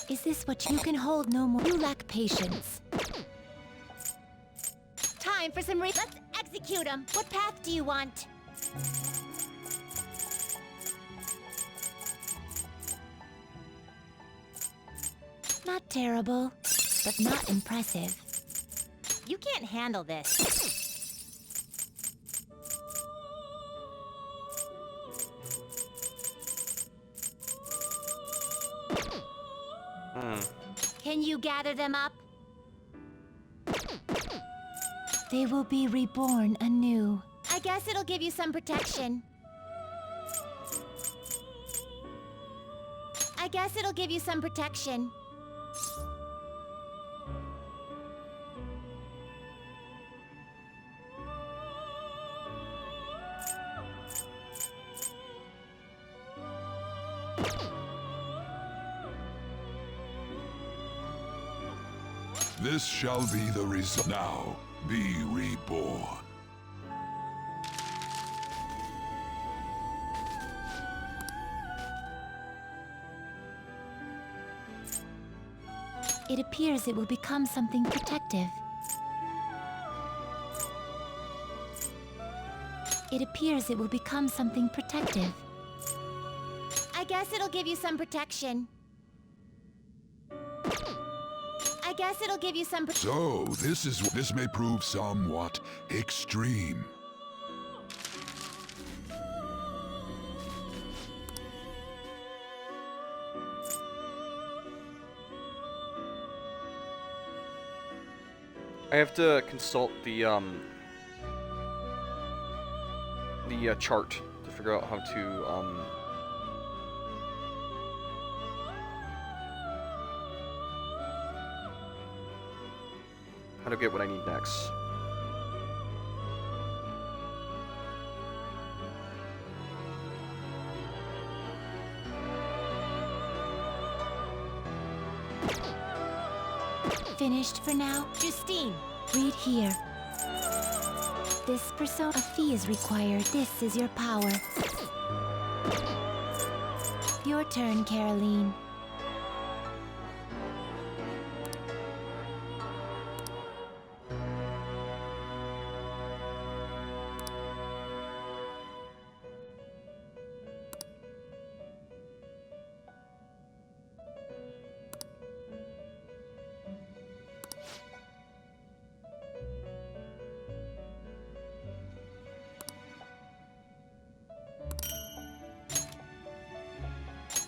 Is this what you can hold no more? You lack patience. Time for some Let's execute him! What path do you want? Not terrible, but not impressive. You can't handle this. Can you gather them up? They will be reborn anew. I guess it'll give you some protection. I guess it'll give you some protection. This shall be the result. Now, be reborn. It appears it will become something protective. It appears it will become something protective. I guess it'll give you some protection. I guess it'll give you some So, this may prove somewhat extreme. I have to consult the chart to figure out how to get what I need next. Finished for now? Justine, Read here. This persona, a fee is required. This is your power. Your turn, Caroline.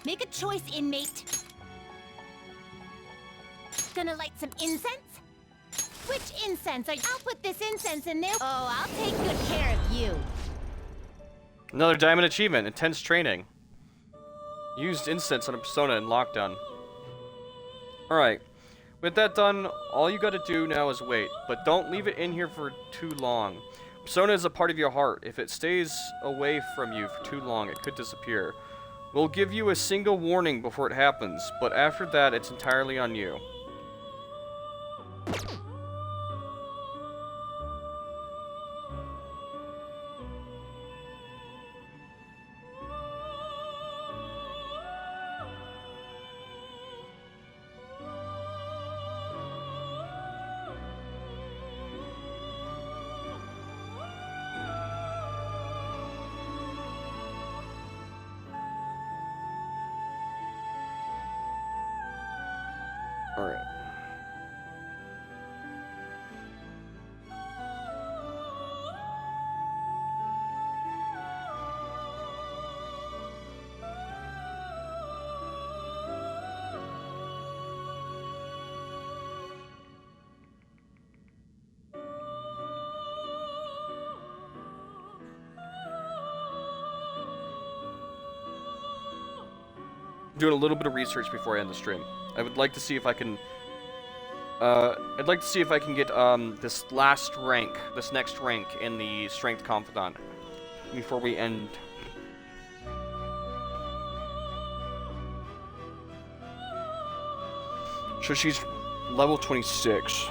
make a choice, inmate. Gonna light some incense? Which incense? I'll put this incense in there. Oh, I'll take good care of you. Another diamond achievement, intense training. Used incense on a persona in lockdown. Alright, with that done, all you gotta do now is wait, but don't leave it in here for too long. Persona is a part of your heart. If it stays away from you for too long, it could disappear. We'll give you a single warning before it happens, but after that, it's entirely on you. Alright. Doing a little bit of research before I end the stream. I would like to see if I can I'd like to see if I can get this next rank in the Strength Confidant before we end. So she's level 26.